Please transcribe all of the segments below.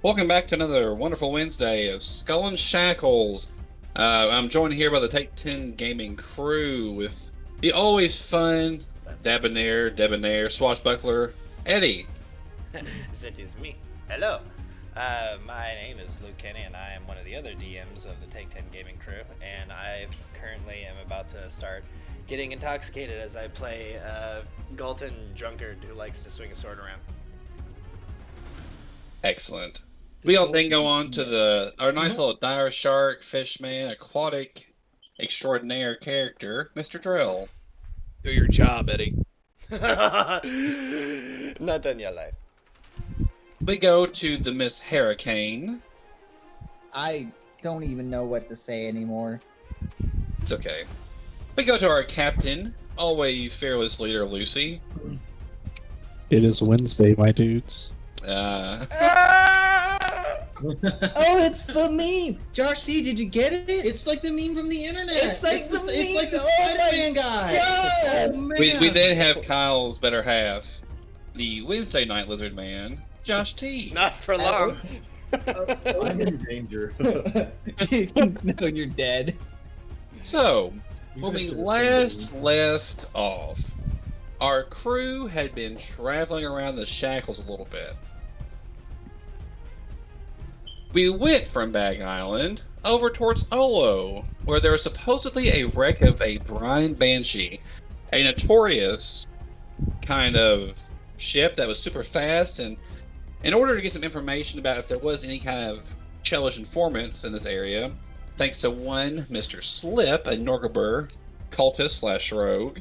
Welcome back to another wonderful Wednesday of Skull and Shackles. I'm joined here by the Take 10 Gaming crew with the always fun, That's debonair, swashbuckler, Eddie. That is me. Hello. My name is Luke Kenny, and I am one of the other DMs of the Take 10 Gaming crew. And I currently am about to start getting intoxicated as I play a Galton drunkard who likes to swing a sword around. Excellent. We'll then go on to our nice little dire shark, fishman, aquatic extraordinaire character, Mr. Drill. Do your job, Eddie. Not done yet, life. We go to the Miss Hurricane. I don't even know what to say anymore. It's okay. We go to our captain, always fearless leader, Lucy. It is Wednesday, my dudes. Oh, it's the meme! Josh D, did you get it? It's like the meme from the internet. It's like the it's like the meme. Oh Spider-Man guy. God. Oh, man. We did have Kyle's better half, the Wednesday night lizard man, Josh T. Not for long. I'm in danger. No, you're dead. So, when we last left off, our crew had been traveling around the Shackles a little bit. We went from Bag Island over towards Olo, where there was supposedly a wreck of a Brine Banshee, a notorious kind of ship that was super fast, and in order to get some information about if there was any kind of Chelish informants in this area, thanks to one Mr. Slip, a Norgabur cultist/rogue,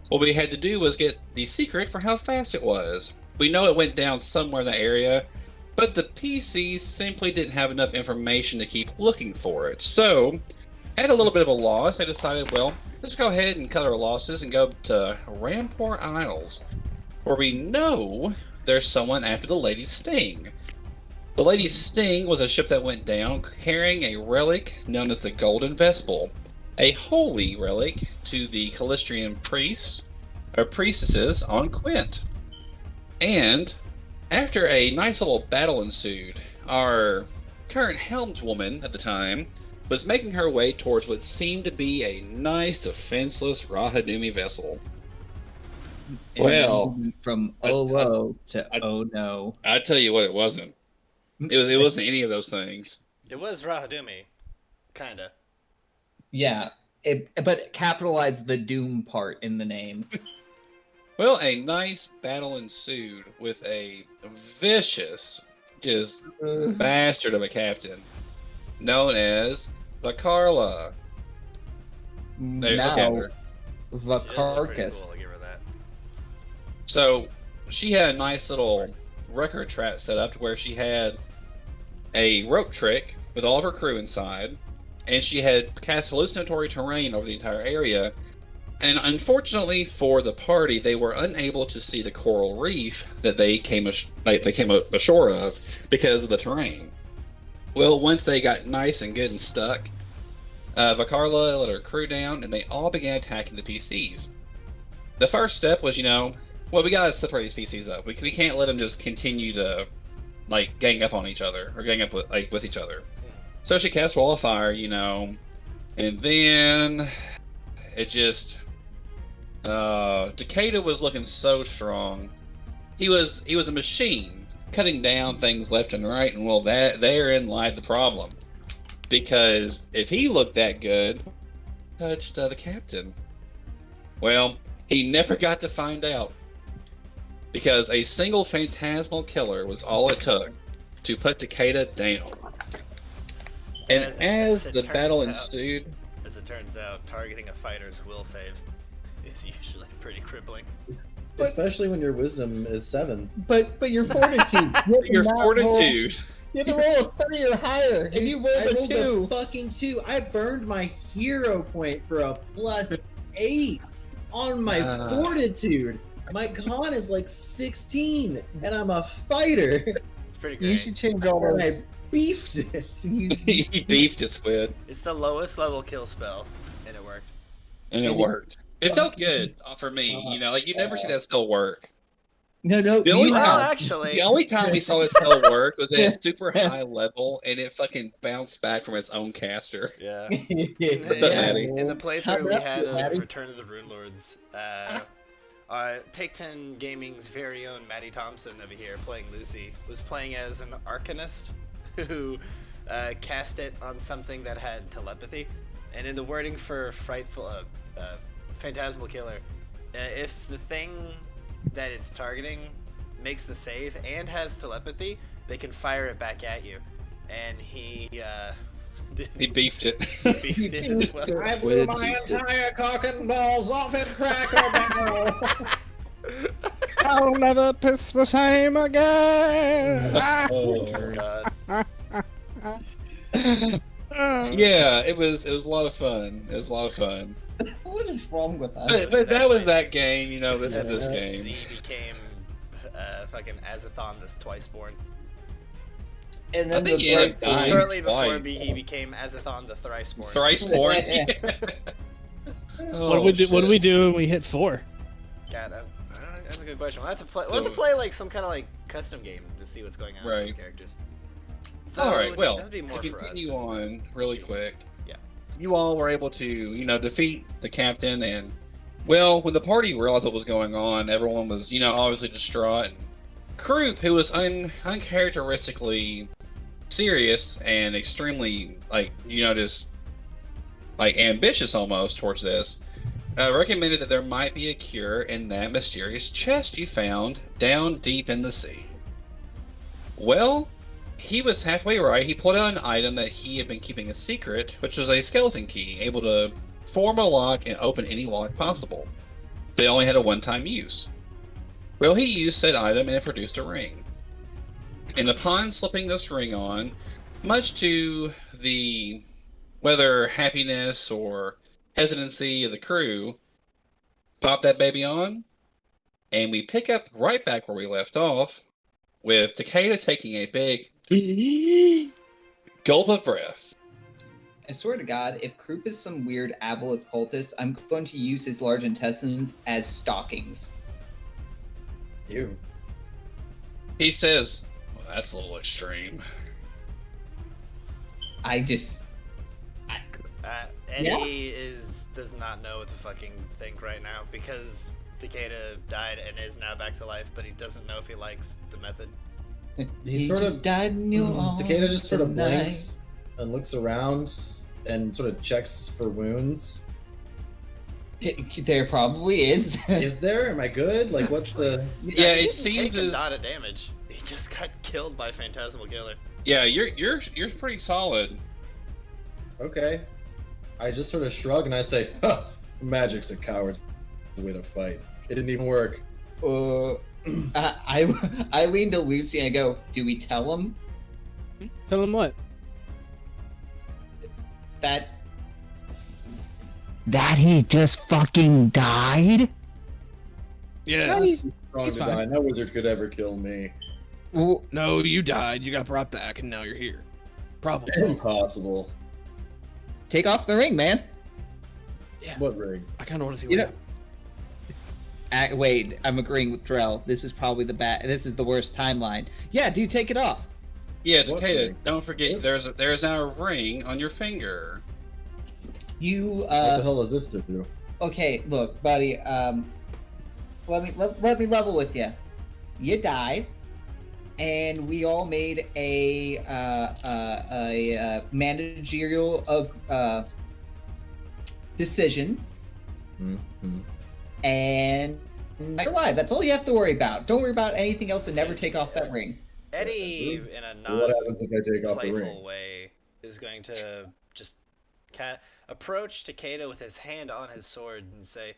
what we had to do was get the secret for how fast it was. We know it went down somewhere in the area, but the PCs simply didn't have enough information to keep looking for it. So, at a little bit of a loss, I decided, well, let's go ahead and cut our losses and go to Rampor Isles, where we know there's someone after the Lady Sting. The Lady Sting was a ship that went down carrying a relic known as the Golden Vespel, a holy relic to the Callistrian priests, or priestesses on Quint. And after a nice little battle ensued, our current helmswoman at the time was making her way towards what seemed to be a nice defenseless Rahadumi vessel. Well, From Olo to Oh No. I tell you what, it wasn't. It wasn't any of those things. It was Rahadumi. Kinda. Yeah, but capitalize the Doom part in the name. Well, a nice battle ensued with a vicious, just bastard of a captain known as Vakarla. There, look at Now, her. She does look pretty Vakarkas. cool, I'll give her that. So she had a nice little record trap set up to where she had a rope trick with all of her crew inside, and she had cast hallucinatory terrain over the entire area. And unfortunately for the party, they were unable to see the coral reef that they came ashore of because of the terrain. Well, once they got nice and good and stuck, Vakarla let her crew down, and they all began attacking the PCs. The first step was, well, we gotta separate these PCs up. We can't let them just continue to, gang up on each other, or gang up with each other. So she cast Wall of Fire, and then it just... Takeda was looking so strong. He was a machine, cutting down things left and right, and well, therein lied the problem. Because if he looked that good, touched the captain. Well, he never got to find out. Because a single phantasmal killer was all it took to put Takeda down. And as the battle ensued... As it turns out, targeting a fighter's will save is usually pretty crippling. Especially when your wisdom is 7. But your fortitude. Your fortitude. You have to roll a 30 or higher. If you roll I a rolled 2. a fucking 2. I burned my hero point for a +8 on my fortitude. My con is like 16, and I'm a fighter. It's pretty great. You should change all And those. I beefed it. He beefed it, Squid. It's the lowest level kill spell, and it worked. And it worked. It felt good for me, you never see that spell work. No, The you only Well, time- actually, The only time we saw its hell work was at super high level, and it fucking bounced back from its own caster. yeah. Maddie? In the How playthrough we about had you, of Maddie? Return of the Rune Lords, Take 10 Gaming's very own Maddie Thompson over here playing Lucy was playing as an Arcanist who cast it on something that had telepathy, and in the wording for Phantasmal Killer, if the thing that it's targeting makes the save and has telepathy, they can fire it back at you. And he He beefed it. beefed it as well. I blew my entire cock and balls off at Cracker Barrel. I'll never piss the same again. Oh. God. Yeah, it was a lot of fun. It was a lot of fun. What is wrong with us? But that was that game, you know. This is this game. Z became fucking Azathon this Twiceborn. And I then think the he ended first up dying Shortly before twice. he became Azathon the Thriceborn. Thriceborn. What do we do when we hit 4? God, I don't know, that's a good question. We'll have to play like some kind of like custom game to see what's going on with Right. those characters. So, All right, well, that'd be more to for us. continue on really quick. Yeah. You all were able to, defeat the captain, and well, when the party realized what was going on, everyone was, obviously distraught. And Croup, who was uncharacteristically serious and extremely, just ambitious almost towards this, recommended that there might be a cure in that mysterious chest you found down deep in the sea. Well, he was halfway right. He pulled out an item that he had been keeping a secret, which was a skeleton key, able to form a lock and open any lock possible. But it only had a one-time use. Well, he used said item and it produced a ring. And upon slipping this ring on, much to the whether happiness or hesitancy of the crew, pop that baby on, and we pick up right back where we left off, with Takeda taking a big gulp of breath. I swear to God, if Croup is some weird Aboleth cultist, I'm going to use his large intestines as stockings. Ew. He says, well, that's a little extreme. Eddie does not know what to fucking think right now because Takeda died and is now back to life, but he doesn't know if he likes the method. He sort just of died in your arms Takeda just sort of tonight. blinks and looks around and sort of checks for wounds. There probably is. Is there? Am I good? Like, what's the? Yeah, he it didn't seems take a as lot of damage. He just got killed by Phantasmal Killer. yeah, you're pretty solid. Okay. I just sort of shrug and I say, huh, magic's a coward's way to fight. It didn't even work. I lean to Lucy and I go, do we tell him Tell him what? that he just fucking died? Yes. Strong He's to fine. die. No wizard could ever kill me. Well, No, you died. You got brought back, and now you're here. Problem solved. Impossible. take off the ring, man. Yeah. What ring? I kind of want to see You what know- happens. Wait, I'm agreeing with Drell. This is probably this is the worst timeline. Yeah, dude, take it off. Yeah, What Takeda, ring? don't forget there's now a ring on your finger. You What the hell is this to do? okay, look, buddy, let me level with you. You died, and we all made a managerial decision, Mm-hmm. and you're alive. That's all you have to worry about. Don't worry about anything else, and never take off that ring. Eddie, in a What happens if I take off the non-playful ring? way, is going to just kind of approach Takeda with his hand on his sword and say,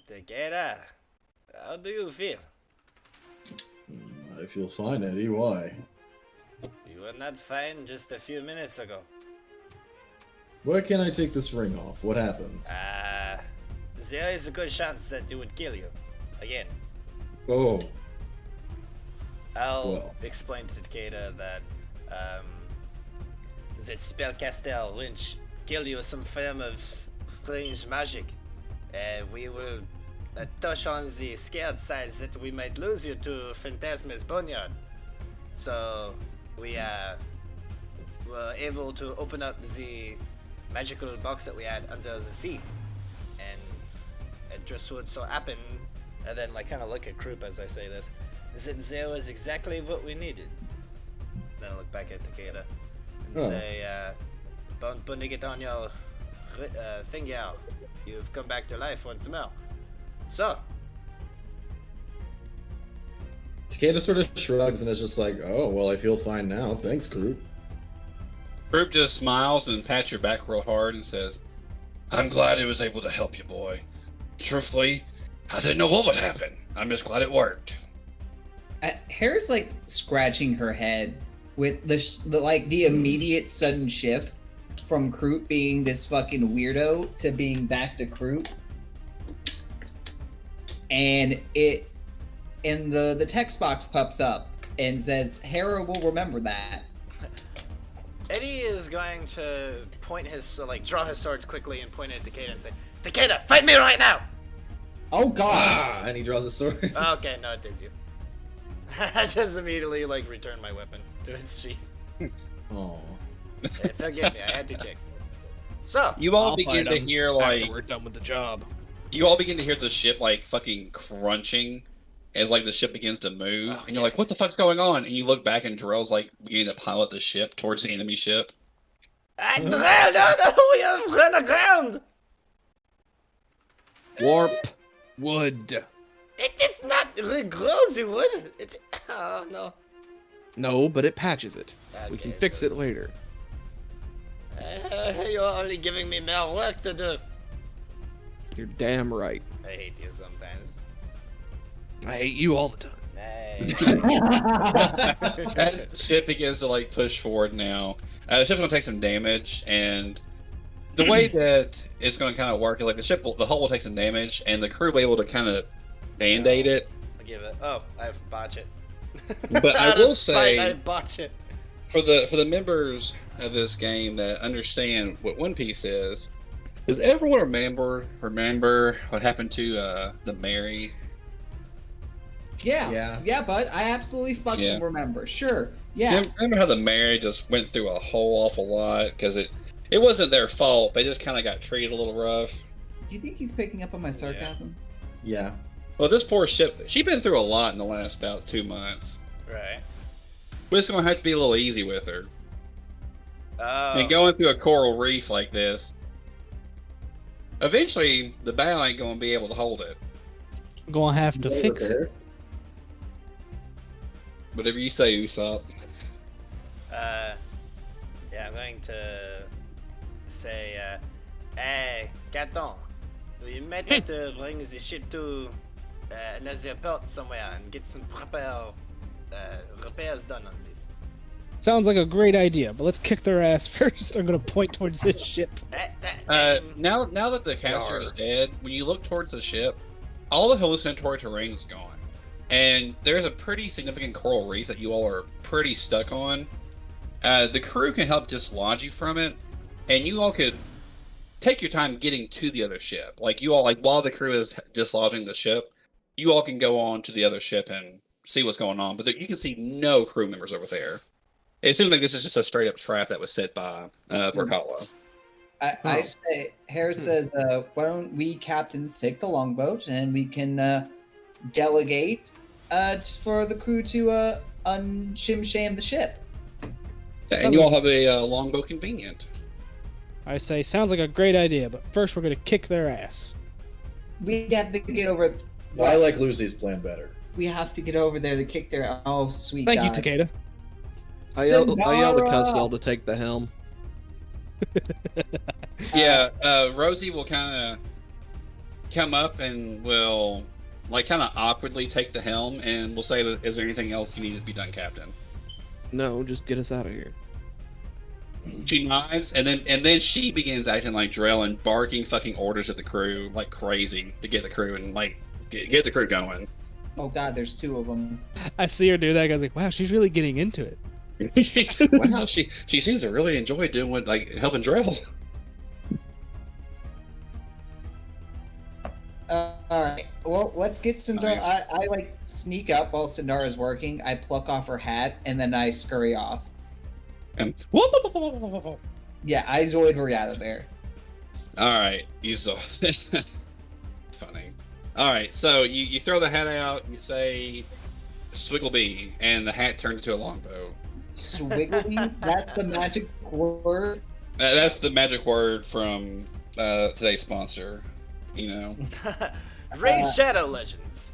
Takeda, how do you feel? I feel fine, Eddie. Why? You were not fine just a few minutes ago. Why can't I take this ring off? What happens? There is a good chance that it would kill you. Again. Oh, I'll Well. explain to Takeda that that spellcaster which kill you with some form of strange magic. We will touch on the scared side that we might lose you to Phantasma's Boneyard. So we were able to open up the magical box that we had under the sea, and it just would so happen, and then like kind of look at Krupp as I say this, that there was exactly what we needed. Then I look back at Takeda and say, putting it on your finger, you've come back to life once more. So, Takeda sort of shrugs and is just like, oh, well, I feel fine now. Thanks, Groot. Group just smiles and pats your back real hard and says, I'm glad I was able to help you, boy. Truthfully, I didn't know what would happen. I'm just glad it worked. Hera's like scratching her head with the immediate sudden shift from Kroot being this fucking weirdo to being back to Kroot. And the text box pops up and says, Hera will remember that. Eddie is going to point his, draw his sword quickly and point it at Takeda and say, Takeda, fight me right now! Oh god! And he draws a sword. Okay, no, it is you. I just immediately, return my weapon to its sheath. Oh. Forgive me, I had to check. So, You all I'll begin fight to him hear, after we're done with the job. you all begin to hear the ship, fucking crunching as, the ship begins to move. And you're like, what the fuck's going on? And you look back and Drell's, beginning to pilot the ship towards the enemy ship. Drell, no, we have run aground! Warp wood. It is not regrows the wood. It's, oh, no. No, but it patches it. We Okay, can fix good. it later. You're only giving me more work to do. You're damn right. I hate you sometimes. I hate you all the time. Hey. As the ship begins to push forward now, the ship's gonna take some damage, and the way that it's gonna kind of work is the hull will take some damage, and the crew will be able to kind of band-aid it. I'll give it. Oh, I botch it. But I Out of will spite, say, I botch it. for the members of this game that understand what One Piece is, does everyone remember what happened to the Mary? Yeah, but I absolutely fucking remember. Sure. Yeah. Remember how the Mary just went through a whole awful lot because it wasn't their fault. They just kind of got treated a little rough. Do you think he's picking up on my sarcasm? Yeah. Well, this poor ship, she's been through a lot in the last about 2 months. Right. We're just gonna have to be a little easy with her. Oh. And going through a coral reef like this, eventually the bow ain't gonna be able to hold it. I'm gonna have to fix it. Whatever you say, Usopp. Yeah, I'm going to say, hey, Caton, we might have to bring the ship to another port somewhere and get some proper repairs done on this. Sounds like a great idea, but let's kick their ass first. I'm gonna point towards this ship. Now that the caster is dead, when you look towards the ship, all the hallucinatory terrain is gone. And there's a pretty significant coral reef that you all are pretty stuck on. The crew can help dislodge you from it, and you all could take your time getting to the other ship. You all, while the crew is dislodging the ship, you all can go on to the other ship and see what's going on. But you can see no crew members over there. It seems like this is just a straight up trap that was set by Vorkala. I say, Harris says, why don't we captains take the longboat and we can delegate for the crew to unshim-sham the ship. Yeah, and you all have a longboat convenient. I say, sounds like a great idea, but first we're gonna kick their ass. We have to get over. I like Lucy's plan better. We have to get over there to kick their. Oh, sweet. Thank God. you, Takeda. I yelled to Sonara! Caswell to take the helm. Yeah, Rosie will kind of come up and will, kind of awkwardly take the helm, and will say, "Is there anything else you need to be done, Captain?" No, just get us out of here. She nods, and then she begins acting like Drell and barking fucking orders at the crew like crazy to get the crew and get the crew going. Oh God, there's two of them. I see her do that. I was like, wow, she's really getting into it. Wow, she seems to really enjoy doing helping Drell. All right. Well, let's get Sindar. Nice. I like sneak up while Sindar is working. I pluck off her hat and then I scurry off. And Yeah, I Zoidberg out of there. all right, you saw. Funny. All right, so you throw the hat out. You say "Swigglebee," and the hat turns into a longbow. Swiggly? That's the magic word. That's the magic word from today's sponsor. You know. Raid Shadow Legends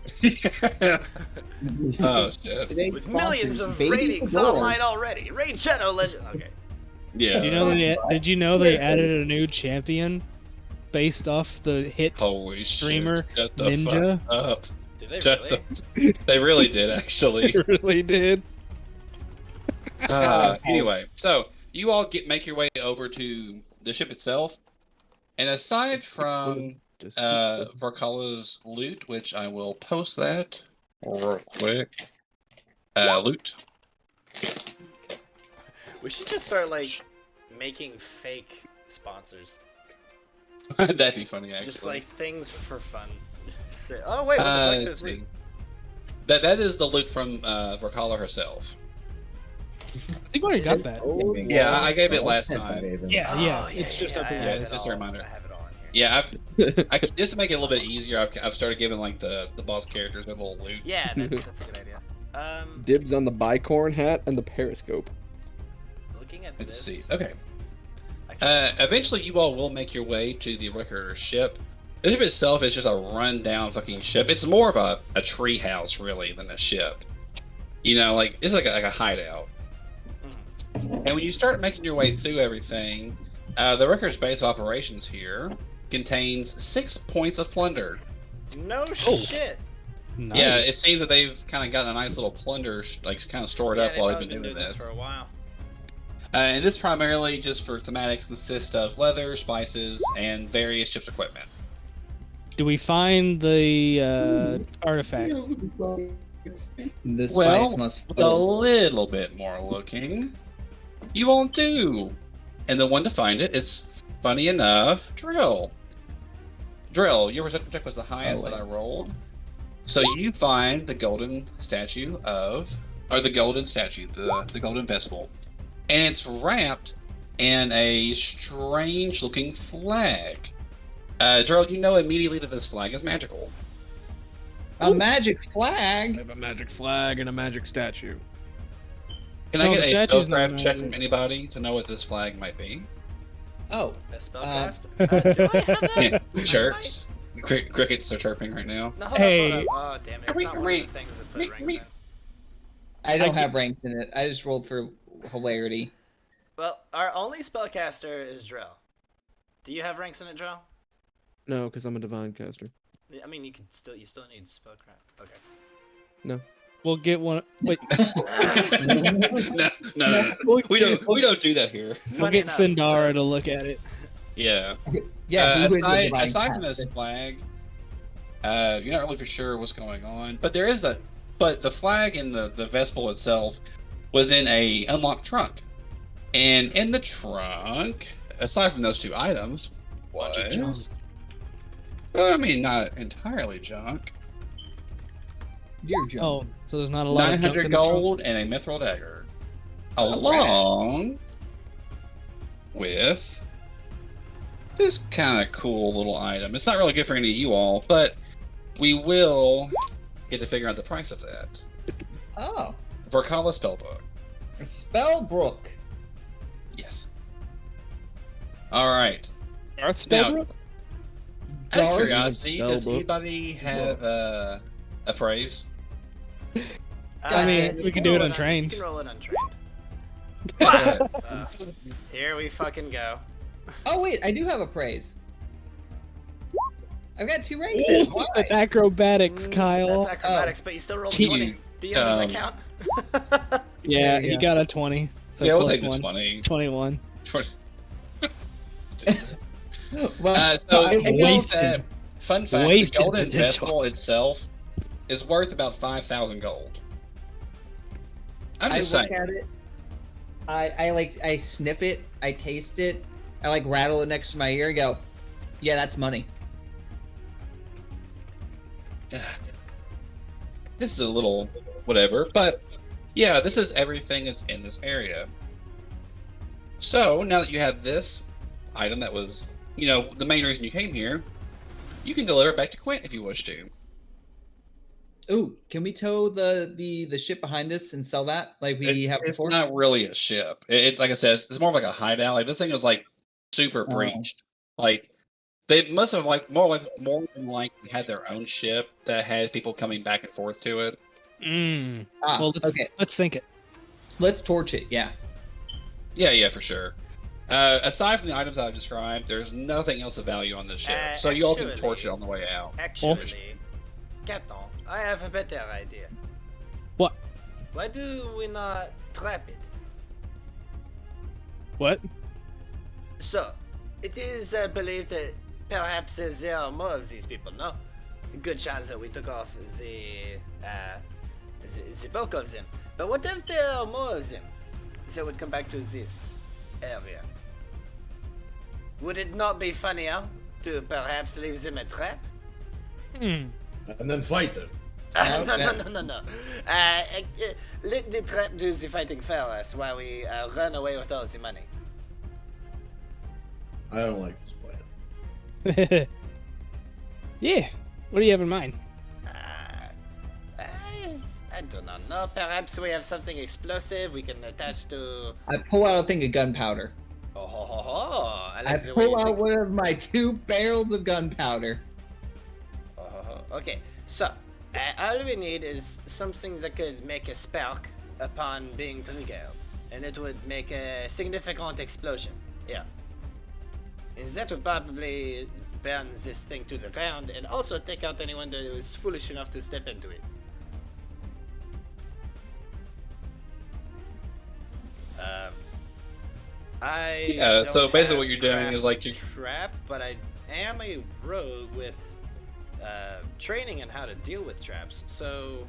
Oh shit. Today's with millions sponsors, of Baby ratings Fedora. online already. Raid Shadow Legends. Okay. Yeah. Did you know they added a new champion based off the hit? Holy streamer shit. Shut the Ninja? fuck up. Did they Shut really? They really did actually. They really did. Anyway, so you all make your way over to the ship itself, and aside from Varkala's loot, which I will post that real quick. Loot. We should just start like making fake sponsors. That'd be funny actually. Just like things for fun. Oh wait, what the fuck let's is loot? see. That is the loot from Varkala herself. I think we already got that. Yeah, I gave it last time. Yeah, Oh, yeah. It's just up I in have Yeah, it it's just a all. reminder. I have it all in here. Yeah, just to make it a little bit easier, I've started giving like the boss characters a little loot. Yeah, that's a good idea. Dibs on the bicorn hat and the periscope. Looking at Let's this. see. Okay. Actually, Eventually, you all will make your way to the wrecker ship. The ship itself is just a run-down fucking ship. It's more of a tree house, really, than a ship. You know, like, it's like a hideout. And when you start making your way through everything, the wrecker's base of operations here contains 6 points of plunder. no shit. Nice. Yeah, it seems that they've kind of gotten a nice little plunder, like, kind of stored Yeah, up they've while probably they've been doing this. for a while. And this primarily, just for thematics, consists of leather, spices, and various ship's equipment. Do we find the artifact? The spice Well, must With a little bit more looking, you all do. And the one to find it is, funny enough, Drill. Drill, your perception check was the highest that I rolled. So you find the golden statue the golden vessel. And it's wrapped in a strange looking flag. Drill, you know immediately that this flag is magical. a magic I flag. have a magic flag and a magic statue. Can No, I the get a statue's not spellcraft check magic. from anybody to know what this flag might be? Oh, The spellcraft? Do I have that? Yeah, chirps. Crickets are chirping right now. No, hold Hey. up, hold up. Oh, damn it. It's not one of the things that put ranks in. I don't I have ranks in it. I just rolled for hilarity. Well, our only spellcaster is Drell. Do you have ranks in it, Drell? No, because I'm a divine caster. I mean, you still need spellcraft. Okay. We'll get one. Wait, no. We don't do that here. we'll Funny get enough, Sindara so- to look at it. Yeah. Yeah, he was the divine aside from this caster. flag, you're not really for sure what's going on. But the flag in the Vespel itself was in a unlocked trunk, and in the trunk, aside from those two items, Bunch of was junk. well, I mean, not entirely junk. You're joking. Oh, so there's not a lot of junk 900 in the trunk? gold and a mithril dagger, Alright. along with this kind of cool little item. It's not really good for any of you all, but we will get to figure out the price of that. Oh, Varkala spellbook. Spellbrook. Yes. All right. Darth Now- Spellbrook? Out of Darth curiosity, does spellbook. anybody have a praise? I mean, we can do it roll untrained. You can roll it untrained. Uh, Here we fucking go. Oh wait, I do have a praise. I've got 2 ranks in. Why? That's acrobatics, Kyle. That's acrobatics, but you still rolled Can 20. you, DM, does that count? Yeah, Yeah. he got a 20. So yeah, we'll plus take the one. 20. 21. Well, So, I you know Wasted. that- fun fact: Wasted the golden potential. vessel itself is worth about 5,000 gold. I'm I just look saying. at it. I sniff it. I taste it. I like rattle it next to my ear and go, "Yeah, that's money." this is a little whatever, but yeah, this is everything that's in this area. So now that you have this item that was, the main reason you came here, you can deliver it back to Quint if you wish to. Ooh, can we tow the ship behind us and sell that like we have It's before? not really a ship. It's like I said, it's more of like a hideout. Like this thing is like super breached. Like they must have more than likely had their own ship that had people coming back and forth to it. Well, Okay. let's sink it. Let's torch it. Yeah. Yeah, for sure. Aside from the items I've described, there's nothing else of value on this ship, so you all can actually- torch it on the way out. Actually, Captain, I have a better idea. What? Why do we not trap it? What? So, it is believed that perhaps there are more of these people, no? Good chance that we took off the bulk of them. But what if there are more of them that would come back to this area? Would it not be funnier to perhaps leave them a trap? And then fight them. No. Let the trap do the fighting for us while we run away with all the money. I don't like this plan. Yeah. What do you have in mind? I do not know. Perhaps we have something explosive we can attach to. I pull out a thing of gunpowder. I I like the way pull you out think. one of my 2 barrels of gunpowder. Okay, so all we need is something that could make a spark upon being triggered, and it would make a significant explosion. Yeah. And that would probably burn this thing to the ground and also take out anyone that was foolish enough to step into it. So don't basically what have you're doing is like trap, but I am a rogue with training in how to deal with traps. So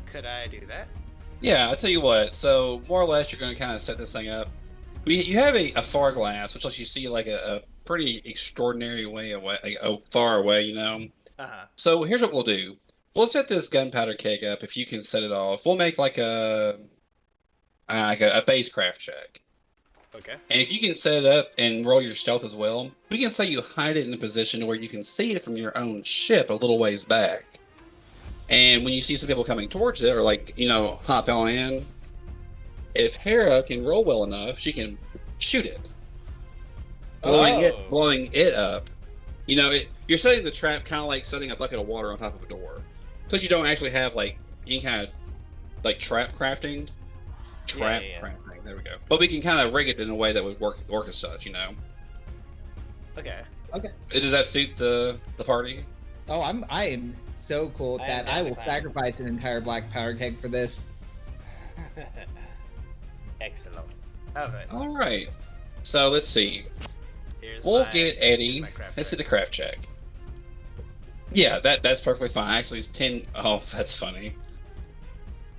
could I do that? Yeah, I'll tell you what. So more or less, you're going to kind of set this thing up. You have a far glass, which lets you see like a pretty extraordinary way away, like, far away. So here's what we'll do. We'll set this gunpowder keg up. If you can set it off, we'll make like a base craft check. Okay. And if you can set it up and roll your stealth as well, we can say you hide it in a position where you can see it from your own ship a little ways back. And when you see some people coming towards it, or like, hop on in, if Hera can roll well enough, she can shoot it. Blowing it up. You're setting the trap kind of like setting a bucket of water on top of a door. So you don't actually have like any kind of like trap crafting. Crafting. There we go. But we can kind of rig it in a way that would work as such, Okay. Does that suit the party? Oh, I am so cool with I am that. down I to will climb. sacrifice an entire black powder keg for this. Excellent. Alright. All right. So let's see. We'll Get Eddie. Let's see the craft check. Yeah, that's perfectly fine. Actually, it's 10. Oh, that's funny.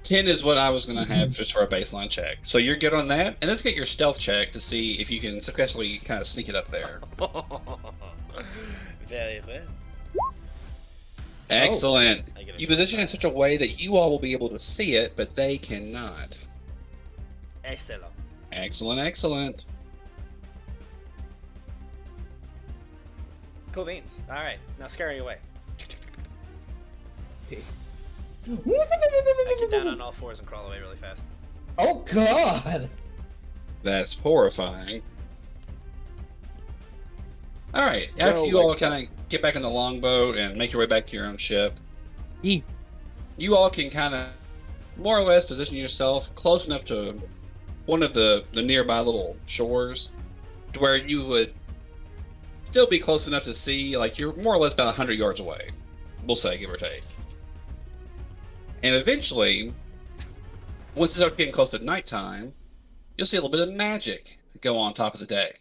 10 is what I was going to have just for a baseline check. So you're good on that. And let's get your stealth check to see if you can successfully kind of sneak it up there. Very good. Excellent. I get a You position it in such a way that you all will be able to see it, but they cannot. Excellent. Excellent. Cool beans. Alright, now scurry away. I get down on all fours and crawl away really fast. Oh God! That's horrifying. All right. After you all kind of get back in the longboat and make your way back to your own ship, you all can kind of more or less position yourself close enough to one of the nearby little shores to where you would still be close enough to see, like, you're more or less about 100 yards away, we'll say, give or take. And eventually, once it starts getting close to nighttime, you'll see a little bit of magic go on top of the deck.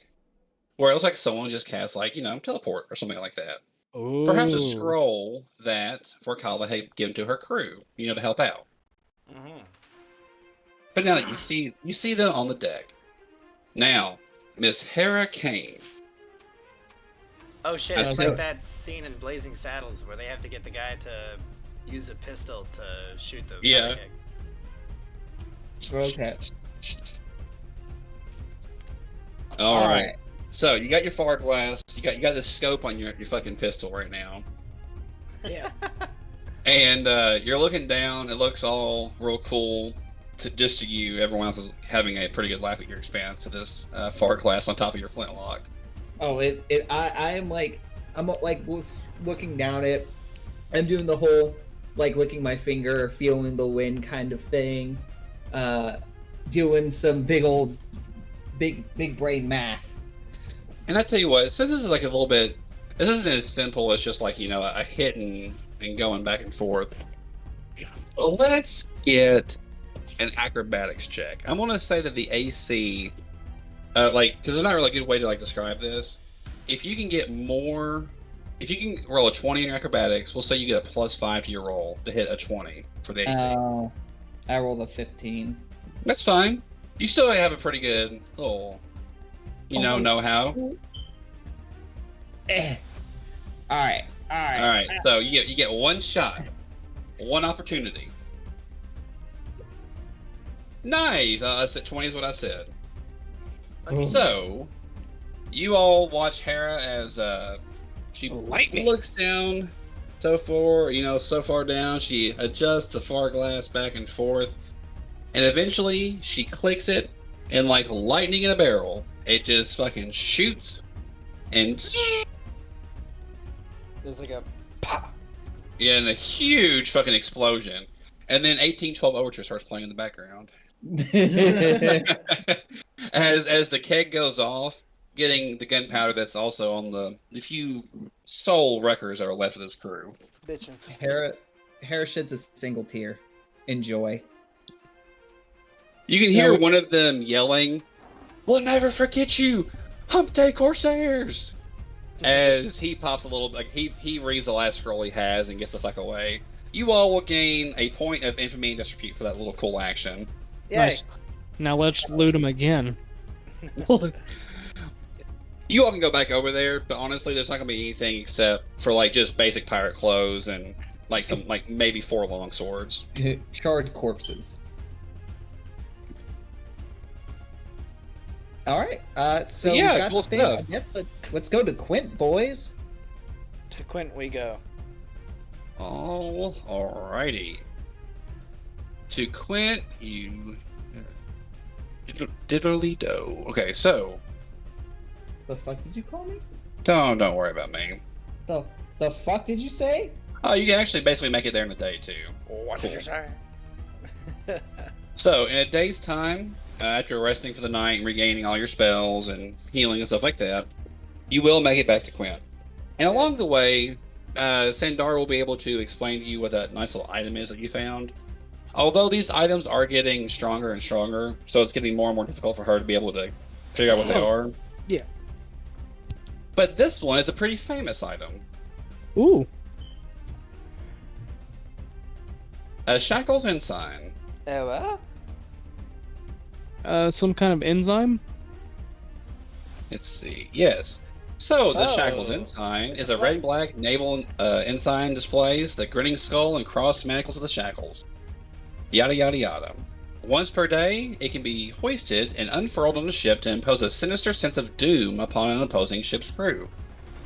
Where it looks like someone just cast, like, teleport or something like that. Ooh. Perhaps a scroll that Vorkala had given to her crew, to help out. Mm-hmm. But now that you see them on the deck. Now, Miss Hera Kane. Oh shit, That's it's it. like that scene in Blazing Saddles where they have to get the guy to use a pistol to shoot the Yeah. kick. Okay. All right. So you got your far glass. You got the scope on your fucking pistol right now, Yeah. and you're looking down. It looks all real cool. Just to you, everyone else is having a pretty good laugh at your expense of this far glass on top of your flintlock. Oh, I am like, I'm like looking down it. I'm doing the whole, like, licking my finger, feeling the wind kind of thing. Doing some big brain math. And I tell you what, since this is like a little bit, this isn't as simple as just like, a hit and going back and forth. Let's get an acrobatics check. I'm going to say that the AC, because there's not really a good way to like describe this. If you can roll a 20 in your acrobatics, we'll say you get a +5 to your roll to hit a 20 for the AC. Oh, I rolled a 15. That's fine. You still have a pretty good little, know-how. Eh. All right. All right, so you get one shot, one opportunity. Nice. I said 20 is what I said. Oh. So, you all watch Hera as she Lightning. looks down so far down. She adjusts the far glass back and forth, and eventually she clicks it, and like lightning in a barrel, it just fucking shoots, and There's like a pop. yeah, and a huge fucking explosion, and then 1812 Overture starts playing in the background. as the keg goes off, getting the gunpowder that's also on the few soul wreckers that are left of this crew. Bitchin'. Hera sheds a single tear. Enjoy. You can hear one of them yelling, "We'll never forget you, Hump Day Corsairs!" As he pops a little, like he reads the last scroll he has and gets the fuck away. You all will gain a point of infamy and disrepute for that little cool action. Yay. Nice. Now let's loot him again. You all can go back over there, but honestly, there's not gonna be anything except for like just basic pirate clothes and like some like maybe 4 long swords. Charred corpses. All right. So Yeah, we got cool the thing. stuff. I guess let's go to Quint, boys. To Quint we go. Alrighty. To Quint, you diddly do. Okay, so The fuck did you call me? don't worry about me. The fuck did you say? Oh, you can actually basically make it there in a day too. What did you say? So, in a day's time, after resting for the night and regaining all your spells and healing and stuff like that, you will make it back to Quint. And along the way, Sandar will be able to explain to you what that nice little item is that you found. Although these items are getting stronger and stronger, so it's getting more and more difficult for her to be able to figure out what they are. Yeah. But this one is a pretty famous item. Ooh. A Shackles ensign. Ella? Some kind of enzyme? Let's see. Yes. So, the Oh. Shackles ensign is a red and black naval ensign displays the grinning skull and crossed manacles of the Shackles. Yada yada yada. Once per day, it can be hoisted and unfurled on the ship to impose a sinister sense of doom upon an opposing ship's crew.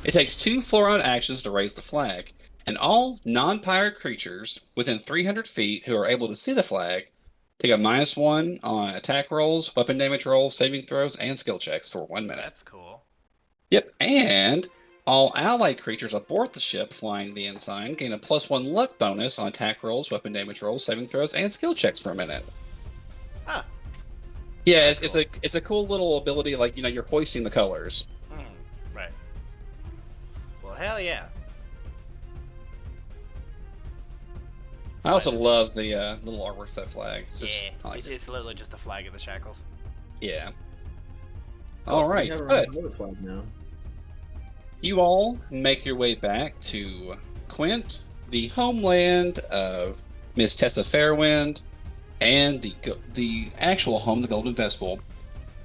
It takes 2 full-round actions to raise the flag, and all non-pirate creatures within 300 feet who are able to see the flag take a -1 on attack rolls, weapon damage rolls, saving throws, and skill checks for 1 minute. That's cool. Yep, and all allied creatures aboard the ship flying the ensign gain a +1 luck bonus on attack rolls, weapon damage rolls, saving throws, and skill checks for a minute. Huh. Yeah, That's it's a cool little ability, like, you're hoisting the colors. Right. Well, hell yeah. I also love the little artwork for that flag. It's just, Yeah. I like it. It's literally just a flag of the Shackles. Yeah. All right, We have our but own club now. you all make your way back to Quint, the homeland of Miss Tessa Fairwind, and the actual home of the Golden Festival.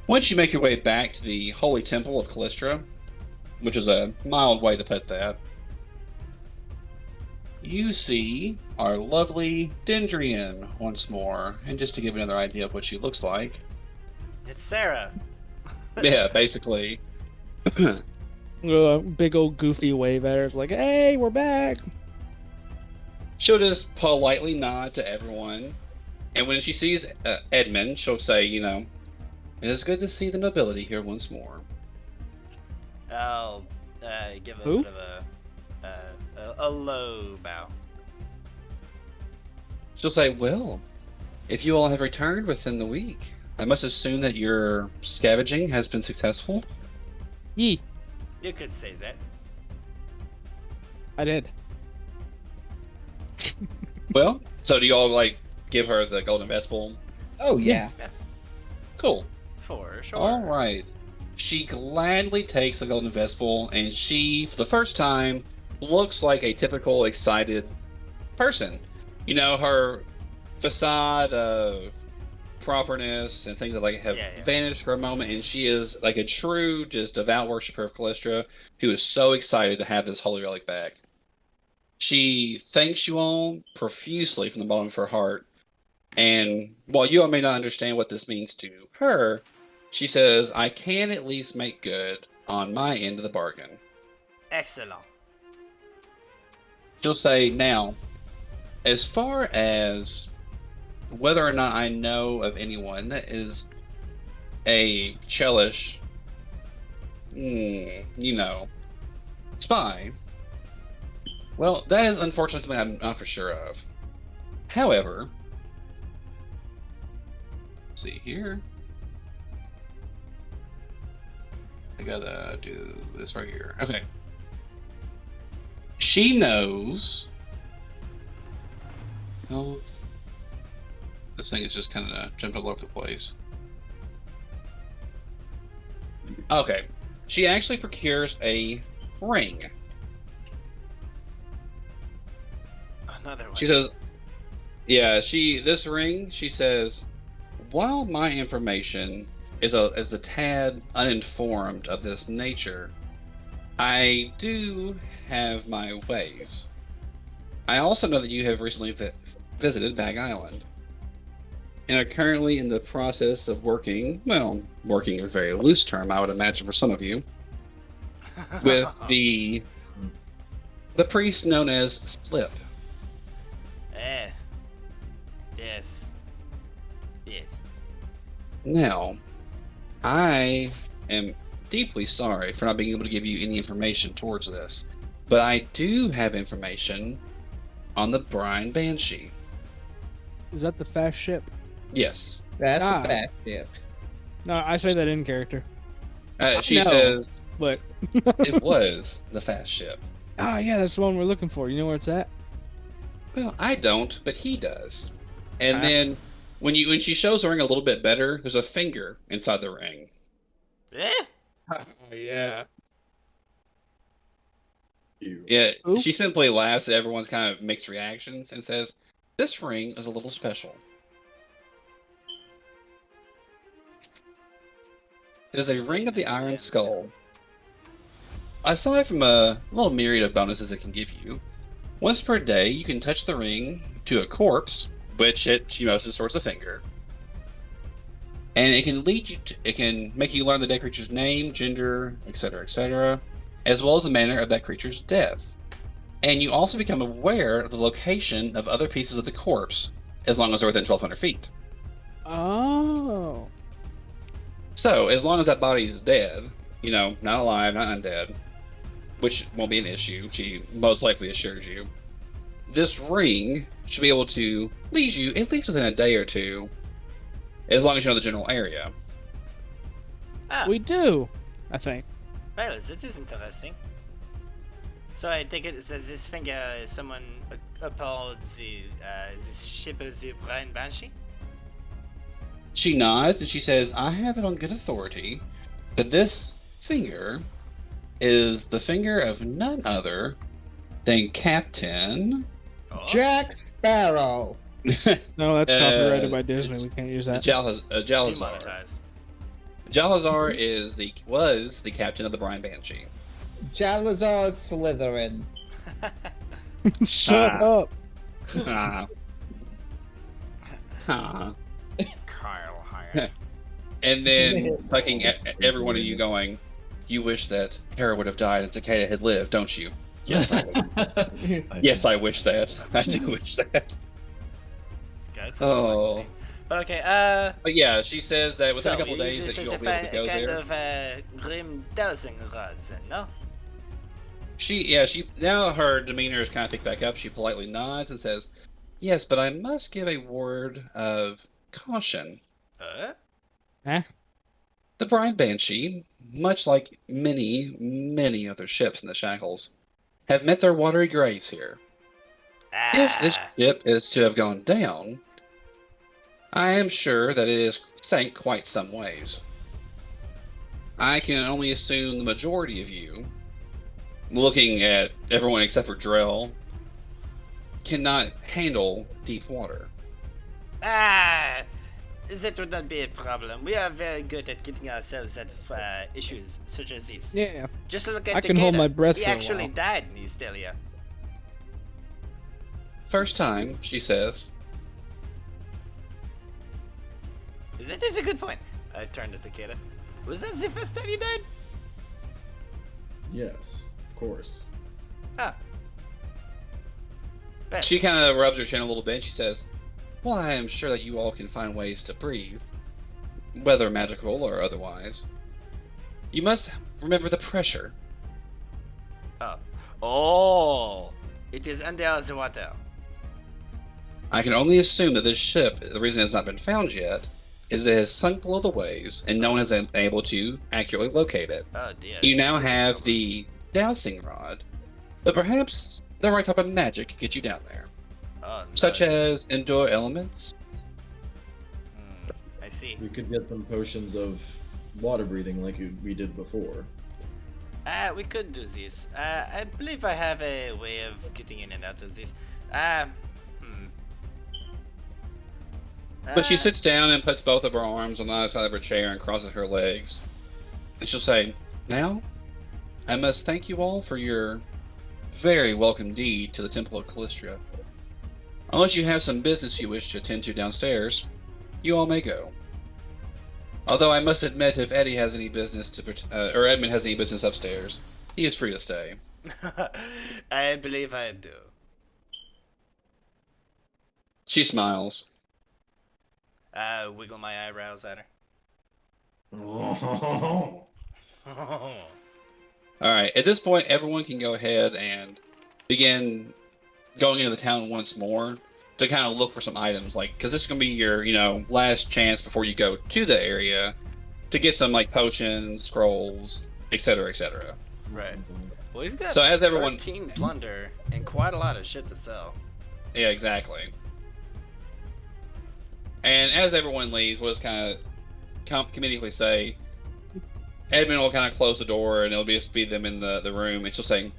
Once you make your way back to the Holy Temple of Callistra, which is a mild way to put that, you see our lovely Dendrian once more. And just to give you another idea of what she looks like. It's Sarah. Yeah, basically. A big old goofy wave at her. It's like, hey, we're back. She'll just politely nod to everyone. And when she sees Edmund, she'll say, it is good to see the nobility here once more. I'll give a Who? bit of a low bow. She'll say, well, if you all have returned within the week, I must assume that your scavenging has been successful? Yee, You could say that. I did. Well, so do you all, give her the golden vespel? Oh yeah. Cool. For sure. All right. She gladly takes the golden vespel, and she, for the first time, looks like a typical excited person. Her facade of properness and things that have vanished for a moment, and she is like a true, just devout worshiper of Callistra, who is so excited to have this holy relic back. She thanks you all profusely from the bottom of her heart, and while you all may not understand what this means to her, she says, I can at least make good on my end of the bargain. Excellent. She'll say, now, as far as whether or not I know of anyone that is a Chelish, spy, well, that is unfortunately something I'm not for sure of. However, let's see here. I gotta do this right here. Okay. She knows. Oh, this thing is just kind of jumped all over the place. Okay. She actually procures a ring. Another one. She says, yeah, this ring, she says, while my information is a tad uninformed of this nature, I do have my ways. I also know that you have recently visited Bag Island and are currently in the process of working is a very loose term, I would imagine, for some of you, with the priest known as Slip. Yes. Yes. Now, I am deeply sorry for not being able to give you any information towards this, but I do have information on the Brine Banshee. Is that the fast ship? Yes. That's Ah. the fact. Yeah. No, I say that in character. She No. says But it was the fast ship. yeah, that's the one we're looking for. You know where it's at? Well, I don't, but he does. And Ah. then when she shows the ring a little bit better, there's a finger inside the ring. Yeah. Yeah, Who? she simply laughs at everyone's kind of mixed reactions and says, this ring is a little special. It is a ring of the Iron Skull. Aside from a little myriad of bonuses it can give you, once per day you can touch the ring to a corpse, which she mostly sorts a finger. And it can it can make you learn the dead creature's name, gender, etc., as well as the manner of that creature's death. And you also become aware of the location of other pieces of the corpse, as long as they're within 1,200 feet. Oh. So, as long as that body is dead, not alive, not undead, which won't be an issue, she most likely assures you, this ring should be able to lead you at least within a day or two, as long as you know the general area. We do, I think. Well, that is interesting. So I take it that this finger is someone aboard the ship of the Brine Banshee? She nods and she says, I have it on good authority that this finger is the finger of none other than Captain... Oh. Jack Sparrow. No, that's copyrighted by Disney. We can't use that. Jalhazar. Demonetized. Jalhazar was the captain of the Brine Banshee. Jalazar Slytherin. Shut Ah. up. Ah. Ah. Kyle Hyatt. And then fucking every one of you going, you wish that Hera would have died and Takeda had lived, don't you? Yes, I would. Yes, I wish that. I do wish that. God, it's such a fucking Oh. scene. But okay, But yeah, she says that within so a couple you days use that this you'll as be able to go kind there. of grim dowsing rods, no? She now her demeanor is kind of picked back up. She politely nods and says, "Yes, but I must give a word of caution. The Brine Banshee, much like many other ships in the Shackles, have met their watery graves here. If this ship is to have gone down, I am sure that it is sank quite some ways. I can only assume the majority of you, looking at everyone except for Drell, cannot handle deep water. That would not be a problem. We are very good at getting ourselves out of issues such as these. Yeah. Just look at I can hold Takeda. my breath He for a actually while. died in Eastelia. First time, she says. That is a good point. I turned to Takeda. Was that the first time you died? Yes, of course. Ah. Well, She kind of rubs her chin a little bit and she says, well, I am sure that you all can find ways to breathe, whether magical or otherwise. You must remember the pressure. Oh, it is under the water. I can only assume that this ship, the reason it has not been found yet, is it has sunk below the waves and no one has been able to accurately locate it. Oh dear. You it's- now it's a have problem. the dowsing rod, but perhaps the right type of magic could get you down there, Oh, no. such as endure elements. I see. We could get some potions of water breathing like we did before. We could do this. I believe I have a way of getting in and out of this. But she sits down and puts both of her arms on the other side of her chair and crosses her legs. And she'll say, now, I must thank you all for your very welcome deed to the Temple of Callistria. Unless you have some business you wish to attend to downstairs, you all may go. Although I must admit, if Eddie has any business or Edmund has any business upstairs, he is free to stay. I believe I do. She smiles. Wiggle my eyebrows at her. Alright, at this point, everyone can go ahead and begin going into the town once more to kind of look for some items, like, because this is going to be your, last chance before you go to the area to get some, like, potions, scrolls, etc., etc. Right. Well, we've got So as everyone... 13 plunder and quite a lot of shit to sell. Yeah, exactly. And as everyone leaves, we'll just kind of comedically say, Edmund will kind of close the door and it'll just be them in the room, and she'll say,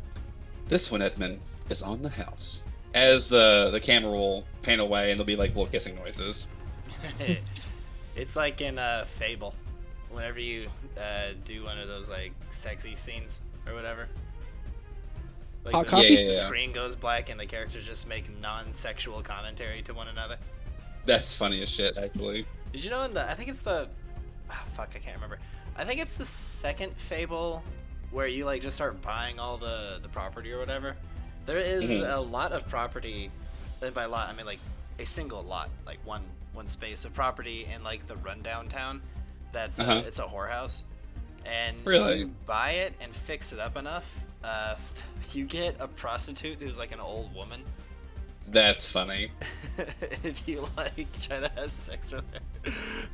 this one, Edmund, is on the house. As the camera will pan away and there'll be like little kissing noises. It's like in Fable, whenever you do one of those like sexy scenes or whatever. Like Hot the, coffee? the Yeah. screen goes black and the characters just make non-sexual commentary to one another. That's funny as shit, actually. Did you know I think it's the, fuck, I can't remember. I think it's the second Fable where you like just start buying all the property or whatever. There is a lot of property, and by lot I mean like a single lot, like one space of property in like the rundown town. That's it's a whorehouse, and Really? you buy it and fix it up enough, you get a prostitute who's like an old woman. That's funny. If you like try to have sex with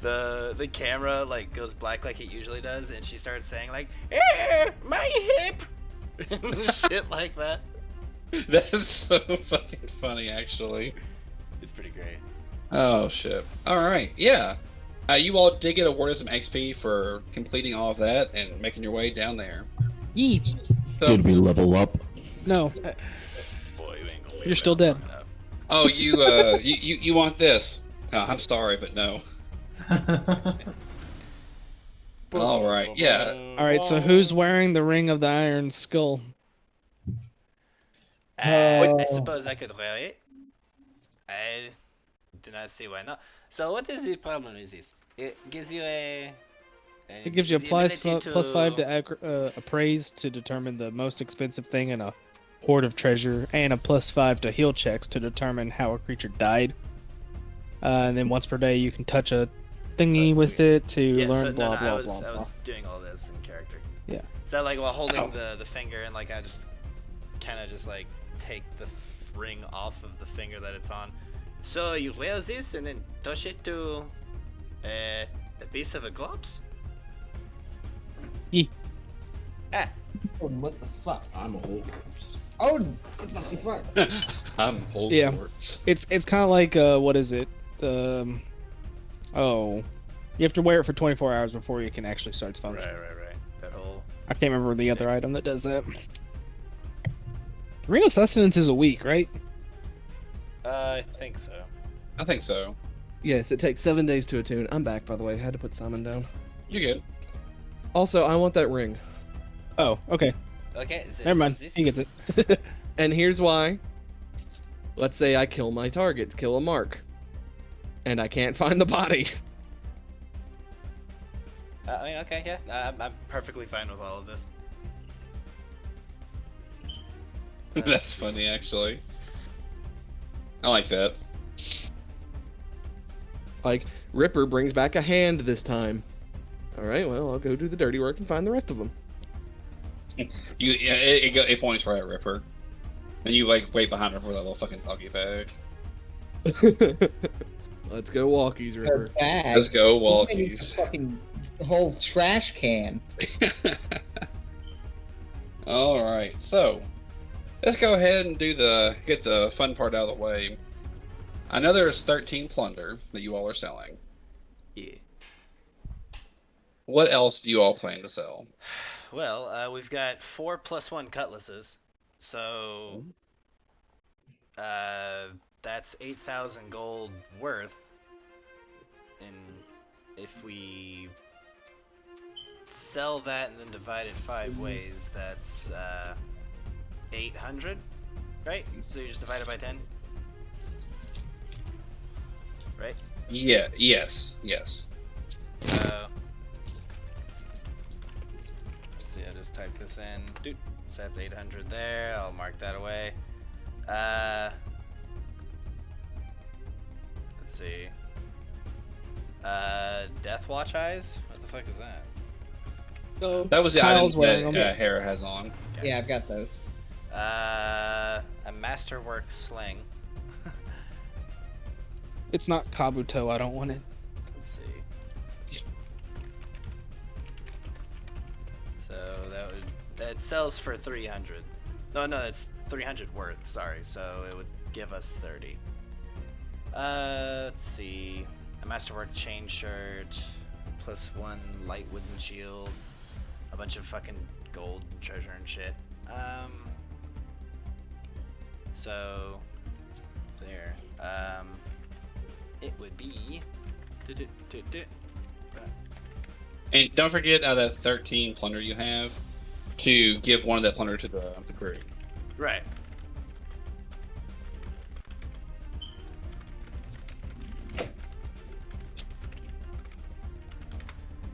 her, the camera like goes black like it usually does, and she starts saying like, my hip, and shit like that. That's so fucking funny, actually. It's pretty great. Oh, shit. Alright, yeah. You all did get awarded some XP for completing all of that and making your way down there. Yeet. So, Did we level up? No. Boy, you ain't gonna live You're still that dead. long enough. oh, you want this? Oh, I'm sorry, but no. All right, yeah. All right, so who's wearing the ring of the iron skull? I suppose I could wear it. I do not see why not. So what is the problem with this? It gives you It gives you a the plus ability plus 5 to appraise to determine the most expensive thing in a hoard of treasure, and a plus 5 to heal checks to determine how a creature died. And then once per day, you can touch a thingy with it to Yeah, learn so, blah no, blah I was blah. doing all this in character. Yeah. So like while holding the finger and like I just kind of just like take the ring off of the finger that it's on. So you wear this and then touch it to a piece of a corpse? Yee. Ah, Oh, what the fuck? I'm a whole corpse. Oh, what the fuck? I'm whole Yeah. corpse. It's kind of like what is it? Oh, you have to wear it for 24 hours before you can actually start to function. right. That whole I can't remember the other item that does that. Ring of Sustenance is a week, right? I think so. I think so. Yes, it takes 7 days to attune. I'm back, by the way. I had to put Simon down. You're good. Also, I want that ring. Oh, okay. Okay, Never mind. This? He gets it. And here's why. Let's say I kill my target, kill a mark, and I can't find the body. I mean, okay, yeah. I'm perfectly fine with all of this. That's funny, actually. I like that. Like, Ripper brings back a hand this time. Alright, well, I'll go do the dirty work and find the rest of them. It points right at Ripper, and you like wait behind her for that little fucking doggy bag. Let's go walkies, Ripper. Bag. Let's go, You need walkies. a fucking whole trash can. All right, so let's go ahead and get the fun part out of the way. I know there's 13 plunder that you all are selling. Yeah. What else do you all plan to sell? Well, we've got 4 +1 cutlasses, so that's 8,000 gold worth. And if we sell that and then divide it 5 ways, that's 800, right? So you just divide it by 10, right? Yeah. Yes. So let's see. I just type this in. Dude, so that's 800 there. I'll mark that away. Let's see. Death Watch Eyes? What the fuck is that? So That was the Kyle's item wearing that them. Hera has on. Okay. Yeah, I've got those. A Masterwork Sling. It's not Kabuto. I don't want it. Let's see. So that sells for 300. No, it's 300 worth. Sorry. So it would give us 30. Let's see. A Masterwork chain shirt, +1 light wooden shield, a bunch of fucking gold and treasure and shit. So there. It would be. And don't forget that 13 plunder you have to give one of that plunder to the crew. Right.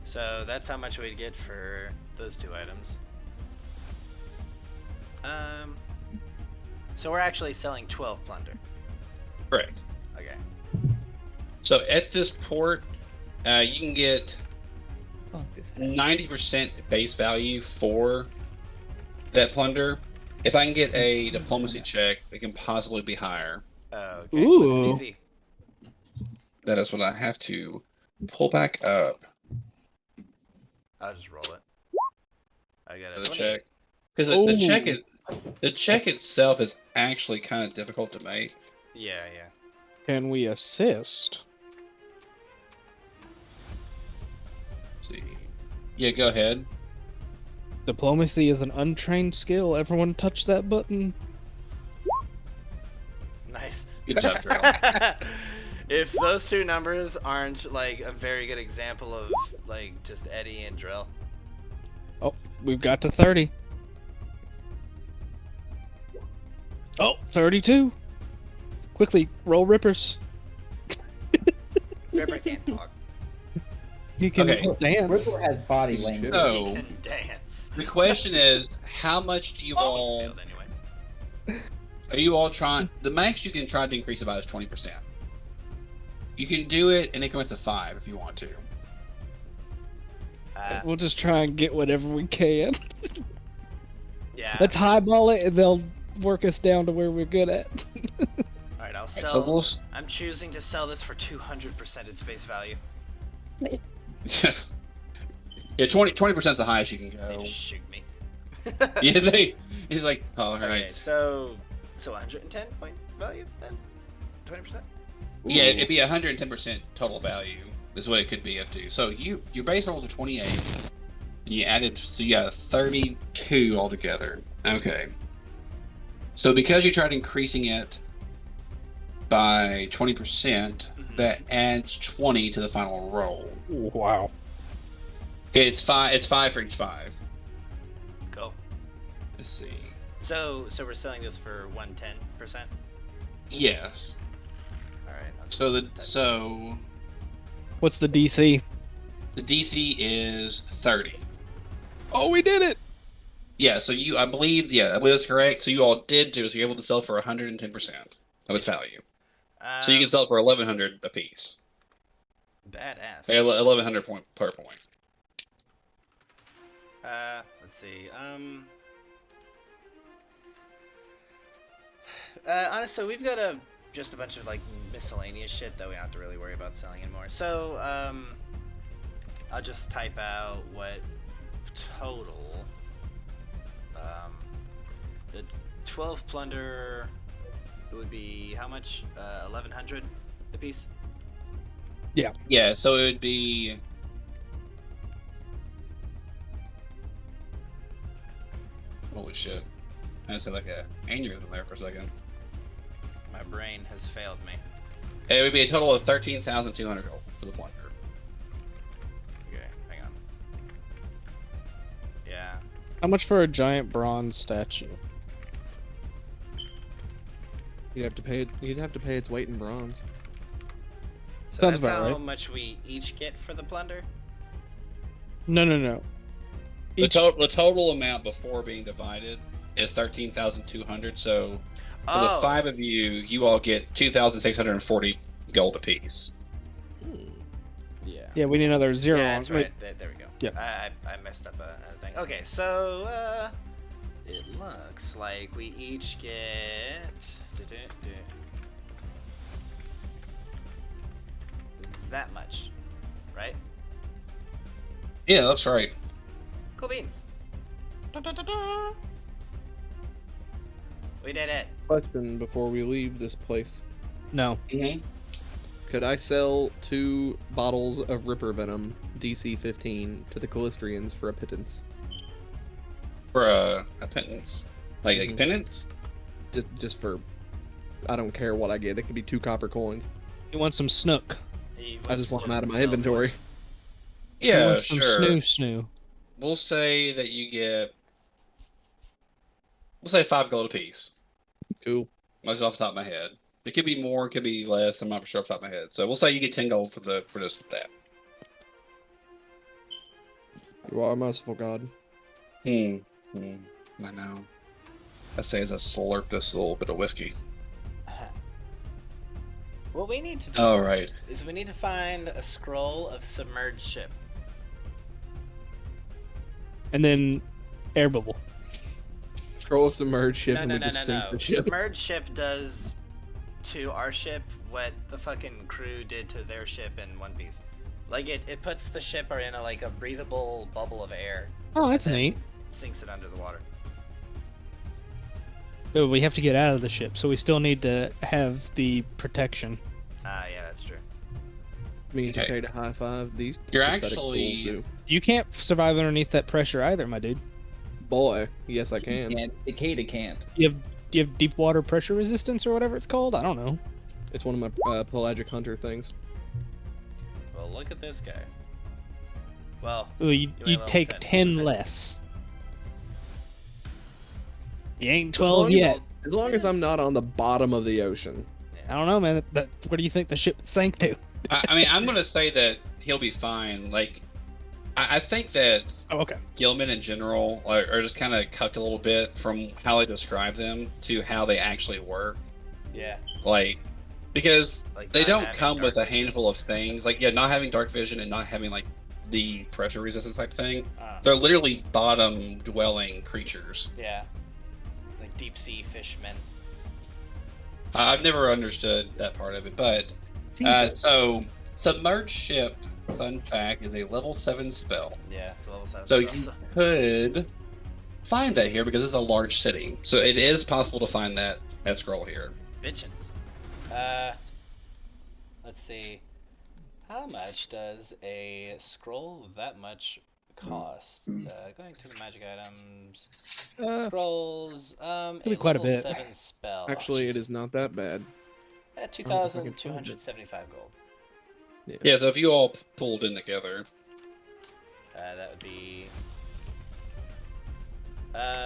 So that's how much we'd get for those 2 items. So we're actually selling 12 plunder. Correct. Okay. So at this port, you can get Fuck this guy. 90% base value for that plunder. If I can get a diplomacy check, it can possibly be higher. Okay. Ooh. Was it easy? That is what I have to pull back up I'll just roll it. I got for a the 20. check. Because the check itself is actually kind of difficult to make. Yeah. Can we assist? Let's see. Yeah, go ahead. Diplomacy is an untrained skill. Everyone touch that button. Nice. Good job, girl. If those two numbers aren't like a very good example of like just Eddie and Drill. Oh, we've got to 30. Oh, 32. Quickly, roll rippers. Ripper can't talk. He can Okay. dance. Ripper has body language. So- He can dance. The question is, how much do you all... Failed anyway. Are you all trying... The max you can try to increase it by is 20%. You can do it in increments of 5 if you want to. We'll just try and get whatever we can. Yeah. Let's highball it, and they'll work us down to where we're good at. Alright, I'll Alright, sell. so we'll... I'm choosing to sell this for 200% its face value. Yeah, 20% is the highest you can They go. just shoot me. Yeah, he's like, oh, Okay, alright. so 110 point value then? 20%? Yeah, it'd be 110% total value is what it could be up to. So your base rolls are 28, and you added, so you got 32 altogether. Okay. So because you tried increasing it by 20%, that adds 20 to the final roll. Wow. Okay, it's 5. It's 5 for each 5. Cool. Let's see. So we're selling this for 110%? Yes. Alright. So What's the DC? the DC is 30. Oh, we did it! Yeah, so I believe that's correct. So you all did do, so you're able to sell for 110% of its value. So you can sell it for 1,100 a piece. Badass. 1,100 per point. Let's see. Honestly, we've got just a bunch of like miscellaneous shit that we don't have to really worry about selling anymore. So, I'll just type out what total. The 12 plunder would be how much? 1,100 a piece. Yeah, so it would be. Holy shit! I just had like a aneurysm there for a second. My brain has failed me. It would be a total of 13,200 gold for the plunder. Okay, hang on. Yeah. How much for a giant bronze statue? You'd have to pay its weight in bronze. So Sounds that's about how right. much we each get for the plunder? No. The total amount before being divided is 13,200. So for the 5 of you, you all get 2,640 gold apiece. Yeah. Yeah, we need another 0 Yeah, on that's right. There we go. Yeah. I messed up another thing. Okay, so it looks like we each get that much, right? Yeah, that's right. Cool beans. We did it. Question before we leave this place. No. Mm-hmm. Could I sell 2 bottles of Ripper Venom, DC 15, to the Callistrians for a pittance? For a penance. Like Mhm. penance? Just for... I don't care what I get. It could be 2 copper coins. You want some snook? I just want them out of my sell inventory. You Yeah, want some sure. snoo. We'll say that you get. We'll say 5 gold apiece. Cool. That's off the top of my head. It could be more, it could be less. I'm not sure off the top of my head. So we'll say you get 10 gold for this with that. You are a merciful God. I know. I say as I slurp this little bit of whiskey. What we need to do All right. is we need to find a scroll of submerged ship. And then air bubble. Scroll of submerged ship No, and no, we no, just no, sink no. the ship. Submerged ship does to our ship what the fucking crew did to their ship in One Piece. Like it puts the ship in a breathable bubble of air, Oh, that's and then neat. sinks it under the water. So we have to get out of the ship, so we still need to have the protection. Ah, yeah, that's true. Means Okay. okay to high five these. You're pathetic actually- fools do. You can't survive underneath that pressure either, my dude. Boy, yes I can. And Takeda can't. Do you have deep water pressure resistance or whatever it's called? I don't know. It's one of my pelagic hunter things. Well, look at this guy. Well, Ooh, you only level take 10. 10 less. You ain't As long 12 yet. As long as I'm not on the bottom of the ocean. I don't know, man. Where do you think the ship sank to? I mean, I'm gonna say that he'll be fine. Like, I think that Oh, okay. Gilman in general are just kind of cucked a little bit from how they describe them to how they actually work. Yeah. Like, because Like they not don't having come dark with a vision. handful of things. Like, yeah, not having dark vision and not having like the pressure resistance type thing. Uh, They're literally bottom dwelling creatures. yeah. Like deep sea fishmen. I've never understood that part of it, but so submerged ship. Fun fact is a level 7 spell. Yeah, it's a level 7 So spell, you could find that here because it's a large city. So it is possible to find that scroll here. Bitchin'. Let's see. How much does a scroll of that much cost? Going to the magic items. Scrolls, a be quite a level bit. 7 spell. Actually, it is not that bad. 2,275 gold. Yeah, so if you all pulled in together. That would be...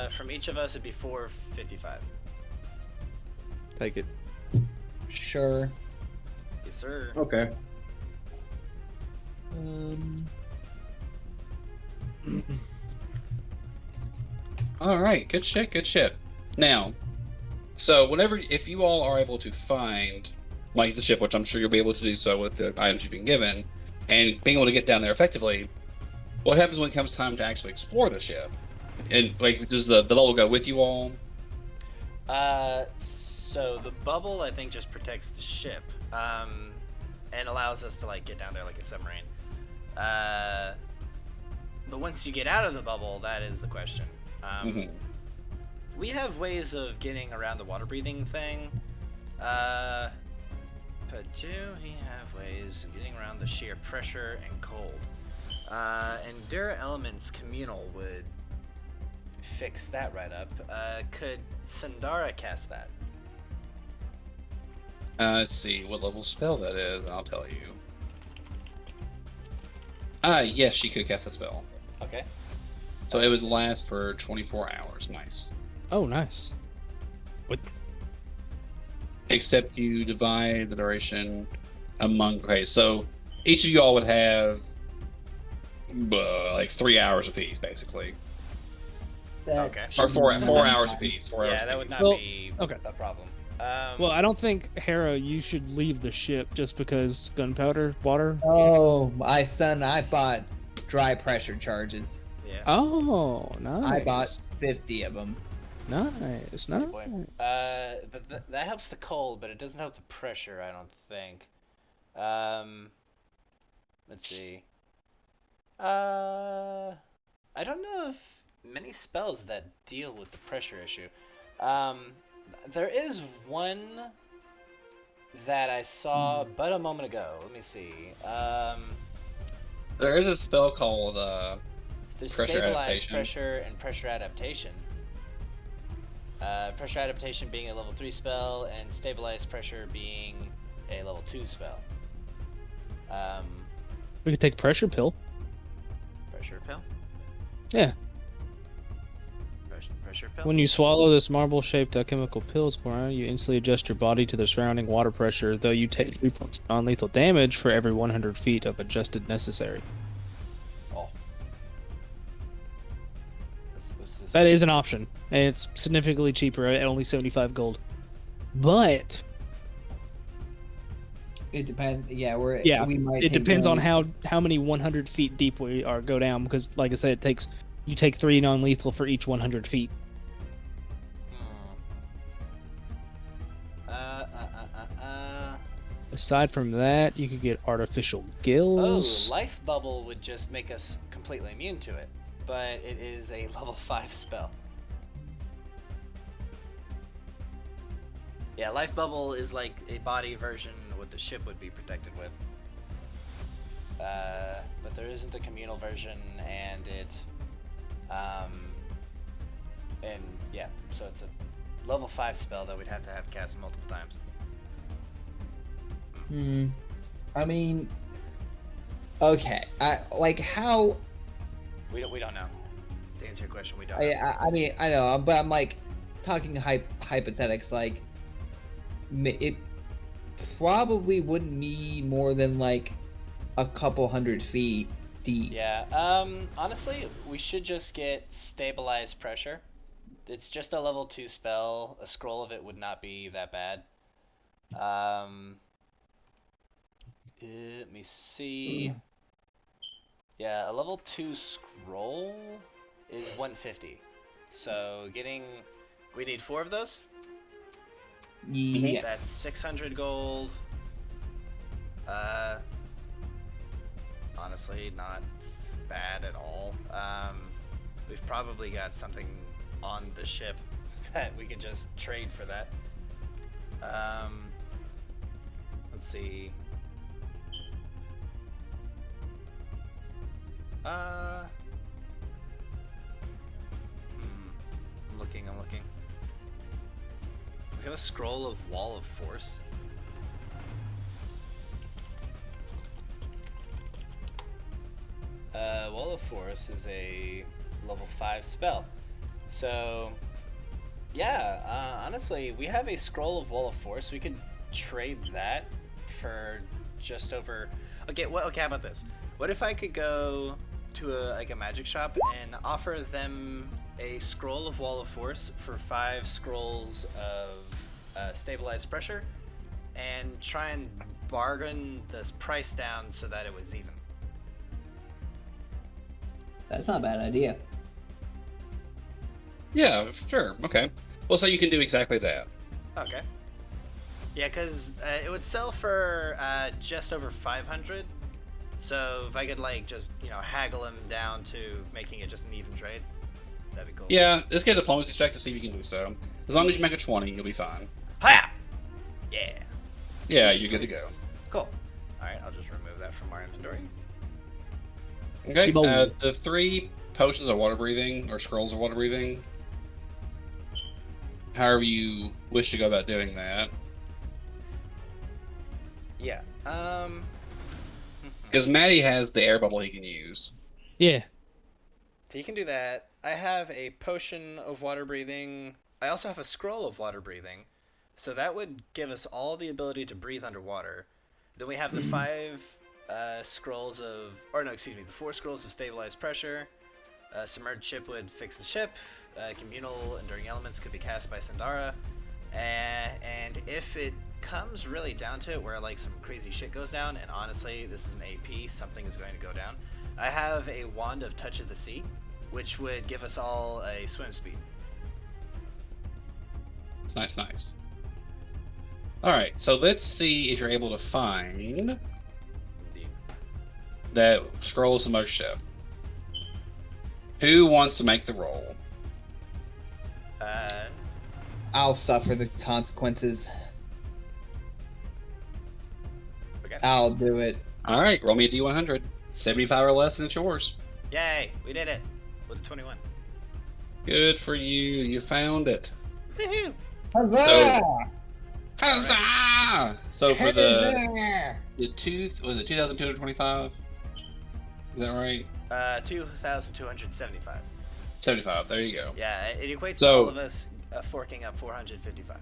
from each of us, it'd be 455. Take it. Sure. Yes, sir. Okay. Alright, good shit, good shit. Now, so if you all are able to find like the ship, which I'm sure you'll be able to do so with the items you've been given, and being able to get down there effectively, what happens when it comes time to actually explore the ship? And like, does the bubble go with you all? So the bubble, I think, just protects the ship, and allows us to like get down there like a submarine. But once you get out of the bubble, that is the question. We have ways of getting around the water breathing thing. But do we have ways of getting around the sheer pressure and cold? Endure Elements Communal would fix that right up. Could Sandara cast that? Let's see what level spell that is, and I'll tell you. Yes, she could cast that spell. Okay. So it would last for 24 hours. Nice. Oh, nice. What? Except you divide the duration among. Okay, so each of you all would have like 3 hours apiece, basically, Okay. or 4 hours apiece. 4 hours. Yeah, that would apiece. not Well, be okay. a problem. Well, I don't think, Hera, you should leave the ship just because gunpowder, water. Oh, I bought dry pressure charges. Yeah. Oh, nice. I bought 50 of them. Nice, Good nice. boy. But that helps the cold, but it doesn't help the pressure, I don't think. Let's see. I don't know if many spells that deal with the pressure issue. There is one that I saw but a moment ago. Let me see. There is a spell called There's Pressure stabilize adaptation. pressure and pressure adaptation. Pressure adaptation being a level 3 spell, and stabilize pressure being a level 2 spell. We could take pressure pill. Pressure pill? Yeah. Pressure pill? When you swallow this marble-shaped chemical pills, Brian, you instantly adjust your body to the surrounding water pressure, though you take 3 points of non-lethal damage for every 100 feet of adjusted necessary. Oh. What's this? That is an option, and it's significantly cheaper at only 75 gold. But It depends. Yeah, we might. it take depends on damage. how many 100 feet deep we are go down, because like I said, you take 3 non-lethal for each 100 feet. Aside from that, you could get artificial Oh, gills. life bubble would just make us completely immune to it, but it is a level 5 spell. Yeah, life bubble is like a body version what the ship would be protected with. But there isn't a communal version, and and yeah, so it's a level 5 spell that we'd have to have cast multiple times. I mean, okay. How? We don't know. To answer your question, we don't I, know. I, I mean, I know, but I'm like talking hypothetics. Like, it probably wouldn't be more than like a couple 100 feet deep. Yeah. Honestly, we should just get stabilized pressure. It's just a level 2 spell. A scroll of it would not be that bad. Let me see. Yeah, a level 2 scroll is 150. So we need 4 of those. Yeah. That's 600 gold. Honestly, not bad at all. We've probably got something on the ship that we could just trade for that. Let's see. I'm looking. We have a scroll of Wall of Force. Wall of Force is a level 5 spell. So, yeah, honestly, we have a scroll of Wall of Force. We could trade that for just over. Okay, okay, how about this? What if I could go to a magic shop and offer them a scroll of Wall of Force for 5 scrolls of stabilized pressure, and try and bargain this price down so that it was even. That's not a bad idea. Yeah, sure. Okay. Well, so you can do exactly that. Okay. Yeah, because it would sell for just over 500. So if I could just haggle him down to making it just an even trade, that'd be cool. Yeah, just get a diplomacy check to see if you can do so. As long as you make a 20, you'll be fine. Hiya! Yeah. Yeah, you're good to go. Cool. All right, I'll just remove that from our inventory. Okay. The 3 potions of water breathing or scrolls of water breathing. However you wish to go about doing that. Yeah. Because Maddie has the air bubble he can use. Yeah. So you can do that. I have a potion of water breathing. I also have a scroll of water breathing. So that would give us all the ability to breathe underwater. Then we have the 5 scrolls of, the 4 scrolls of stabilized pressure. Submerged ship would fix the ship. Communal enduring elements could be cast by Sindara. And if it comes really down to it, where some crazy shit goes down, and honestly, this is an AP, something is going to go down. I have a wand of Touch of the Sea, which would give us all a swim speed. Nice. Alright, so let's see if you're able to find Indeed. that scroll of submerged ship. Who wants to make the roll? I'll suffer the consequences. Okay. I'll do it. Alright, roll me a D100. 75 or less and it's yours. Yay, we did it. With a 21. Good for you. You found it. Woohoo! Huzzah! Huzzah! So for the Huzzah! was it 2,225? Is that right? 2,275. 75. There you go. Yeah, it equates to So- all of us forking up 455.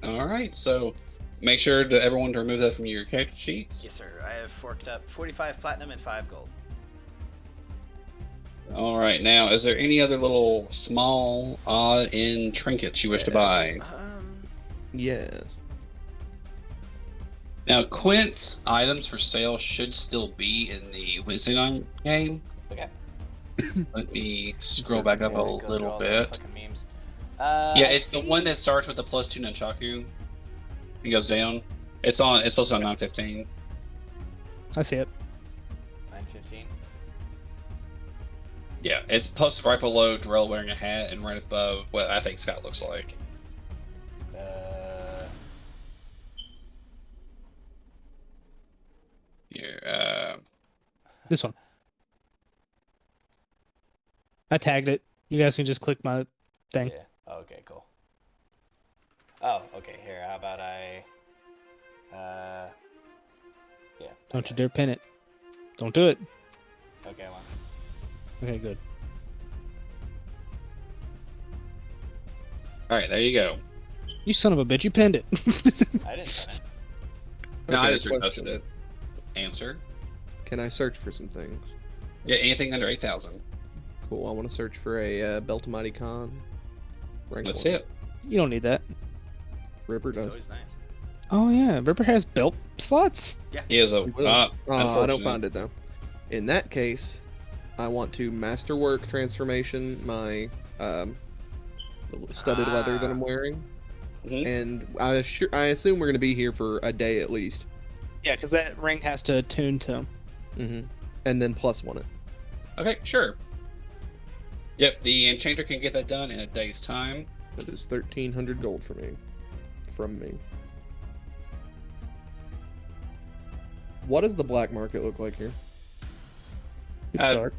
Alright, so make sure to everyone to remove that from your character sheets. Yes, sir. I have forked up 45 platinum and 5 gold. Alright, now is there any other little small odd end trinkets you wish to buy? Yes. Now Quint's items for sale should still be in the Wednesday night game. Okay. Let me scroll back up a Go through little all the bit. fucking memes. Yeah, it's the one that starts with the +2 nunchaku. It goes down. It's supposed to be on 915. I see it. 915. Yeah, it's posted right below Drell wearing a hat and right above what I think Scott looks like. Here, This one. I tagged it. You guys can just click my thing. Yeah. Okay, cool. Oh, okay. Here, how about I Yeah. Don't you dare pin it. Don't do it. Okay, I won. Okay, good. All right, there you go. You son of a bitch, you pinned it. I didn't pin it. No, I Okay, just question. reposted it. Answer. Can I search for some things? Yeah, anything under 8,000. Cool. I want to search for a Belt of Mighty Khan. Rank That's 1. it. You don't need that. Ripper It's does. always nice. Oh yeah, Ripper has belt slots. He is a. He will. I don't find it though. In that case, I want to masterwork transformation my the studded leather that I'm wearing, and I assume we're gonna be here for a day at least. Yeah, because that ring has to attune to him. Mm-hmm. And then +1 it. Okay, sure. Yep, the enchanter can get that done in a day's time. That is 1,300 gold for me. From me. What does the black market look like here? Good start.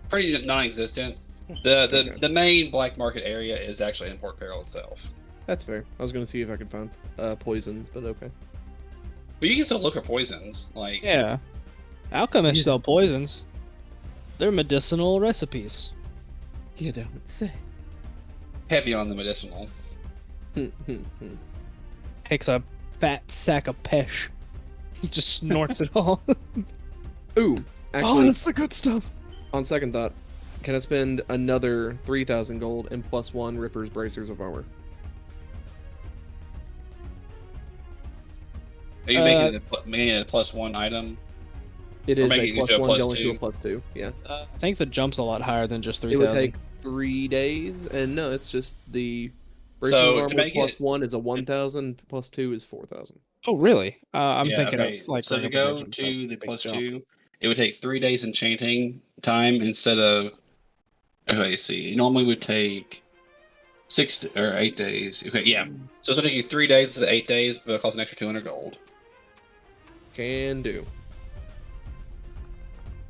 Pretty non-existent. Okay. The main black market area is actually in Port Peril itself. That's fair. I was gonna see if I could find poisons, but okay. But you can still look for poisons. Like, Yeah. Alchemists sell poisons. They're medicinal recipes. You don't say. heavy on the medicinal. Takes a fat sack of pesh. He just snorts it all. Ooh, Oh, actually, that's the good stuff. on second thought, can I spend another 3,000 gold and +1 Ripper's Bracers of Armor? Are you making it a +1 item? It Or is making a it to a +1 going +2? to a +2, yeah. I think the jump's a lot higher than just It would 3,000. take 3 days, and no, it's just the Bracers So, of to Armor make it- +1 is a 1,000, +2 is 4,000. Oh, really? I'm Yeah, thinking okay. of like so to regular go versions, to so the big jump. +2, it would take 3 days enchanting time instead of. Okay, see. It normally would take 6 or 8 days. Okay, yeah. So it's gonna take you 3 days to 8 days, but it costs an extra 200 gold. Can do.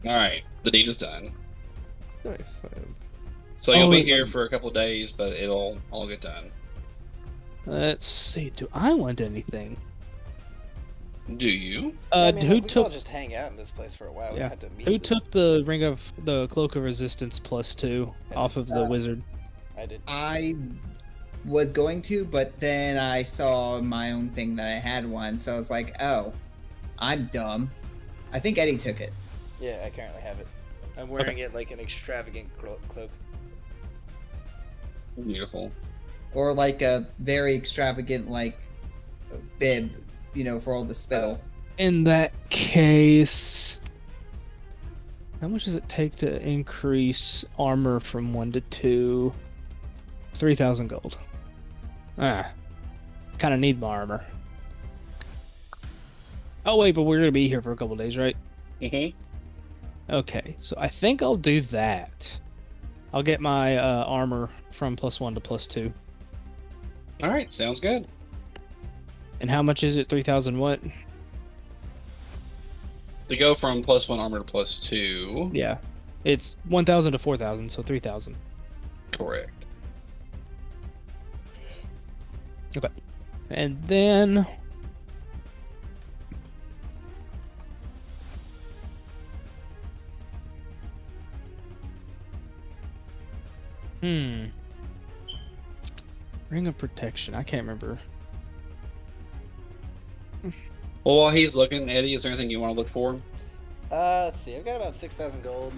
All right, the deed is done. Nice. So you'll Oh, be it's here like- for a couple of days, but it'll all get done. Let's see. Do I want anything? Do you? I mean, Who like, we can all took? just hang out in this place for a while. We Yeah. don't have to meet. Who took the cloak of resistance +2 off of the wizard? I did. I was going to, but then I saw my own thing that I had one, so I was like, oh, I'm dumb. I think Eddie took it. Yeah, I currently have it. I'm wearing it like an extravagant cloak. Beautiful. Or like a very extravagant, like, bib, you know, for all the spittle. In that case, how much does it take to increase armor from 1 to 2? 3,000 gold. Kind of need my armor. Oh wait, but we're gonna be here for a couple days, right? Mm-hmm. Okay, so I think I'll do that. I'll get my armor from +1 to +2. All right, sounds good. And how much is it? 3,000 what? To go from +1 armor to +2. Yeah, it's 1,000 to 4,000, so 3,000. Correct. Okay, and then Ring of Protection. I can't remember. Well, while he's looking, Eddie, is there anything you want to look for? Let's see. I've got about 6,000 gold.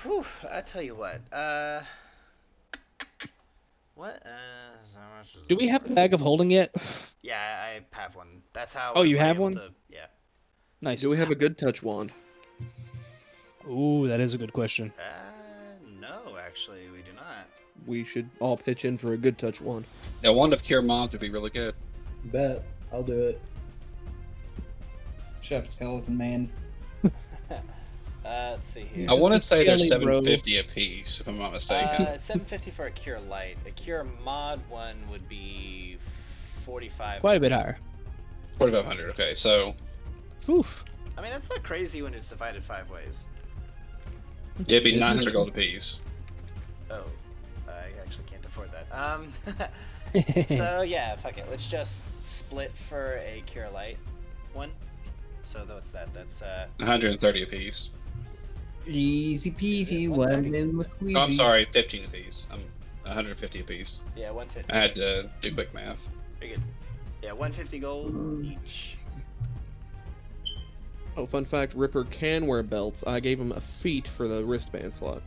Whew, I tell you what. What? How much is Do we have a bag of holding yet? Yeah, I have one. That's how. Oh, you we're have able one? to- yeah. Nice. Do we have a good touch wand? Ooh, that is a good question. No, actually, we do not. We should all pitch in for a good touch wand. Now, one of Cure Moms would be really good. Bet. I'll do it. Shut up, skeleton man. Let's see here. I want to Just a say they're scaly bro. 750 a piece, if I'm not mistaken. 750 for a cure light. A cure mod one would be 45. Quite a bit higher. 4,500. Okay, so Oof. I mean, that's not crazy when it's divided 5 ways. it'd be This is 900 true. gold a piece. Oh, I actually can't afford that. So yeah, fuck it. Let's just split for a cure light. one. So what's that? That's 130 apiece. Easy peasy, One thirty. lemon with squeezy. Oh, I'm sorry, 15 apiece. I'm 150 apiece. yeah, 150. I had to do quick math. Very good. Yeah, 150 gold each. Oh, fun fact, Ripper can wear belts. I gave him a feat for the wristband slot.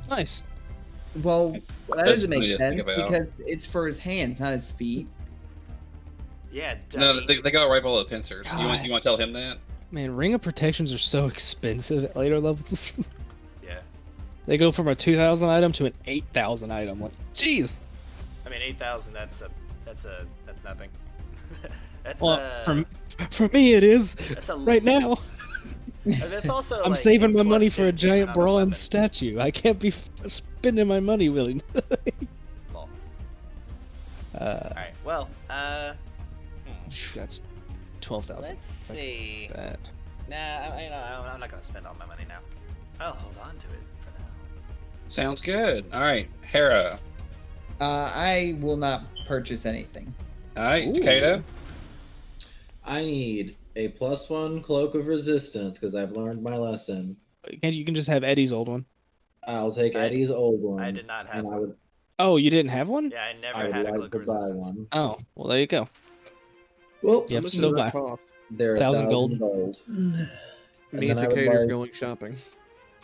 Nice. Well, that That's doesn't funny make to think sense about. because it's for his hands, not his feet. Yeah, No, dummy. they go right below the pincers. You God. want to tell him that? Man, ring of protections are so expensive at later levels. Yeah. They go from a 2,000 item to an 8,000 item. Like, jeez. I mean, 8,000. That's nothing. That's Well, for me it is that's a right now. That's also. I'm like, saving my plus money for a 15 giant on the bronze weapon. statue. I can't be spending my money willy. Lol. uh, All right. Well, that's 12,000. let's see. Bad. Nah, I'm not gonna spend all my money now. I'll hold on to it for now. Sounds good. All right, Hera. I will not purchase anything. All right, Ooh. Takeda. I need a +1 cloak of resistance because I've learned my lesson. You can just have Eddie's old one. I'll take I- Eddie's old one. I did not have and one. I would, Oh, you didn't have one? Yeah, I never I would had a like cloak to of buy resistance. one. Oh, well, there you go. Well, You have How to much still does buy. that cost? they're 1,000 1,000 gold. gold. Me and then I would Takeda are like- going shopping.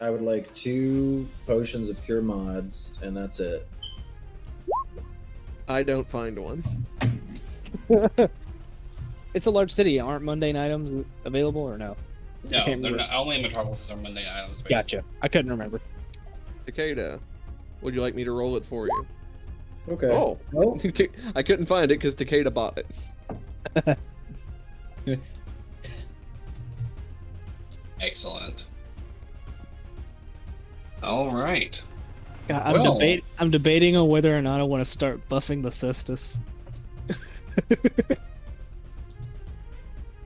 I would like 2 potions of cure mods, and that's it. I don't find one. It's a large city. Aren't mundane items available or no? No, I can't they're remember. not, only metropolises are mundane items. Gotcha. I couldn't remember. Takeda, would you like me to roll it for you? Okay. Oh, Oh. I couldn't find it because Takeda bought it. Excellent. All right. God, Well- I'm debating on whether or not I want to start buffing the cestus.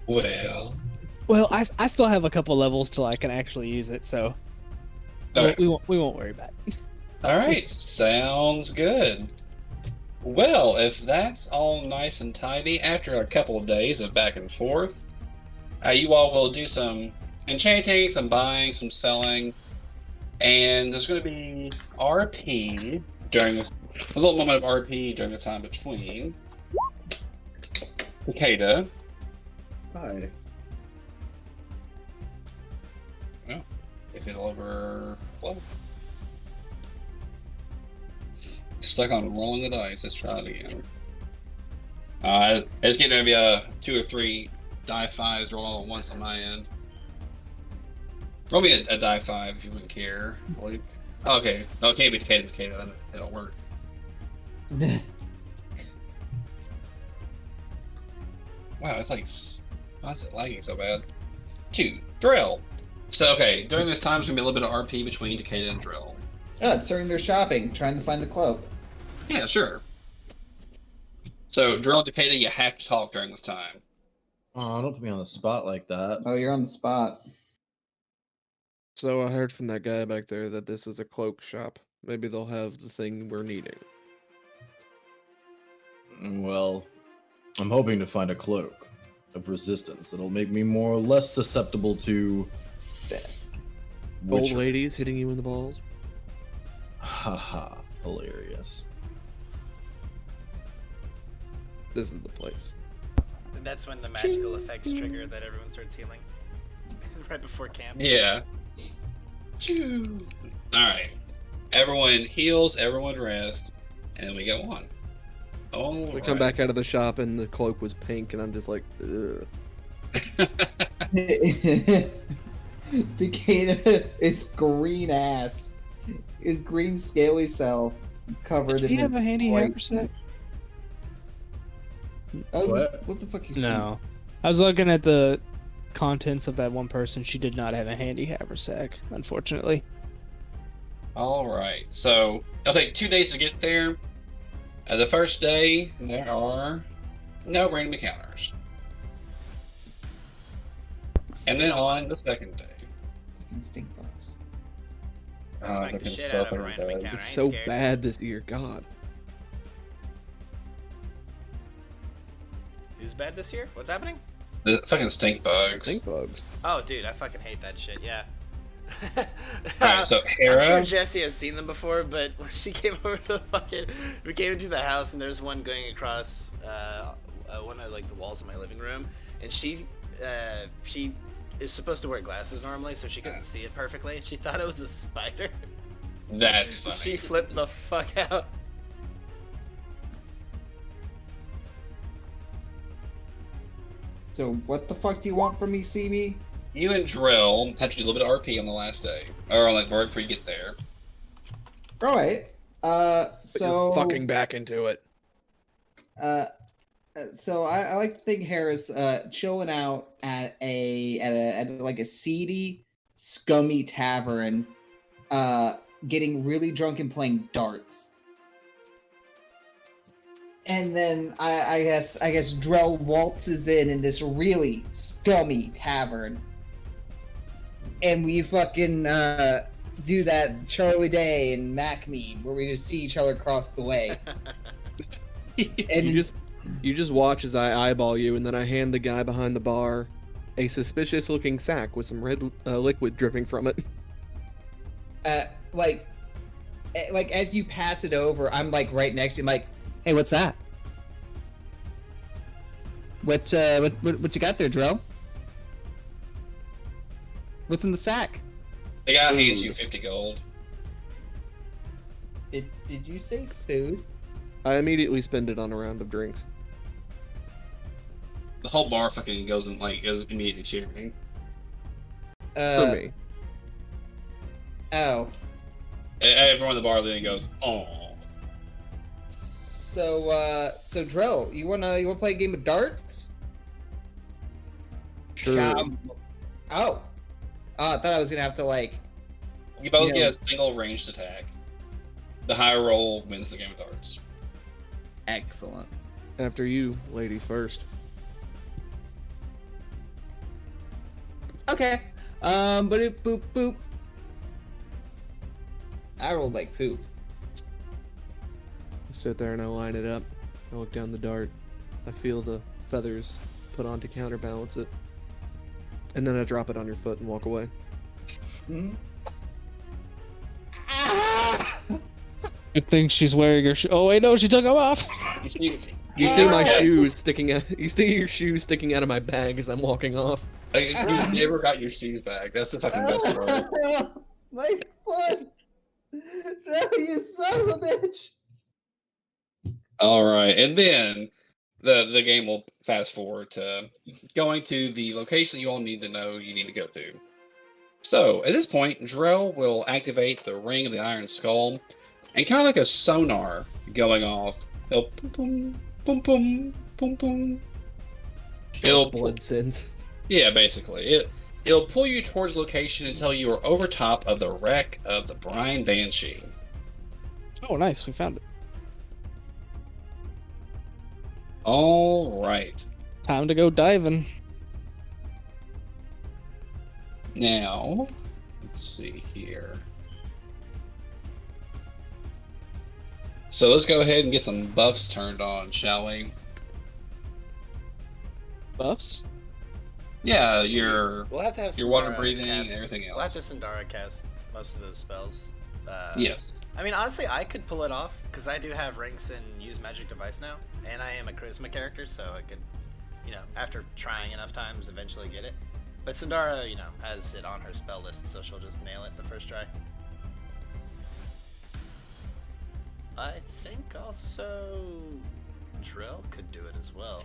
Well. Well, I still have a couple levels till I can actually use it, so Okay. we won't worry about it. All right. Sounds good. Well, if that's all nice and tidy, after a couple of days of back and forth, you all will do some enchanting, some buying, some selling, and there's going to be RP during this, a little moment of RP during the time between Takeda. Hi. If it'll overflow. Stuck on rolling the dice. Let's try it again. It's getting to be 2 or 3 die 5s rolled all at once on my end. Roll me a die 5 if you wouldn't care. Okay. No, it can't be Takeda. Then it'll work. Wow, it's like, why is it lagging so bad? 2. Drill. So, okay, during this time, there's going to be a little bit of RP between Takeda and Drill. Oh, it's during their shopping, trying to find the cloak. Yeah, sure. So, Drill and Takeda, you have to talk during this time. Oh, don't put me on the spot like that. Oh, you're on the spot. So I heard from that guy back there that this is a cloak shop. Maybe they'll have the thing we're needing. Well, I'm hoping to find a cloak of resistance that'll make me more or less susceptible to death. Old ladies hitting you in the balls. Haha, hilarious. This is the place. And that's when the magical effects trigger that everyone starts healing. Right before camp. Yeah. Choo. Alright. Everyone heals, everyone rests, and we go on. Oh, We come back out of the shop and the cloak was pink, and I'm just like, ugh. Takeda is green ass. His green scaly self covered Did in you have a handy white- haversack? Oh, What? what the fuck is No. I was looking at the contents of that one person. She did not have a handy haversack, unfortunately. Alright, so it'll take 2 days to get there. The first day, there are no random encounters. And then on the second day. Fucking stink box. I'll smack the looking shit so out of a fucking random bad. encounter. I It's ain't so scared. bad this year, God. Who's bad this year? What's happening? The fucking stink bugs. Stink bugs. Oh, dude, I fucking hate that shit. Yeah. Alright, so I'm Hera. sure Jessie has seen them before, but when she came over to we came into the house and there's one going across one of like the walls of my living room, and she is supposed to wear glasses normally, so she couldn't see it perfectly. She thought it was a spider. That's funny. She flipped the fuck out. So what the fuck do you want from me, see me? You and Drill have to do a little bit of RP on the last day, or on like right before you get there. All right. Put So your fucking back into it. So I like to think Hera's chilling out at like a seedy, scummy tavern, getting really drunk and playing darts. And then I guess Drell waltzes in this really scummy tavern, and we fucking do that Charlie Day and Mac meme where we just see each other across the way. And You just watch as I eyeball you, and then I hand the guy behind the bar a suspicious-looking sack with some red liquid dripping from it. like as you pass it over, I'm like right next to you. I'm like, hey, what's that? What you got there, Drell? What's in the sack? The guy hands you 50 gold. Did you say food? I immediately spend it on a round of drinks. The whole bar fucking goes immediately cheering. For me. Oh. Everyone in the bar then goes, oh. So Drell, you wanna play a game of darts? Sure. Oh, I thought I was gonna have to like. You both You know- get a single ranged attack. The higher roll wins the game of darts. Excellent. After you, ladies first. Okay. Boop boop boop. I rolled like poop. I sit there and I line it up. I look down the dart. I feel the feathers put on to counterbalance it. And then I drop it on your foot and walk away. Mm-hmm. Ah! Good thing she's wearing her shoe. Oh wait, no, she took them off. You see my shoes sticking out. You see your shoes sticking out of my bag as I'm walking off. Like, you never got your shoes back. That's the fucking best part. My foot! No, you son of a bitch! All right, and then the game will fast forward to going to the location you all need to know you need to go to. So at this point, Drell will activate the Ring of the Iron Skull, and kind of like a sonar going off, it'll boom boom boom boom boom boom. It'll blood sins. Yeah, basically it'll pull you towards the location until you are over top of the wreck of the Brine Banshee. Oh, nice, we found it. All right. Time to go diving. Now, let's see here. So let's go ahead and get some buffs turned on, shall we? Buffs? Yeah, We'll have to have your water Sindara breathing cast- and everything We'll have else. to Sindara cast most of those spells. Yes. I mean, honestly, I could pull it off because I do have ranks in use magic device now, and I am a charisma character, so I could, after trying enough times, eventually get it. But Sindara, has it on her spell list, so she'll just nail it the first try. I think also Drill could do it as well.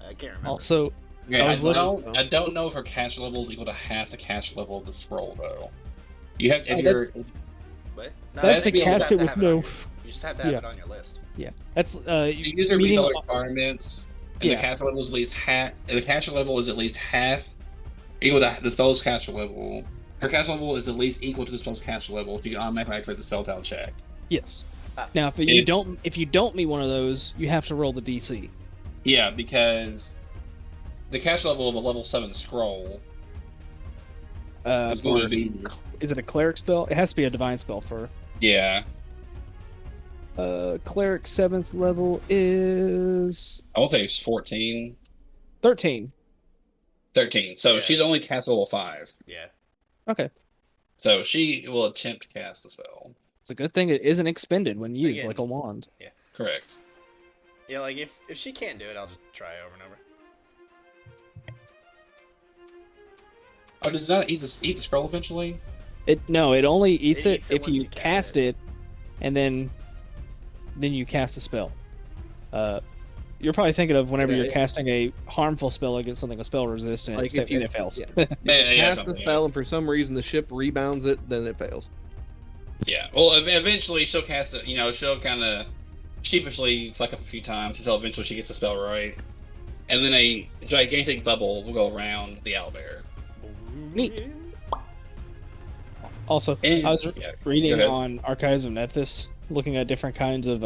I can't remember. Also, Okay, I I, was don't know if her caster level is equal to half the caster level of the scroll, though. You have if Oh, you're What? No, that's to you just cast have it to with have it on no. your- You just have to have Yeah. it on your list. Yeah, that's the user meets meeting- all the requirements, and Yeah. the caster level is at least half. The caster level is at least half equal to the spell's caster level. Her caster level is at least equal to the spell's caster level. So you can automatically activate the spell tile check. Yes. Ah. Now, if you don't meet one of those, you have to roll the DC. Yeah, because the caster level of a level 7 scroll is going to be Is it a cleric spell? It has to be a divine spell for. yeah. Cleric 7th level is I will say it's 14. 13. 13. So Yeah. she's only cast level 5. Yeah. Okay. So she will attempt to cast the spell. It's a good thing it isn't expended when used Again. like a wand. Correct. Yeah, like if she can't do it, I'll just try over and over. Oh, does it not eat the scroll eventually? It only eats It eats it if once you you cast cast it, and then you cast the spell. You're probably thinking of whenever you're casting a harmful spell against something a spell resistant, Like except if you- it fails. yeah. Yeah, Cast the something, spell, and for some reason the ship rebounds it, then it fails. Yeah. Well, eventually she'll cast it. She'll kind of sheepishly fleck up a few times until eventually she gets the spell right, and then a gigantic bubble will go around the owlbear. Neat. Also, And- I was yeah, reading go ahead. on Archives of Nethys, looking at different kinds of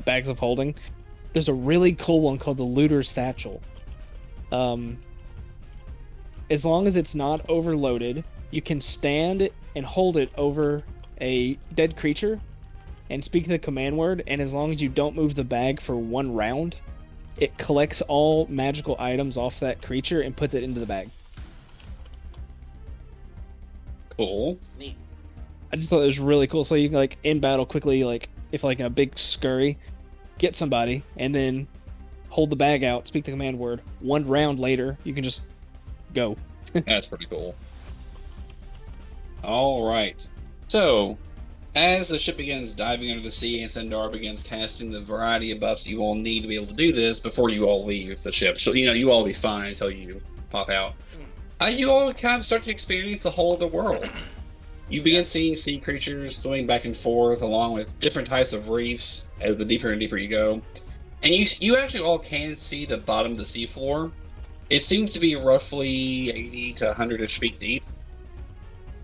bags of holding. There's a really cool one called the Looter's Satchel. As long as it's not overloaded, you can stand and hold it over a dead creature and speak the command word, and as long as you don't move the bag for 1 round, it collects all magical items off that creature and puts it into the bag. Cool. Neat. I just thought it was really cool. So you can, like, in battle quickly, like, if like in a big scurry, get somebody, and then hold the bag out, speak the command word. 1 round later, you can just go. That's pretty cool. All right. So, as the ship begins diving under the sea and Sendar begins casting the variety of buffs you all need to be able to do this before you all leave the ship. So, you all will be fine until you pop out. You all kind of start to experience the whole of the world. You begin seeing sea creatures swimming back and forth along with different types of reefs as the deeper and deeper you go. And you actually all can see the bottom of the seafloor. It seems to be roughly 80 to 100-ish feet deep.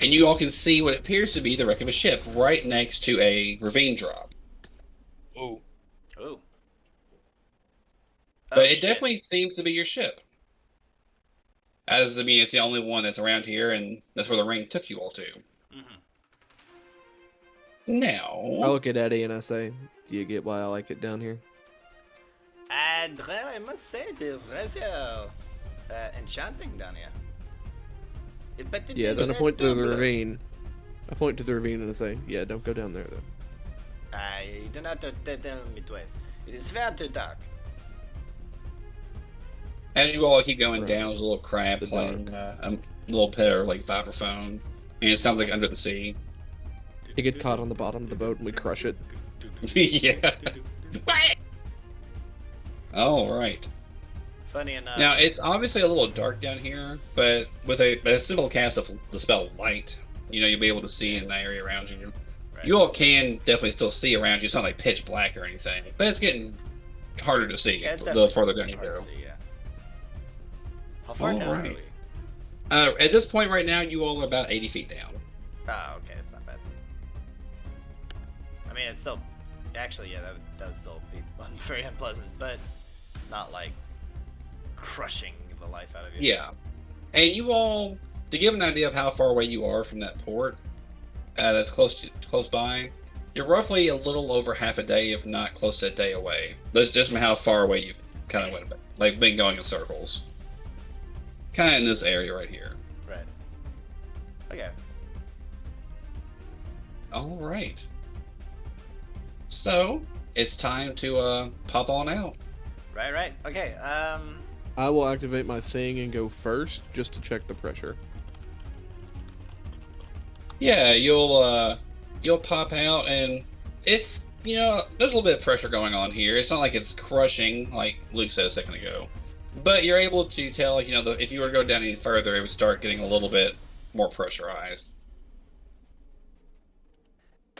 And you all can see what appears to be the wreck of a ship right next to a ravine drop. Ooh. But it definitely seems to be your ship. It's the only one that's around here, and that's where the ring took you all to. Now, I look at Eddie and I say, "Do you get why I like it down here?" I must say it is rather enchanting down here. But it Yeah, is then I point to the double. ravine. I point to the ravine and I say, "Yeah, don't go down there though." I do not tell me twice. It is fair to talk. as you all keep going Right. down, there's a little crab The playing a little pair like vibraphone, and it sounds like under the sea. It gets caught on the bottom of the boat and we crush it. Yeah. All right. Funny enough. Now it's obviously a little dark down here, but with a simple cast of the spell light, you'll be able to see in the area around you. Right. You all can definitely still see around you. It's not like pitch black or anything, but it's getting harder to see Yeah, it's the definitely further down you hard go. to see, yeah. How far down Alright. are we? At this point right now, you all are about 80 feet down. Oh, okay, it's not bad. I mean, it's still... Actually, yeah, that would still be very unpleasant, but not, like, crushing the life out of you. Yeah. And you all, to give an idea of how far away you are from that port that's close by, you're roughly a little over half a day, if not close to a day away. That's just how far away you've kind of been going in circles. Kind of in this area right here. Right. Okay. All right. So, it's time to pop on out. Right. Okay, I will activate my thing and go first just to check the pressure. Yeah, you'll pop out, and it's there's a little bit of pressure going on here. It's not like it's crushing, like Luke said a second ago, but you're able to tell, if you were to go down any further, it would start getting a little bit more pressurized.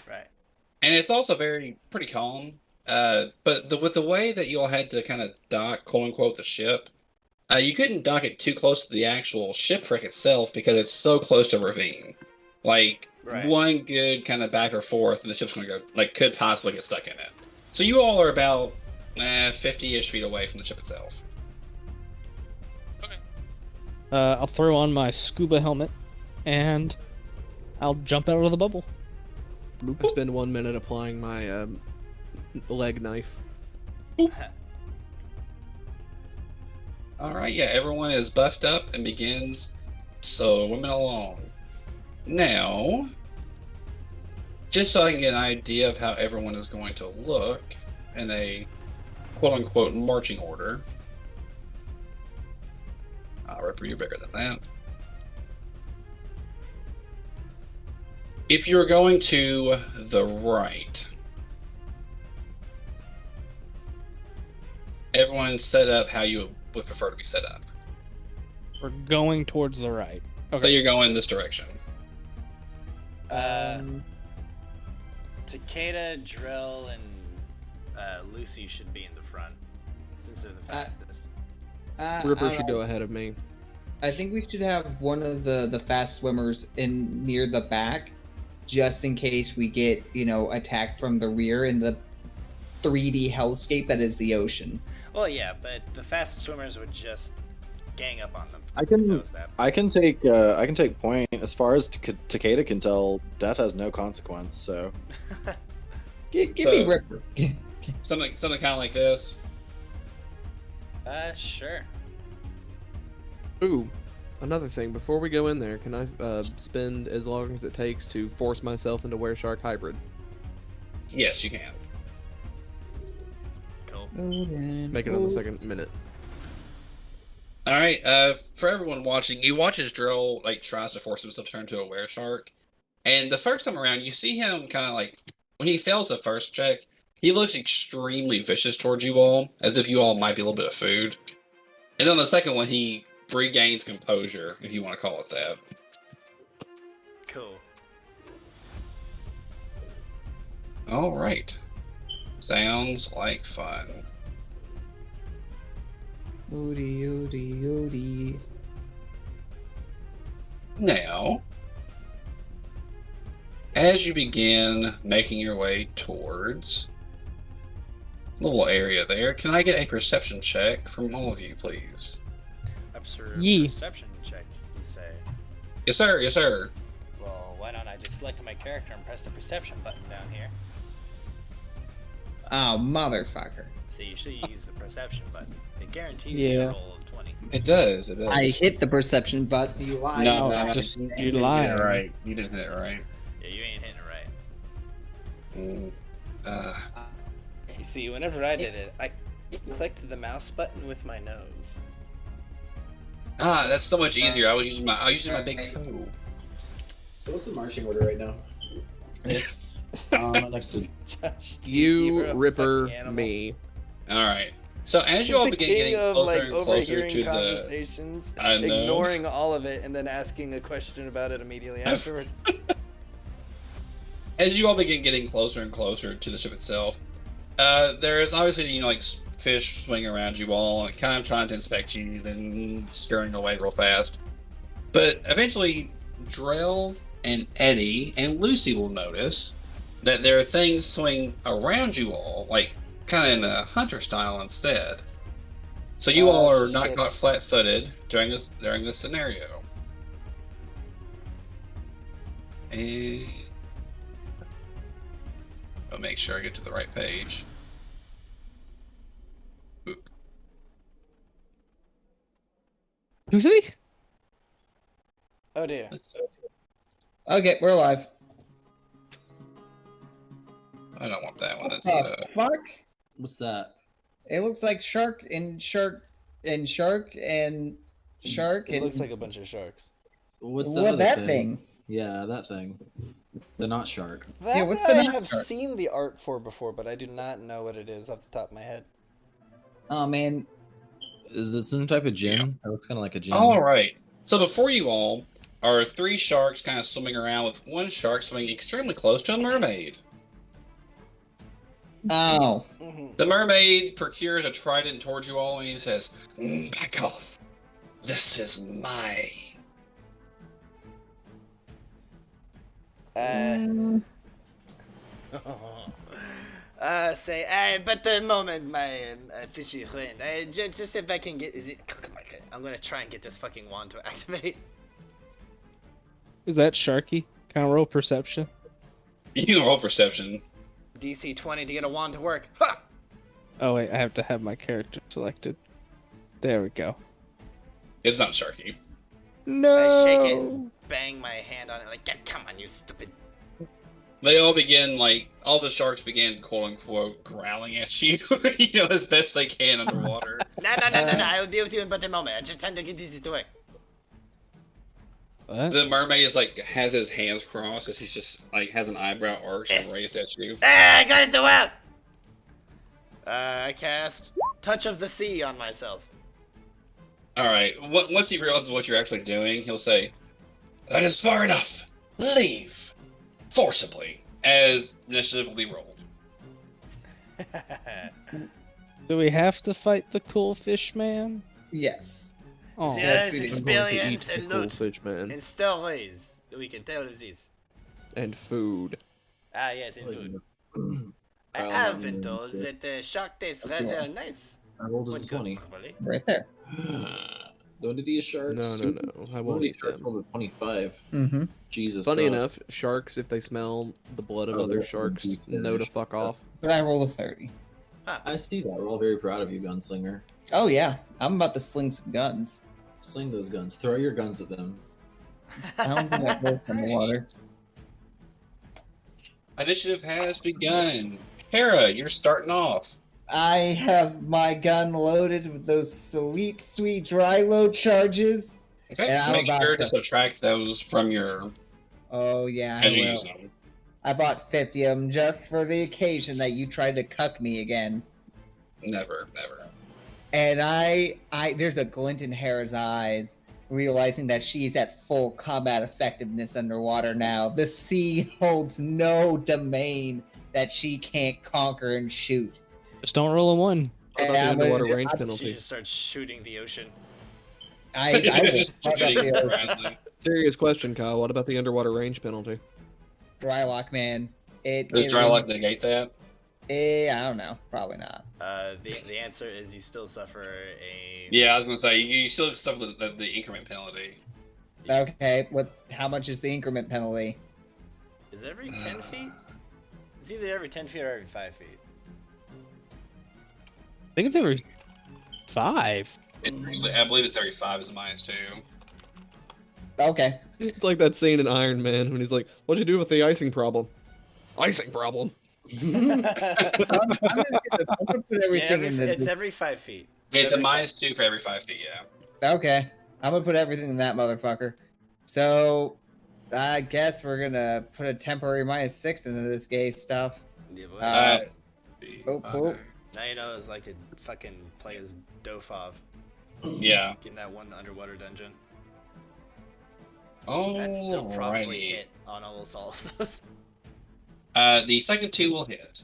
right. And it's also pretty calm. But with the way that you all had to kind of dock, quote unquote, the ship, you couldn't dock it too close to the actual shipwreck itself because it's so close to a ravine. Like, Right. one good kind of back or forth, and the ship's going to go, could possibly get stuck in it. So you all are about 50-ish feet away from the ship itself. I'll throw on my scuba helmet, and I'll jump out of the bubble. I spend 1 minute applying my leg knife. All right, yeah, everyone is buffed up and begins swimming along. Now, just so I can get an idea of how everyone is going to look in a quote-unquote marching order. Ripper, you're bigger than that. If you're going to the right, everyone set up how you would prefer to be set up. We're going towards the right. So you're going this direction. Takeda, Drill, and Lucy should be in the front, since they're the fastest. Ripper should go ahead of me. I think we should have one of the fast swimmers in near the back, just in case we get, attacked from the rear in the 3D hellscape that is the ocean. Well, yeah, but the fast swimmers would just gang up on them. I can take point. As far as Takeda can tell, death has no consequence. So, give me Ripper. Something kind of like this. Sure. Ooh, another thing. Before we go in there, can I spend as long as it takes to force myself into Were-Shark Hybrid? Yes, you can. Cool. Make it on the second minute. All right. For everyone watching, you watch as Drill tries to force himself to turn into a were-shark, and the first time around, you see him kind of when he fails the first check, he looks extremely vicious towards you all, as if you all might be a little bit of food. And then the second one, he regains composure, if you want to call it that. Cool. All right. Sounds like fun. Oodie, oodie, oodie. Now, as you begin making your way towards the little area there, can I get a perception check from all of you, please? Perception check, you say? Yes, sir. Yes, sir. Well, why don't I just select my character and press the perception button down here? Oh, motherfucker. So you should use the perception button. It guarantees you a roll of 20. It does. It does. I hit the perception button. You lied. No, you didn't lied. hit it right. You didn't hit it right. Yeah, you ain't hitting it right. You see, whenever I did it, I clicked the mouse button with my nose. That's so much easier. I was using my big toe. So what's the marching order right now? Yes. Next to Josh, You, a Ripper, fucking animal. me. All right. So as you all begin getting closer and closer to the, conversations, I know. ignoring all of it, and then asking a question about it immediately afterwards. As you all begin getting closer and closer to the ship itself, there is obviously fish swinging around you all, and kind of trying to inspect you, then scurrying away real fast. But eventually, Drell and Eddie and Lucy will notice that there are things swinging around you all, kind of in a hunter style instead. So you all are not caught flat-footed during this scenario. And I'll make sure I get to the right page. Oop. Lucy? Oh dear. Okay, we're live. I don't want that one. What It's the fuck? what's that? It looks like shark and shark and shark and shark It and looks like a bunch of sharks. What's the what other that thing? Yeah, that thing. The not shark. That Yeah, what's the I name? have seen the art for before, but I do not know what it is off the top of my head. Oh man, Is it some type of gin? It looks kind of like a gin. all right. So before you all are 3 sharks kind of swimming around, with 1 shark swimming extremely close to a mermaid. oh, The mermaid procures a trident towards you all, and he says, "Back off. This is mine." But the moment, my fishy friend, just if I can get, come on, I'm gonna try and get this fucking wand to activate. Is that Sharky? Can I roll perception? You can roll perception. DC 20 to get a wand to work. Ha! Oh wait, I have to have my character selected. There we go. It's not Sharky. No. I shake it and bang my hand on it like, come on, you stupid. They all begin, all the sharks begin, quote-unquote, growling at you, as best they can underwater. No, I will be with you in but a moment. I'm just trying to get this to work. What? The mermaid is, has his hands crossed, because he's just, has an eyebrow arched and raised at you. I got it to work! I cast Touch of the Sea on myself. Alright, once he realizes what you're actually doing, he'll say, "That is far enough. Leave. Forcibly." As initiative will be rolled. Do we have to fight the cool fish man? Yes. Oh, There I'm is going to experience eat and the cool loot fish man and stories that we can tell this. and food. Ah, yes, in food. I Kyle, have I'm been told gonna that the shark tastes rather nice. I rolled a When cooked 20. properly. Right there. One of these sharks. No. I One of won't these eat sharks them. rolled a 25. Mm-hmm. Jesus. Funny God. enough, sharks, if they smell the blood of Oh, other they're sharks, deep know to fish. fuck off. But I roll a 30. I see that. We're all very proud of you, gunslinger. Oh yeah, I'm about to sling some guns. Sling those guns. Throw your guns at them. I don't think that works on the water. Initiative has begun. Hera, you're starting off. I have my gun loaded with those sweet, sweet dry load charges. Okay, And I'm make about sure to- to subtract those from your Oh yeah, I as you will. use them. I bought 50 of them just for the occasion that you tried to cuck me again. Never. And I there's a glint in Hera's eyes, realizing that she's at full combat effectiveness underwater now. The sea holds no domain that she can't conquer and shoot. just don't roll a 1. What about Yeah, the underwater but- range She penalty? just starts shooting the ocean. I will Just fuck up shooting the ocean. randomly. Serious question, Kyle. What about the underwater range penalty? Drylock, man. Does Drylock negate that? I don't know. Probably not. The answer is you still suffer a. Yeah, I was gonna say you still suffer the increment penalty. Okay, how much is the increment penalty? Is it every 10 feet? It's either every 10 feet or every 5 feet. I think it's every 5. I believe it's every 5 is a -2. Okay. It's like that scene in Iron Man when he's like, "What'd you do with the icing problem?" Icing problem. I'm gonna put everything in it's the. every 5 feet. It's a -2 for every 5 feet. Yeah. Okay, I'm gonna put everything in that motherfucker. So, I guess we're gonna put a temporary -6 into this gay stuff. Yeah, boy. Oh. Now you know it's like to fucking play as Dofov Yeah. in that one underwater dungeon. Oh, That's still probably hit on almost all of those. The second 2 will hit.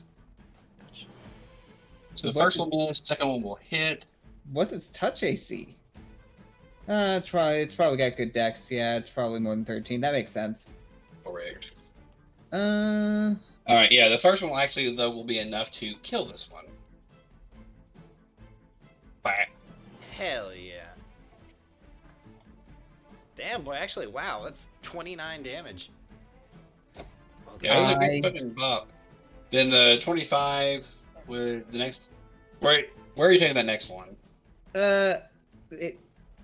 So the first one missed, second one will hit. What's its touch AC? It's probably got good dex. Yeah, it's probably more than 13. That makes sense. Correct. Uh, All right, yeah. The first one will be enough to kill this one. Bye. Hell yeah. Damn, boy, actually, wow, that's 29 damage. Well Yeah, done. it was a good fucking pop. Then the 25 with the next. Where are you taking that next one?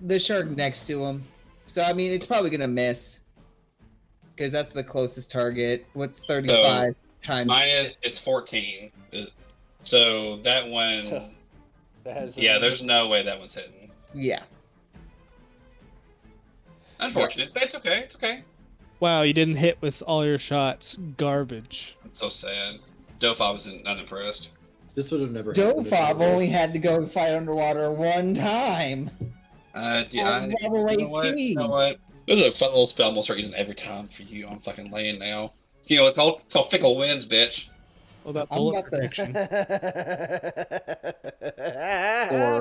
the shark next to him. So I mean, it's probably gonna miss because that's the closest target. What's 35 times? Minus it's 14. So that one. So, that has Yeah, there's no way that one's hitting. Yeah. Unfortunate. That's okay. It's okay. Wow, you didn't hit with all your shots. Garbage. It's so sad. Dofov was unimpressed. This would have never happened. Dofov only had to go fight underwater one time. Yeah, Level you know what? 18. You know what? There's a fun little spell I'm gonna start using every time for you. I'm fucking laying now. You know, it's called Fickle Winds, bitch. What about I'm bullet about to- protection? Or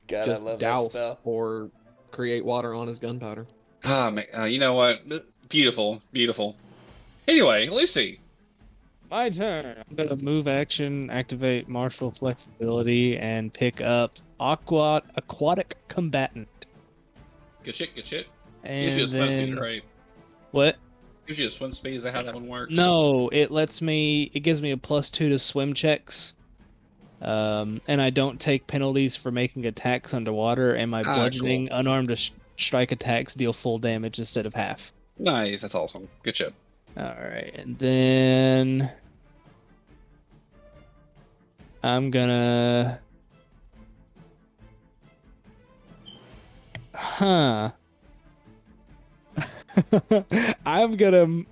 God, I just love that douse spell. or create water on his gunpowder. Ah, man, you know what? Beautiful, beautiful. Anyway, Lucy. My turn. I'm gonna move action, activate martial flexibility, and pick up aquatic combatant. Good shit, good shit. And Gives you a swim speed, then right? what? gives you a swim speed. Is that how that one works? No, it gives me a +2 to swim checks. And I don't take penalties for making attacks underwater, and my bludgeoning cool. unarmed strike attacks deal full damage instead of half. Nice, that's awesome. Good shit. Alright, and then I'm gonna... Huh. I'm gonna...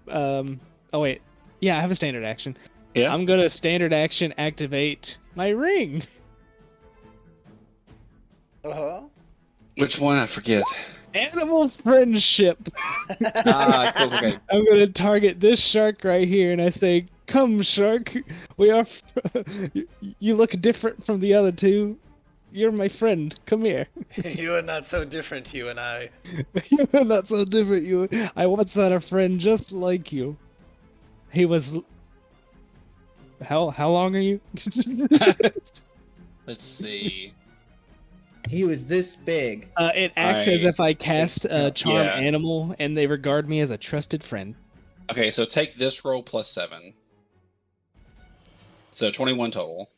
Oh wait. Yeah, I have a standard action. Yeah. I'm gonna standard action activate my ring. Uh-huh. Which one? I forget. Animal friendship. Cool. Okay. I'm gonna target this shark right here, and I say, "Come, shark. We are. You look different from the other two. You're my friend. Come here." You are not so different, you and I. You're not so different. You. I once had a friend just like you. He was. How long are you? Let's see. He was this big. It acts as if I cast a charm animal, and they regard me as a trusted friend. Okay, so take this roll plus 7. So 21 total.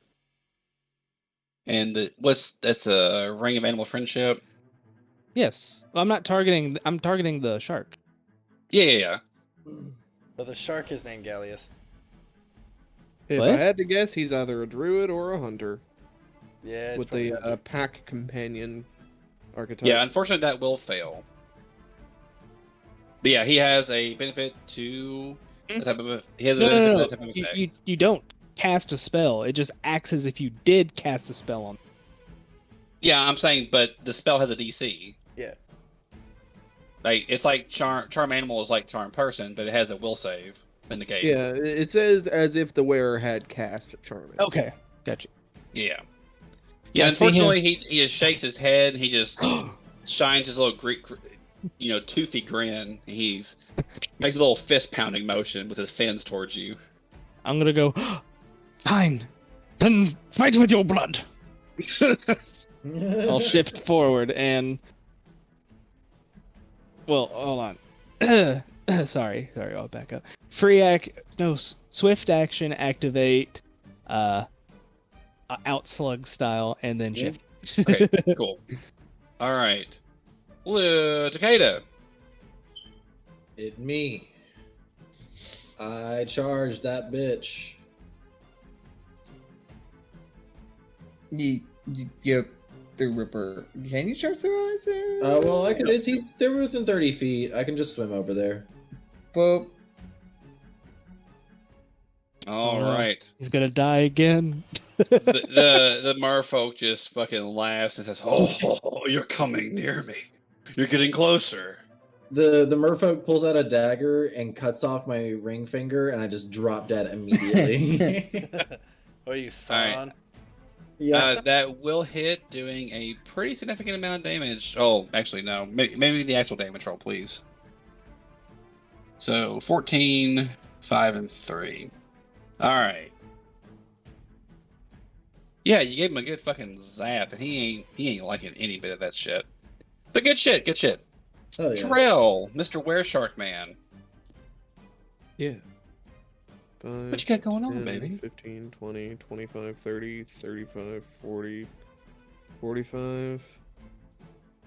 And that's a ring of animal friendship? Yes, I'm not targeting. I'm targeting the shark. Yeah. But the shark is named Gallius. If What? I had to guess, he's either a druid or a hunter Yeah, it's with probably the Hunter. pack companion archetype. Yeah, unfortunately that will fail. But yeah, he has a benefit to that type of he has a benefit to that type of effect. You don't cast a spell. It just acts as if you did cast the spell on. Yeah, I'm saying, but the spell has a DC. Yeah. Like it's like charm animal is like charm person, but it has a will save in the case. Yeah, it says as if the wearer had cast charm. Okay, gotcha. Yeah. Yeah. I see Unfortunately, he just shakes his head. And he just shines his little toothy grin. He's makes a little fist pounding motion with his fins towards you. I'm gonna go. Fine, then fight with your blood. I'll shift forward and. Well, hold on. Sorry, I'll back up. Swift action activate, outslug style, and then shift. Okay, cool. All right, Takeda. It me. I charged that bitch. You through Ripper. Can you charge through us? Well, I can. They're within 30 feet. I can just swim over there. Well, All right. He's gonna die again. The merfolk just fucking laughs and says, "Oh, you're coming near me. You're getting closer." The merfolk pulls out a dagger and cuts off my ring finger, and I just drop dead immediately. What are you, Sauron? Yeah. That will hit, doing a pretty significant amount of damage. Oh, actually, no. Maybe the actual damage roll, please. So 14, 5, and 3. All right. Yeah, you gave him a good fucking zap, and he ain't liking any bit of that shit. So good shit. Oh, yeah. Trell, Mr. Wereshark Man. Yeah. 5, What you got going on, 10, baby? 15, 20, 25, 30, 35, 40, 45,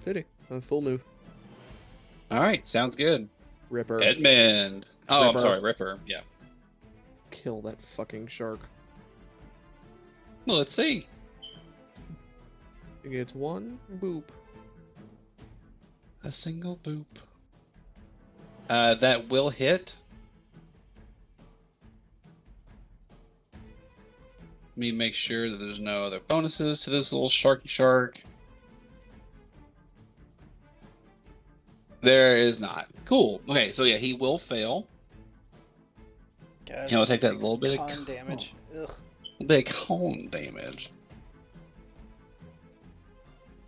50. Full move. All right, sounds good. Ripper. Edmund. Oh, Ripper. I'm sorry, Ripper. Yeah. Kill that fucking shark. Well, let's see. It gets 1 boop. A single boop. That will hit. Let me make sure that there's no other bonuses to this little sharky shark. There is not. Cool. Okay, so yeah, he will fail. God, He'll take that takes little bit of con damage. Ugh. big con damage.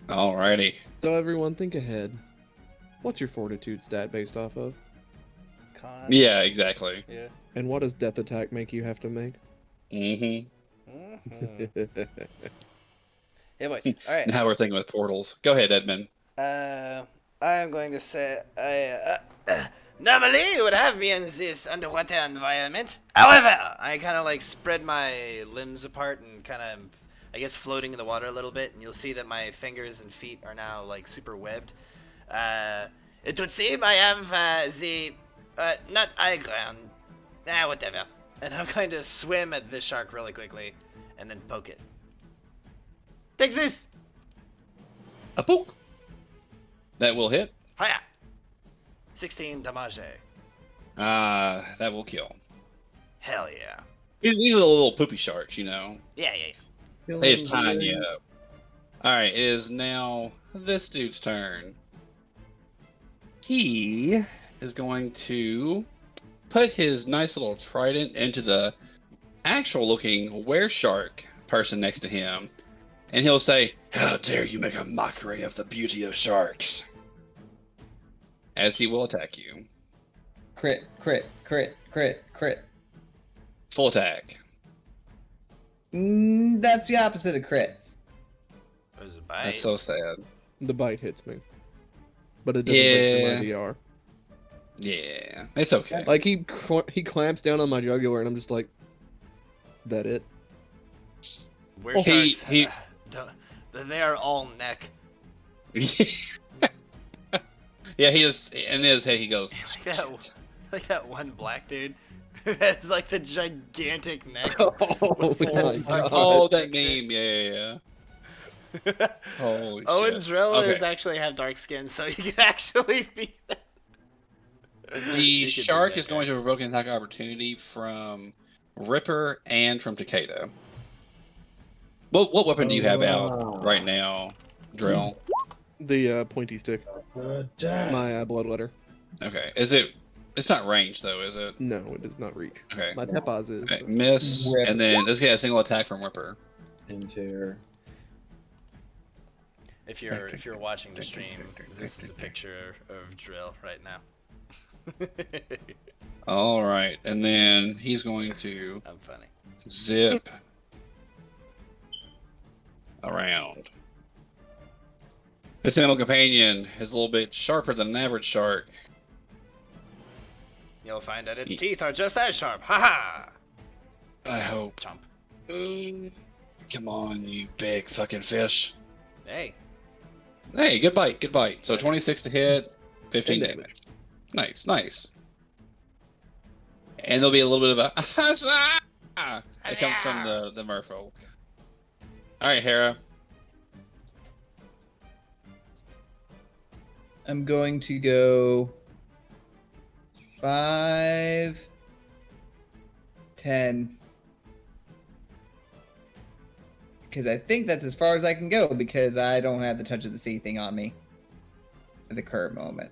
Alrighty. So everyone think ahead. What's your fortitude stat based off of? Con. Yeah, exactly. Yeah. And what does death attack make you have to make? Mm-hmm. Yeah, boy. All right. Now we're thinking with portals. Go ahead, Edmund. I I am going to say Normally, you would have me in this underwater environment. However, I kind of like spread my limbs apart and kind of, I guess, floating in the water a little bit, and you'll see that my fingers and feet are now like super webbed. It would seem I have the not high ground. Whatever. And I'm going to swim at this shark really quickly, and then poke it. Take this. A poke. That will hit. Hiya. 16 damage. That will kill. Hell yeah. These are the little poopy sharks, you know. Yeah. They just tying you up. Alright, it is now this dude's turn. He is going to put his nice little trident into the actual looking wereshark person next to him. And he'll say, "How dare you make a mockery of the beauty of sharks?" As he will attack you. Crit. Full attack. That's the opposite of crits. There's a bite. That's so sad. The bite hits me, but it doesn't break Yeah. through my VR. Yeah, it's okay. Like he clamps down on my jugular, and I'm just like, "That it?" Where He- sharks? he- They are all neck. Yeah, he is. In his head, he goes, Like that one black dude who has like the gigantic neck. Oh With my full god! "Oh, that picture. meme, yeah." Holy Owen shit. Drillers Okay. actually have dark skin, so you can actually be. The You could be shark that is going guy. to provoke an attack opportunity from Ripper and from Takeda. What weapon do you have out right now, Drill? The pointy stick, Death. my bloodletter. Okay, is it? It's not ranged though, is it? No, it does not reach. Okay. My tepaz is. Okay, miss, Ripper. and then this guy has a single attack from Ripper. Inter. If you're watching the stream, this is a picture of Drill right now. All right, and then he's going to I'm funny. zip around. This animal companion is a little bit sharper than an average shark. You'll find that its Ye- teeth are just as sharp. Haha! I hope. Chomp. Come on, you big fucking fish. Hey, Hey, good bite, good bite. So 26 to hit, 15 10 damage. Nice, nice. And there'll be a little bit of a huzzah! It comes from the merfolk. Alright, Hera. I'm going to go 5, 10. Because I think that's as far as I can go because I don't have the touch of the sea thing on me at the current moment.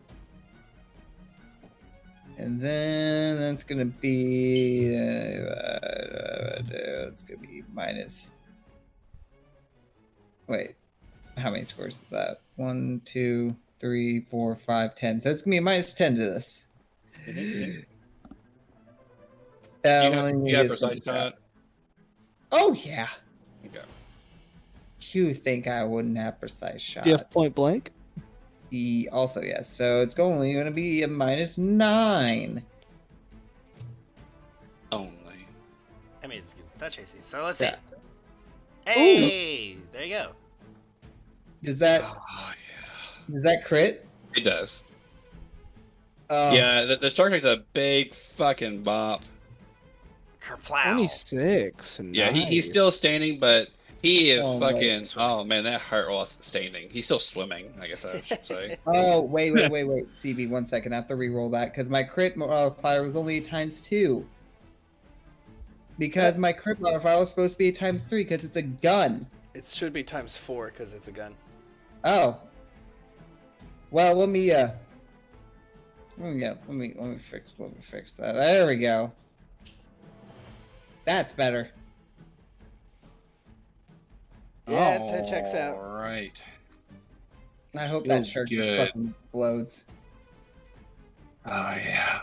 And then that's gonna be it's gonna be minus. Wait, how many scores is that? 1, 2, 3, 4, 5, 10. So it's gonna be a minus 10 to this. You Let have, me you have get some precise shot? Oh yeah. Okay. You think I wouldn't have precise shot? Do you have point blank? Also yes. So it's only going to be a minus 9. Only. I mean it's against touch AC. So let's Yeah. see. Hey, there you go. Does that Oh, crit? yeah. It does. Oh, Yeah, the shark takes a big fucking bop. Kerplow. 26. Yeah, he's Nice. still standing, but he is Oh, fucking. wait. Oh man, that hurt while standing. He's still swimming, I guess I should say. Oh, wait. CB, 1 second. I have to re-roll that because my crit modifier was only ×2. Because my crit modifier was supposed to be ×3 because it's a gun. it should be ×4 because it's a gun. Oh. Well, let me fix that. There we go. That's better. Yeah, that checks out. All right. I hope that Feels shirt good. just fucking explodes. Oh yeah.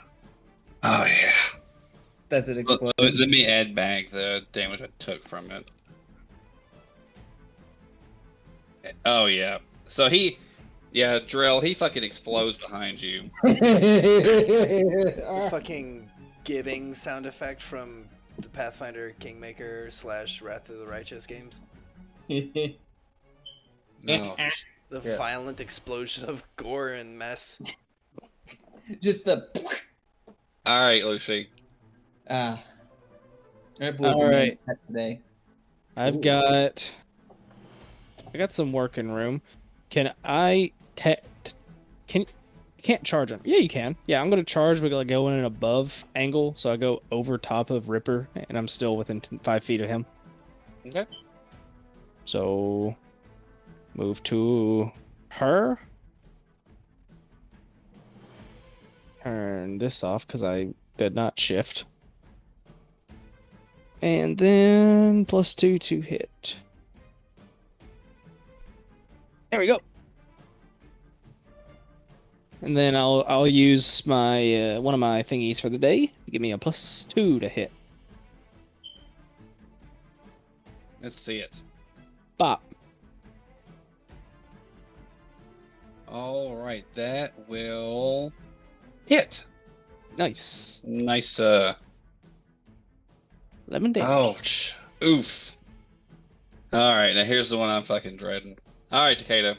Oh yeah. Does it explode? Let me add back the damage I took from it. Oh yeah. So he Yeah, Drill, he fucking explodes behind you. The fucking giving sound effect from the Pathfinder Kingmaker / Wrath of the Righteous games. No. The Yeah. violent explosion of gore and mess. Just the. All right, Lucy. I blew All the right. today. I got some working room. Can I you can't charge him. Yeah, you can. Yeah, I'm gonna charge, but like go in an above angle, so I go over top of Ripper, and I'm still within 5 feet of him. Okay. So move to her. Turn this off because I did not shift. And then +2 to hit. There we go. And then I'll use my one of my thingies for the day to give me a +2 to hit. Let's see it. Bop. All right, that will hit. Nice. Nice. 11 damage. Ouch. Oof. All right, now here's the one I'm fucking dreading. All right, Takeda.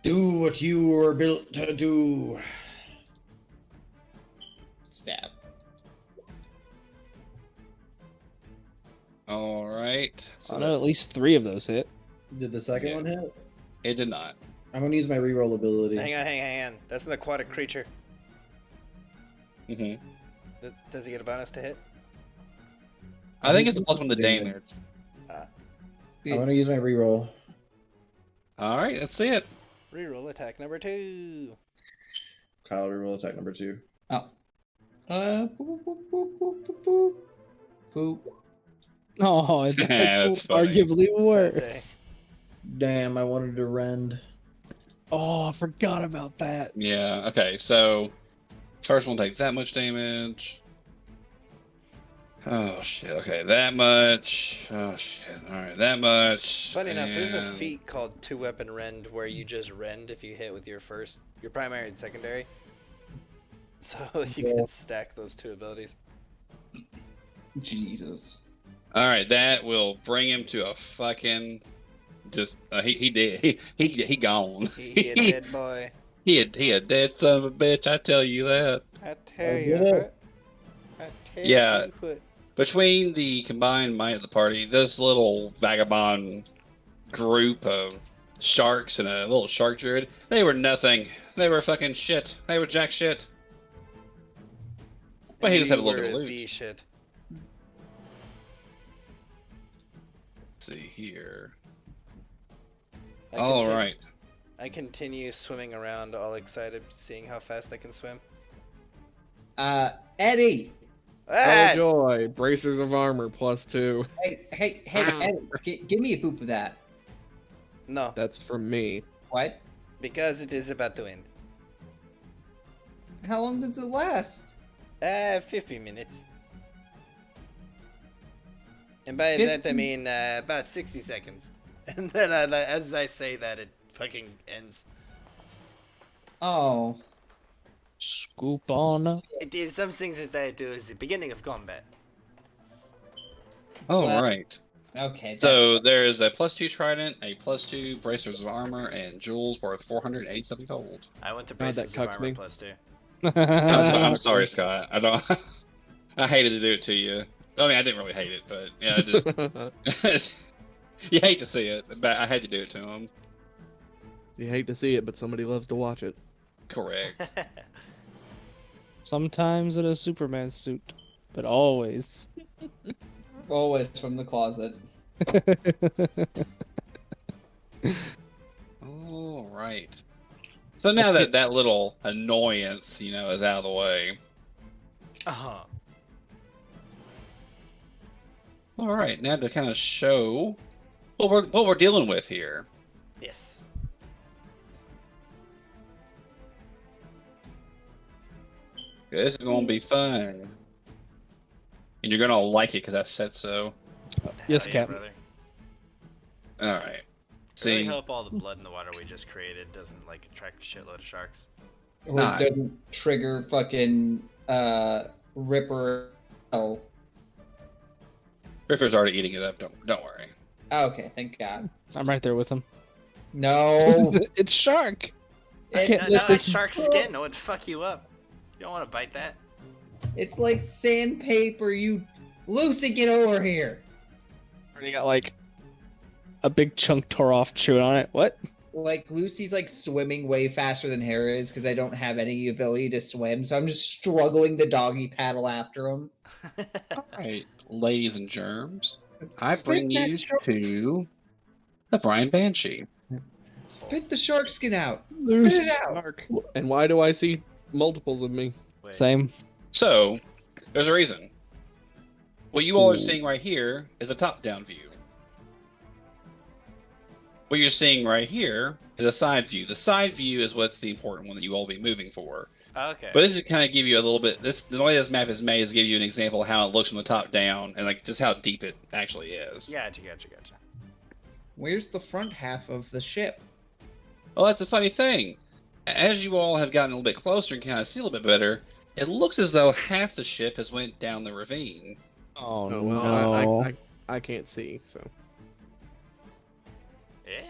Do what you were built to do. Stab. All right. I know at least 3 of those hit. Did the second Yeah. one hit? It did not. I'm gonna use my reroll ability. Hang on. That's an aquatic creature. Mm-hmm. Does he get a bonus to hit? I think it's a +1 to damage. I'm gonna use my reroll. All right, let's see it. Reroll attack number 2. Kyle, reroll attack number 2. Oh. Boop, boop, boop, boop, boop, boop, boop. Boop. Oh, it's That's funny. arguably worse. Damn, I wanted to rend. Oh, I forgot about that. Yeah. Okay. So first one takes that much damage. Oh shit. Okay, that much. Oh shit. All right, that much. Funny enough, there's a and- feat called 2-weapon rend where you just rend if you hit with your primary and secondary. So you can stack those 2 abilities. Jesus. All right, that will bring him to a fucking. Just he did he gone. He a dead boy. he a dead son of a bitch. I tell you that. I tell you you. Yeah. You what. Between the combined might of the party, this little vagabond group of sharks and a little shark druid, they were nothing. They were fucking shit. They were jack shit. But he just had a little bit of were loot. the shit. Let's see here. I All conti- right. I continue swimming around, all excited, seeing how fast I can swim. Eddie. Ah! Oh joy! Bracers of armor +2. Hey, Eddie, give me a poop of that. No, That's from me. What? because it is about to end. How long does it last? 50 minutes. And by that I 15? mean about 60 seconds. And then as I say that, it fucking ends. Oh. Scoop on up. It is some things that I do is the beginning of combat. All Well, right. Okay. So there is a +2 trident, a +2 bracers of armor, and jewels worth 487 gold. I went to God, that braces of cucks armor me. +2. I'm sorry, Scott. I don't. I hated to do it to you. I mean, I didn't really hate it, but yeah, I just you hate to see it, but I had to do it to him. You hate to see it, but somebody loves to watch it. Correct. Sometimes in a Superman suit, but always. Always from the closet. All right. So now that little annoyance, is out of the way. Uh-huh. All right, now to kind of show what we're dealing with here. Yes. This is going to be fun, and you're going to like it because I said so. Yes, Hell yeah, Captain. brother. All right. Really See, hope all the blood in the water we just created doesn't like attract a shitload of sharks. Or it doesn't trigger fucking Ripper. Oh. Ripper's already eating it up. Don't worry. Okay, thank God. I'm right there with him. No. It's shark. I It's, can't No, lift like this. shark skin. It would fuck you up. You don't want to bite that. it's like sandpaper. You, Lucy, get over here. Already got like a big chunk tore off chewing on it. What? Like Lucy's like swimming way faster than Hera is because I don't have any ability to swim, so I'm just struggling to doggy paddle after him. All right, ladies and germs, I Spit bring that you shark- to the Brian Banshee. Spit the shark skin out. There's Spit it out. And why do I see multiples of me? Wait. Same. So, there's a reason. What you all are Ooh. seeing right here is a top-down view. What you're seeing right here is a side view. The side view is what's the important one that you all will be moving for. Okay. But this is kind of give you a little bit. The way this map is made is give you an example of how it looks from the top down and like just how deep it actually is. Gotcha. Where's the front half of the ship? Well, that's a funny thing. As you all have gotten a little bit closer and kind of see a little bit better, it looks as though half the ship has went down the ravine. Oh, Oh well, no. I can't see, so Yeah.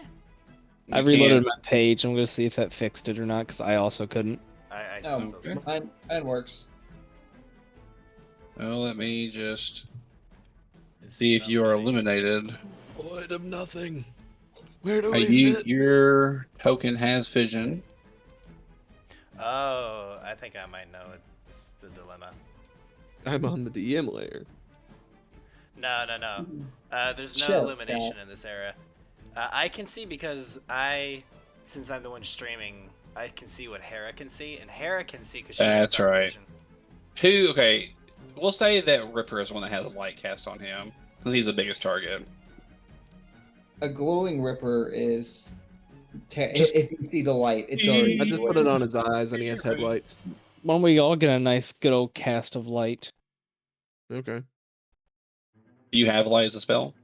I You reloaded can't- my page. I'm gonna see if that fixed it or not, because I also couldn't. I Oh, think so. okay. Mine works. Well, let me just Is see if you are somebody- illuminated. void of nothing. Where do Your token has vision. Oh, I think I might know it's the dilemma. I'm on the DM layer. No. There's no Chill, illumination Cal. in this era. I can see because since I'm the one streaming, I can see what Hera can see, and Hera can see because she has That's dark right. vision. Okay, we'll say that Ripper is one that has a light cast on him because he's the biggest target. A glowing Ripper is. Just- if you see the light, it's already. I just put it on his eyes and he has headlights. Why don't we all get a nice, good old cast of light? Okay. Do you have light as a spell?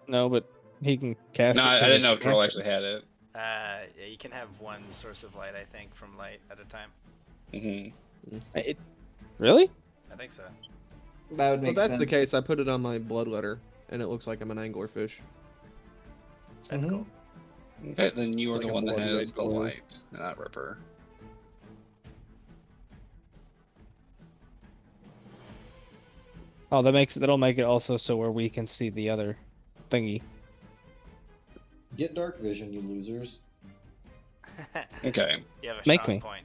No, but he can cast No, it. I 'cause didn't know it's if Droll cancer. actually had it. Yeah, you can have one source of light, I think, from light at a time. Hmm. Really? I think so. That would Well, make that's sense. the case. I put it on my bloodletter, and it looks like I'm an anglerfish. That's Mhm. cool. Okay, then you are Like the a one that blood has red the glow. light, not Ripper. Oh, that'll make it also so where we can see the other thingy. Get dark vision, you losers. Okay, You have a Make strong me. point.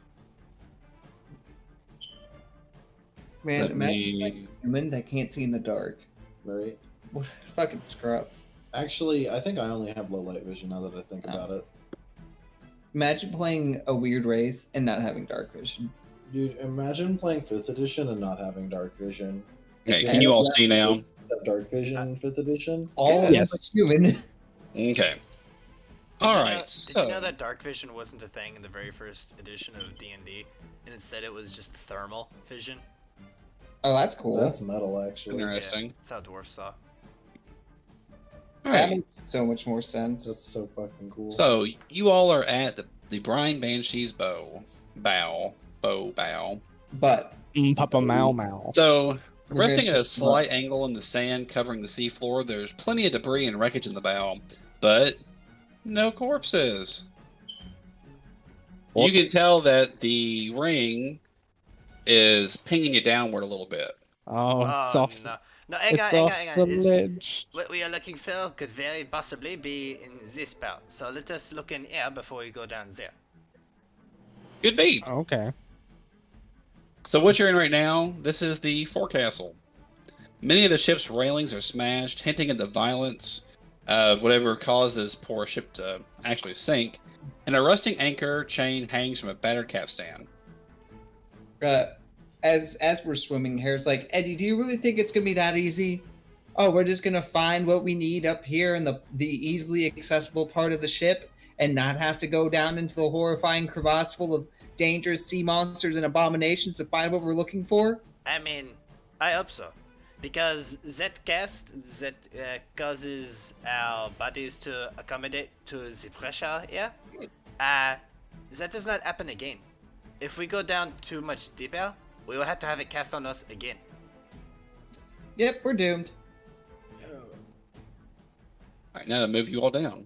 Man, let imagine like me. a human that can't see in the dark. Right? What fucking scrubs. Actually, I think I only have low light vision now that I think about it. Imagine playing a weird race and not having dark vision. Dude, imagine playing 5th edition and not having dark vision. Okay, Yeah, can you all yeah. see now? Have dark vision in 5th edition? All Yes. of us human. Okay. Did All you right. know- So Did you know that dark vision wasn't a thing in the very first edition of D&D, and instead it was just thermal vision? Oh, that's cool. That's metal, actually. interesting. Yeah, that's how dwarves saw. All That right. makes so much more sense. That's so fucking cool. So you all are at the Brian Banshee's bow. But Papa Mau Mau. So We're resting gonna at a push slight angle in the sand covering the seafloor, there's plenty of debris and wreckage in the bow, but no corpses. What? You can tell that the ring is pinging you downward a little bit. Oh, it's Oh, off. no. No, hang on, It's hang on, off hang the on. ledge. What we are looking for could very possibly be in this bout. So let us look in here before we go down there. Good beat. Okay. So what you're in right now, this is the forecastle. Many of the ship's railings are smashed, hinting at the violence of whatever caused this poor ship to actually sink, and a rusting anchor chain hangs from a battered capstan. as we're swimming, Hare's like, Eddie, do you really think it's gonna be that easy? Oh, we're just gonna find what we need up here in the easily accessible part of the ship and not have to go down into the horrifying crevasse full of dangerous sea monsters and abominations to find what we're looking for? I mean, I hope so. Because that cast that causes our bodies to accommodate to the pressure here, that does not happen again. If we go down too much deeper, we will have to have it cast on us again. Yep, we're doomed. Alright, now to move you all down.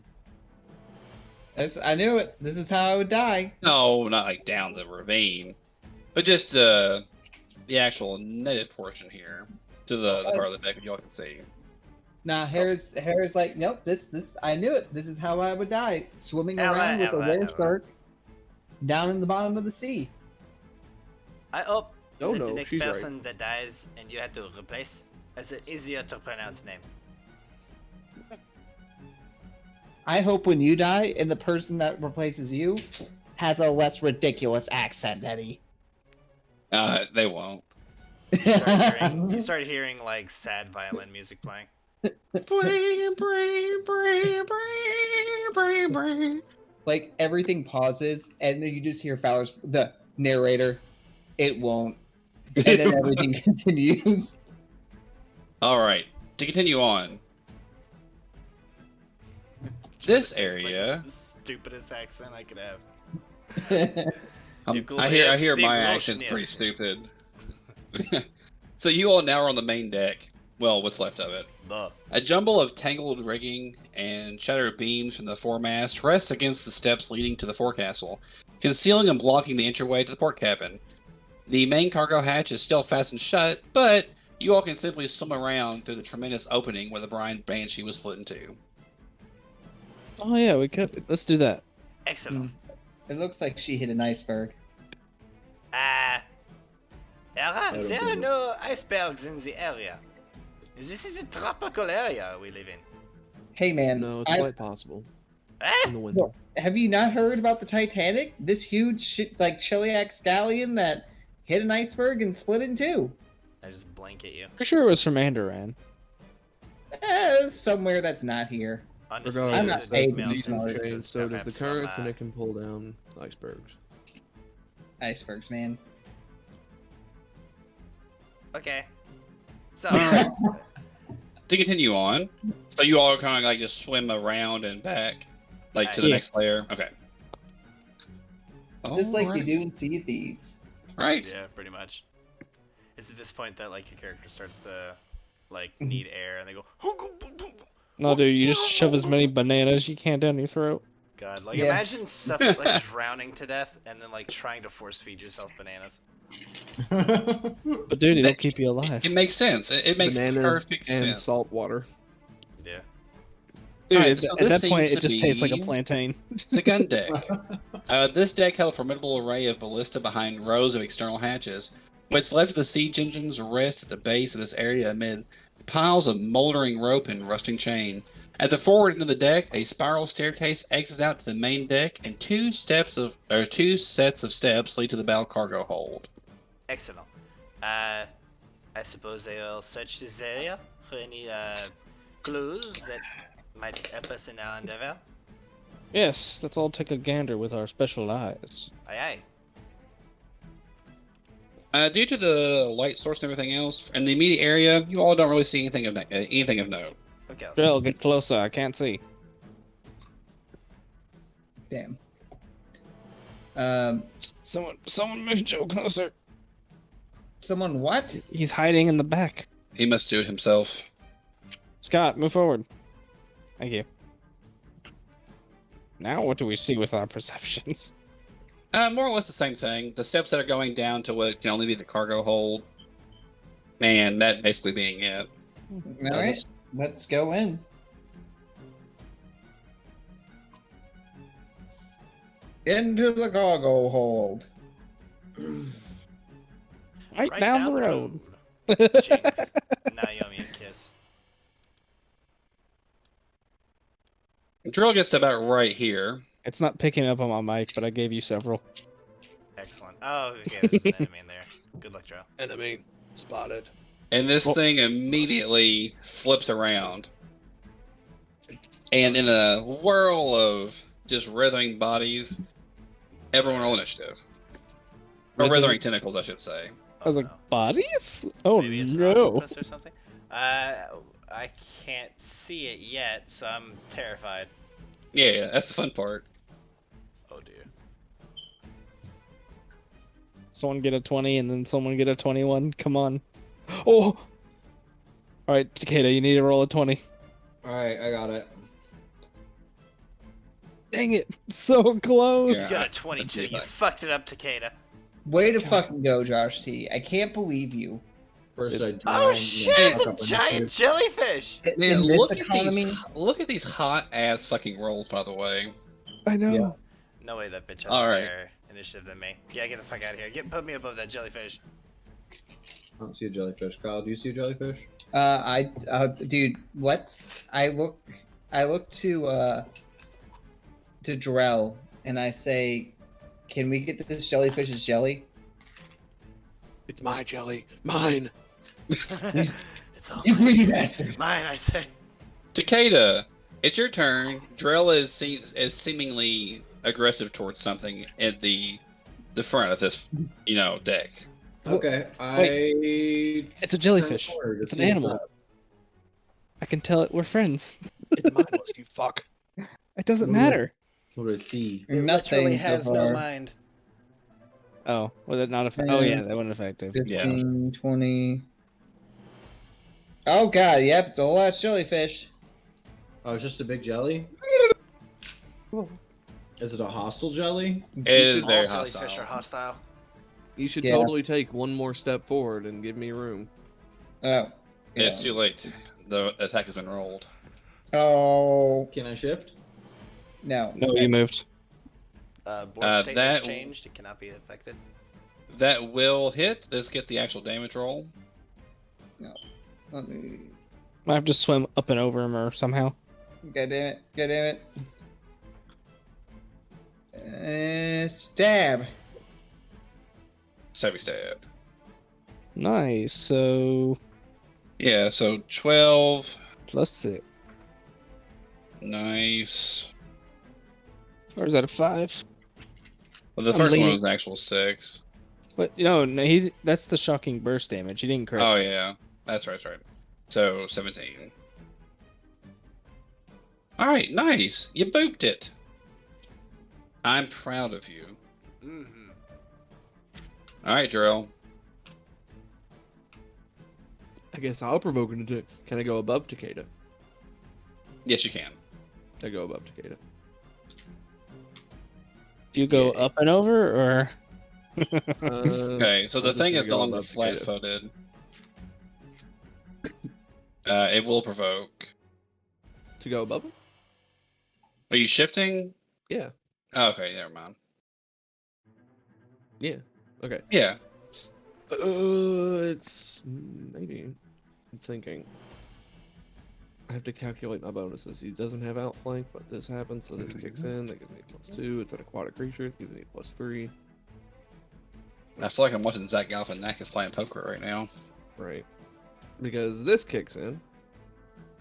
I knew it. This is how I would die. No, not like down the ravine, but just the actual netted portion here to the part of the deck that y'all can see. Nah, Harris like, nope, this I knew it. This is how I would die. Swimming around with a rare shark down in the bottom of the sea. I hope No, that no, the next she's right. person that dies and you have to replace has an easier to pronounce name. I hope when you die and the person that replaces you has a less ridiculous accent, Eddie. They won't. You start hearing like sad violin music playing. Like everything pauses and then you just hear Fowler's the narrator. It won't. And then everything continues. All right, to continue on. This area. Like the stupidest accent I could have. I hear my accent's pretty stupid. So you all now are on the main deck. Well, what's left of it. A jumble of tangled rigging and shattered beams from the foremast rests against the steps leading to the forecastle, concealing and blocking the entryway to the port cabin. The main cargo hatch is still fastened shut, but you all can simply swim around through the tremendous opening where the Brine Banshee was split in two. Oh yeah, we could. Let's do that. Excellent. It looks like she hit an iceberg. There are no icebergs in the area. This is a tropical area we live in. Hey man, No, it's quite possible. In the winter. have you not heard about the Titanic? This huge like Chiliax galleon that hit an iceberg and split in two. I just blink at you. Pretty sure it was from Andoran. Somewhere that's not here. Undisputed I'm not that paid to Mail be City smart. just So does the perhaps from, currents, and it can pull down icebergs. Icebergs, man. Okay. So, To continue on, so you all kind of like just swim around and back, like to the Yeah. next layer. Okay. Just like Alright. they do in Sea of Thieves. Right. yeah, pretty much. It's at this point that like your character starts to like need air, and they go. No, dude, you just shove as many bananas as you can down your throat. God, like Yeah. imagine like drowning to death, and then like trying to force feed yourself bananas. But dude, it'll keep you alive. It makes sense. It makes Bananas perfect and sense. salt water. Yeah. Dude, Alright, so at this that point, seems it to just tastes like a be plantain. the gun deck. This deck held a formidable array of ballista behind rows of external hatches. What's left of the siege engines rest at the base of this area amid piles of moldering rope and rusting chain. At the forward end of the deck, a spiral staircase exits out to the main deck, and two sets of steps lead to the bow cargo hold. Excellent. I suppose I will search this area for any clues that might help us in our endeavor. Yes, let's all take a gander with our special eyes. Aye aye. Due to the light source and everything else, in the immediate area, you all don't really see anything of note. Okay. Drill, get closer. I can't see. Damn. Someone move Joe closer. Someone what? He's hiding in the back. He must do it himself. Scott, move forward. Thank you. Now what do we see with our perceptions? More or less the same thing. The steps that are going down to what can only be the cargo hold. And that basically being it. All right, let's go in. Into the cargo hold. Right down the road. Jinx. Naomi and kiss. Drill gets to about right here. It's not picking up on my mic, but I gave you several. Excellent. Oh, okay, there's an enemy in there. Good luck, Joe. Enemy spotted. And this thing immediately flips around. And in a whirl of just writhing bodies, everyone roll initiative. Or Writhing- writhing tentacles, I should say. I was like, bodies? Oh Maybe it's an no. octopus or something. I can't see it yet, so I'm terrified. Yeah, that's the fun part. Oh dear. Someone get a 20 and then someone get a 21. Come on. Oh! Alright, Takeda, you need to roll a 20. Alright, I got it. Dang it! So close! You got a 22. You fucked it up, Takeda. Way to fucking go, Josh T. I can't believe you. First I Oh drown, shit! then It's fuck a up giant another. jellyfish. Man, In this look economy, at these hot ass fucking rolls, by the way. I know. Yeah. No way that bitch has All a right. higher initiative than me. Yeah, get the fuck out of here. Put me above that jellyfish. I don't see a jellyfish. Kyle, do you see a jellyfish? dude, I look to Drell and I say, can we get this jellyfish's jelly? It's my jelly. Mine. It's all You mine. greedy bastard. Mine, I say. Takeda, it's your turn. Drell is seemingly aggressive towards something at the front of this, deck. Okay, It's a jellyfish. turn the corner to It's an see what's animal. up. I can tell it we're friends. It's mindless, you fuck. It doesn't Ooh. matter. What do I see? It Nothing literally so has no far. mind. Oh, was it not effective? Oh yeah, that wasn't effective. 15, 20. Oh god, yep, it's a whole ass jellyfish. Oh, it's just a big jelly? Is it a hostile jelly? It is All very jellyfish hostile. are hostile. You should Yeah. totally take one more step forward and give me room. Oh. It's yeah. too late. The attack has been rolled. Oh Can I shift? no. No, you moved. Board state has that- changed. It cannot be affected. That will hit. Let's get the actual damage roll. Let me. I have to swim up and over him or somehow. God damn it! God damn it! Stab. Heavy stab. Nice. So Yeah, so 12. plus 6. Nice. Or is that a 5? Well, the I'm first one leaning- was actual 6. But no, that's the shocking burst damage. He didn't crit. Oh, yeah. That's right. So 17. Alright, nice. You booped it. I'm proud of you. Mm-hmm. Alright, Drill. I guess I'll provoke an attack. Can I go above Takeda? Yes, you can. I go above Takeda. Do you go Yeah. up and over or? Okay, so the I'm just thing gonna is go no longer above Takeda. flat-footed. It will provoke. To go above him? Are you shifting? Yeah. Oh, okay, never mind. Yeah. Okay. Yeah. It's maybe. I'm thinking. I have to calculate my bonuses. He doesn't have outflank, but this happens, so this kicks in. That gives me +2. It's an aquatic creature. It gives me +3. I feel like I'm watching Zach Galifianakis playing poker right now. Right. Because this kicks in.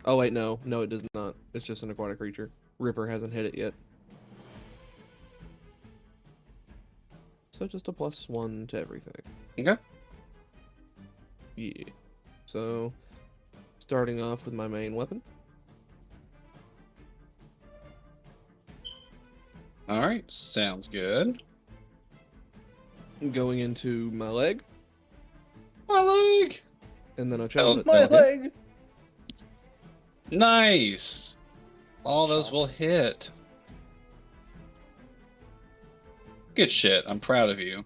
Oh wait, no, it does not. It's just an aquatic creature. Ripper hasn't hit it yet. So just a +1 to everything. Okay. Yeah. So, starting off with my main weapon. Alright, sounds good. Going into my leg, My leg! and then a challenge. My leg. Nice! All those will hit. Good shit. I'm proud of you.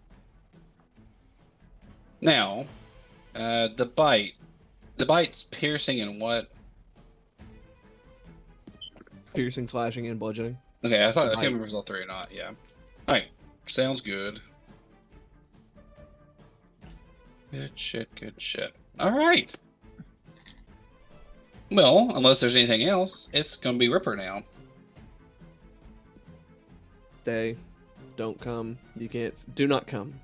Now, the bite. The bite's piercing and what? Piercing, slashing, and bludgeoning. Okay, I The can't bite. remember if it was all three or not. Yeah. Alright, sounds good. Good shit. Alright. Well, unless there's anything else, it's gonna be Ripper now. Stay. Don't come. You can't. Do not come.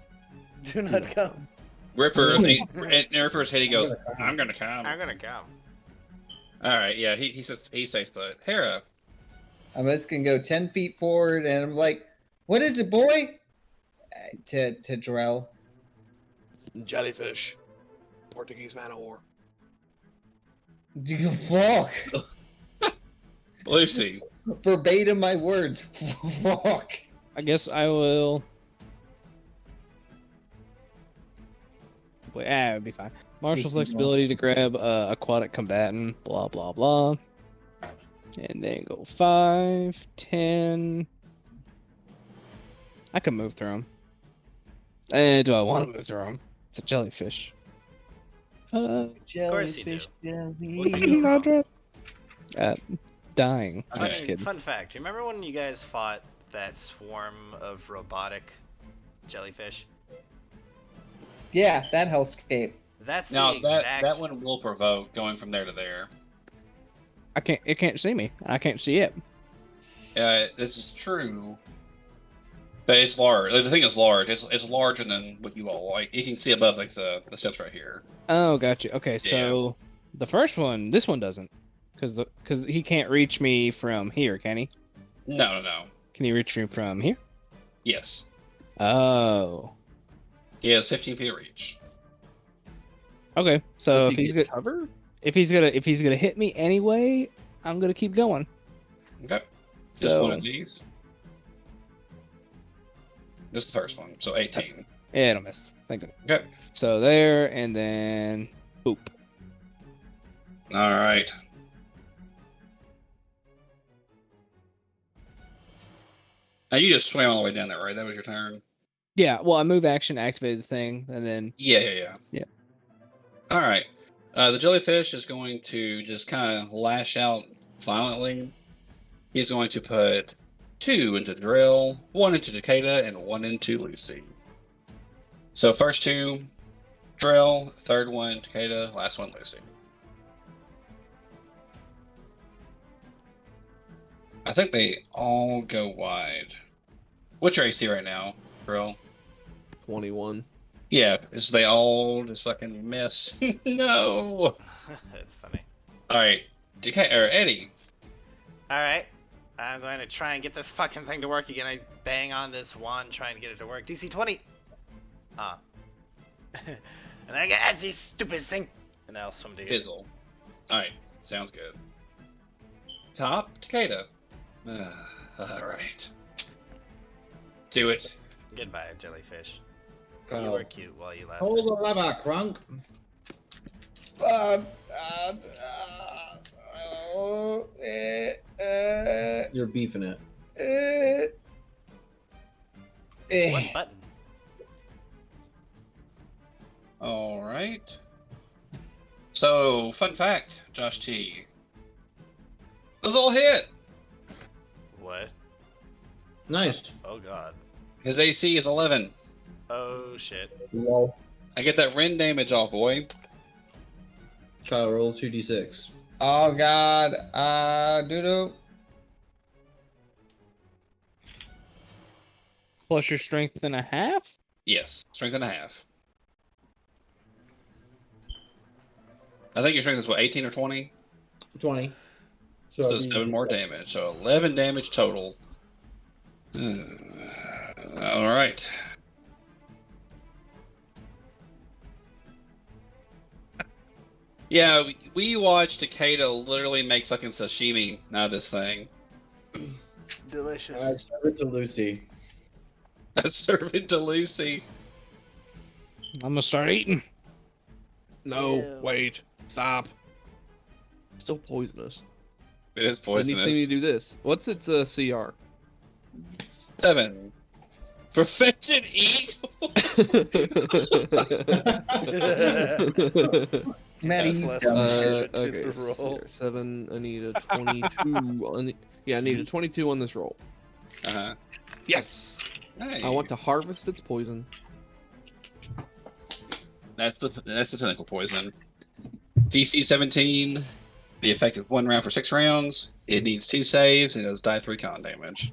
Do not come. Ripper's head, he goes, I'm gonna come. I'm gonna come. Alright, yeah, he says he stays put. Hera. I'm just gonna go 10 feet forward, and I'm like, "What is it, boy?" To Drell. Jellyfish. Portuguese man of war. Fuck. Lucy. Verbatim my words. Fuck. I guess I will. Wait, it would be fine. Martial Yes, you flexibility to grab aquatic combatant, blah blah blah. And then go 5, 10. I can move through them. Do I want to move through them? It's a jellyfish. Of course you do. Not dying. I'm Funny, just kidding. fun fact. You remember when you guys fought that swarm of robotic jellyfish? Yeah, that hellscape. That's Now the exact... that one will provoke going from there to there. It can't see me. I can't see it. This is true. But it's large. The thing is large. It's larger than what you all like. You can see above like the steps right here. Oh, gotcha. Okay, so the first one, this one doesn't, because he can't reach me from here, can he? No. Can he reach me from here? Yes. Oh. He has 15 feet of reach. Okay, so Does if he he's get gonna cover? if he's gonna hit me anyway, I'm gonna keep going. Okay. Just So- one of these. Just the first one. So 18. Yeah, it'll miss. Thank you. Okay. So there, and then boop. All right. Now you just swam all the way down there, right? That was your turn. Yeah, well, I move action, activated the thing, and then Yeah. Yeah. All right. The jellyfish is going to just kind of lash out violently. He's going to put 2 into Drill, 1 into Takeda, and 1 into Lucy. So first 2, Drill, third one, Takeda, last one, Lucy. I think they all go wide. What's your AC right now, Drill? 21. Yeah, is they all just fucking miss. No. That's funny. All right, Eddie. Alright. I'm going to try and get this fucking thing to work again. I bang on this wand trying to get it to work. DC 20! Ah. And I got this stupid thing. And I'll swim to here. Fizzle. All right, sounds good. Top, Takeda. All right. Do it. Goodbye, jellyfish. Go. You were cute while you lasted. Hold the lever, Crunk. You're beefing it. What button? All right. So, fun fact, Josh T. Those all hit. What? Nice. Oh god. His AC is 11. Oh shit. Lol. I get that rend damage off, boy. Kyle, roll 2d6. Oh god. Doo-doo. plus your strength and a half. Yes, strength and a half. I think your strength is what, 18 or 20? 20. So it'd be 7 more damage. So 11 damage total. All right. Yeah, we watched Takeda literally make fucking sashimi out of this thing. Delicious. I serve it to Lucy. I serve it to Lucy. I'm gonna start eating. No, Ew. wait, stop. Still poisonous. It is Then you see me poisonous. do this. What's its CR? 7. Perfection eat? Maddie, That's you less dumb shit. to okay, the roll. 7. I need a 22. I need a 22 on this roll. Uh-huh. Yes. Nice. I want to harvest its poison. That's the tentacle poison. DC 17. The effect is 1 round for 6 rounds. It needs 2 saves and it does die 3 con damage.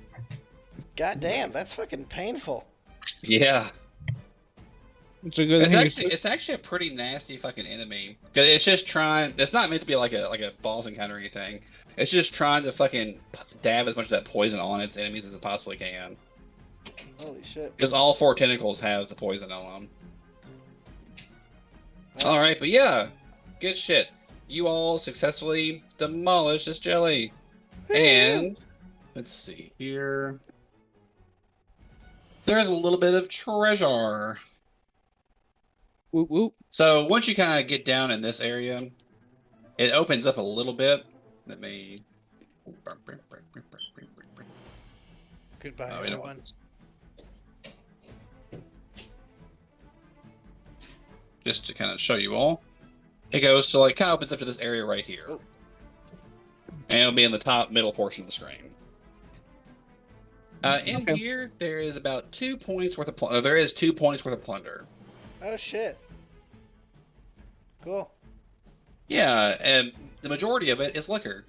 God damn, that's fucking painful. Yeah. It's a good thing. It's actually a pretty nasty fucking enemy. Cause it's just trying. It's not meant to be like a boss encounter or anything. It's just trying to fucking dab as much of that poison on its enemies as it possibly can. Holy shit. Because all 4 tentacles have the poison on them. All right, but yeah, good shit. you all successfully demolish this jelly. And let's see here. There's a little bit of treasure. Whoop whoop. So once you kind of get down in this area, it opens up a little bit. Let me. Goodbye, Oh, everyone. Just to kind of show you all, it goes to like kind of opens up to this area right here, and it'll be in the top middle portion of the screen. In here, there is about 2 points worth of there is 2 points worth of plunder. Oh shit. Cool. Yeah, and the majority of it is liquor.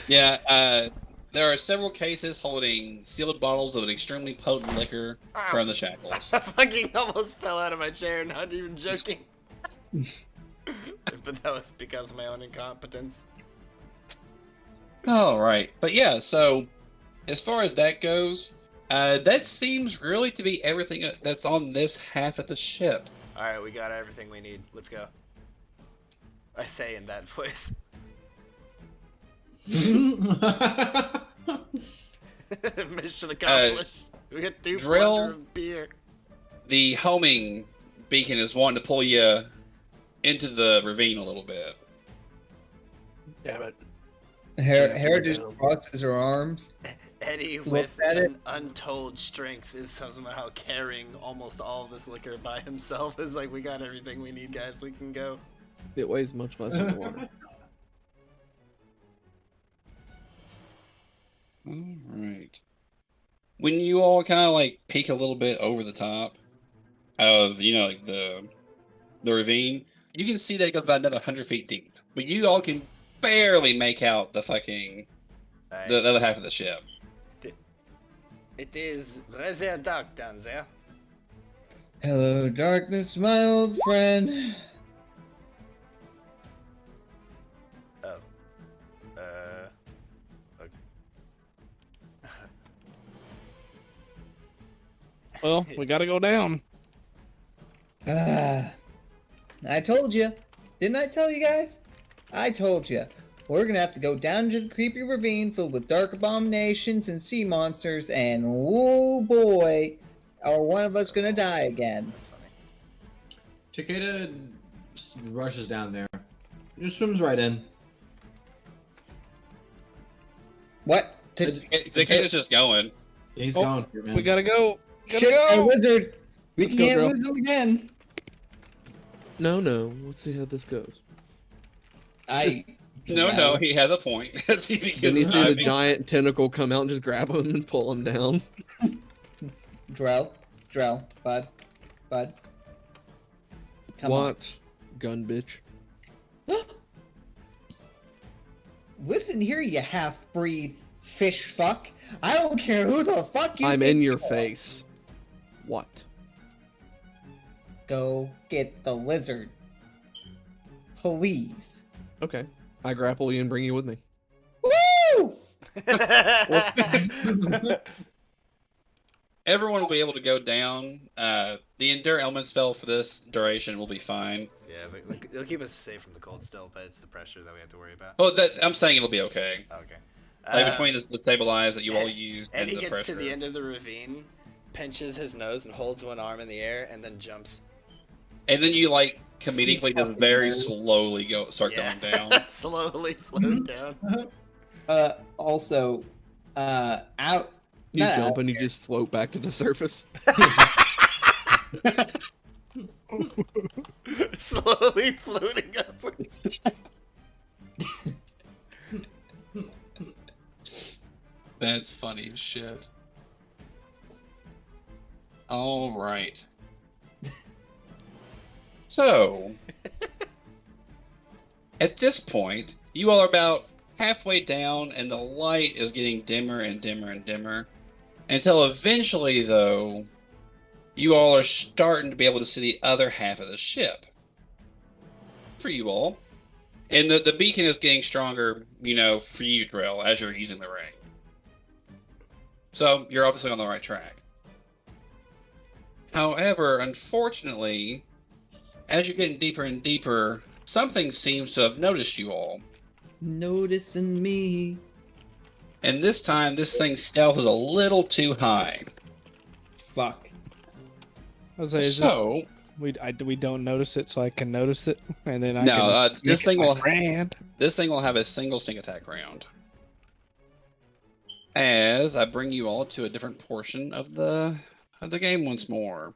Yeah, there are several cases holding sealed bottles of an extremely potent liquor from the Shackles. I fucking almost fell out of my chair, not even joking. But that was because of my own incompetence. All right, but yeah, so as far as that goes, that seems really to be everything that's on this half of the ship. Alright, we got everything we need. Let's go. I say in that voice. Mission accomplished. We got 2 Drill. plunder of beer. The homing beacon is wanting to pull you into the ravine a little bit. Damn it. Hera just crosses her arms. Eddie, Look with at it. an untold strength, is somehow carrying almost all of this liquor by himself. It's like, we got everything we need, guys. We can go. It weighs much less than water. All right. When you all kind of like peek a little bit over the top of like the ravine, you can see that it goes about another 100 feet deep. But you all can barely make out the fucking the other half of the ship. It is rather dark down there. Hello, darkness, my old friend. Oh. Well, we gotta go down. I told you. Didn't I tell you guys? I told you. We're gonna have to go down to the creepy ravine filled with dark abominations and sea monsters, and oh boy, are one of us gonna die again. That's funny. Takeda rushes down there. Just swims right in. What? Takeda's just going. He's Oh, going for it, man. We gotta go. Gotta Shit, a go. wizard! We Let's go, can't girl. lose him again. No. Let's see how this goes. No, he has a point. As he begins Then you see the diving. giant tentacle come out and just grab him and pull him down. Drell, bud. Come on. What? Gun bitch. Listen here, you half-breed fish fuck. I don't care who the fuck you I'm think in your you are. face. What? Go get the lizard. Please. Okay. I grapple you and bring you with me. Woo! Everyone will be able to go down. The Endure Element spell for this duration will be fine. Yeah, but it'll keep us safe from the cold still, but it's the pressure that we have to worry about. Oh, I'm saying it'll be okay. Okay. Like between the stabilize that you all use and Eddie the gets pressure. to the end of the ravine, pinches his nose and holds one arm in the air, and then jumps. And then you like comedically just very slowly start Yeah. going down. Slowly float down. Also, out. You not jump out and you here. just float back to the surface. Slowly floating upwards. That's funny as shit. All right. So, at this point, you all are about halfway down, and the light is getting dimmer and dimmer and dimmer. Until eventually, though, you all are starting to be able to see the other half of the ship. For you all. And the beacon is getting stronger, for you, Drell, as you're using the ring. So, you're obviously on the right track. However, unfortunately, as you're getting deeper and deeper, something seems to have noticed you all. Noticing me. And this time, this thing's stealth is a little too high. Fuck. I was like, is So, we don't notice it, so I can notice it, and then I no, can this make it thing my will friend. This thing will have a single sneak attack round. As I bring you all to a different portion of the game once more.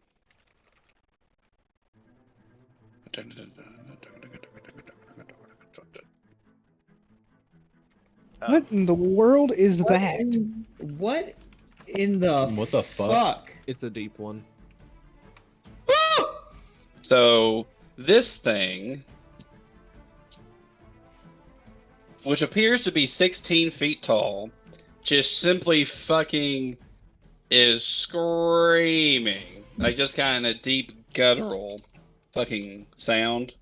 What in the world is that? What in the What the fuck? It's a deep one. So this thing, which appears to be 16 feet tall, just simply fucking is screaming. Like just kind of deep guttural fucking sound.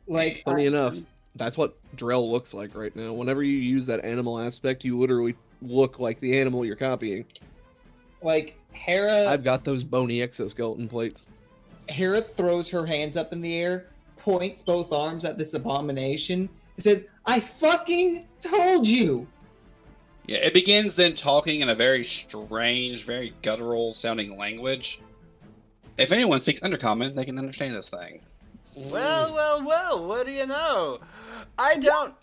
Like, Funny enough, that's what Drell looks like right now. Whenever you use that animal aspect, you literally look like the animal you're copying. like Hera. I've got those bony exoskeleton plates. Hera throws her hands up in the air, points both arms at this abomination, and says, "I fucking told you." Yeah, it begins then talking in a very strange, very guttural sounding language. If anyone speaks Undercommon, they can understand this thing. Well, well, well, what do you know? I don't.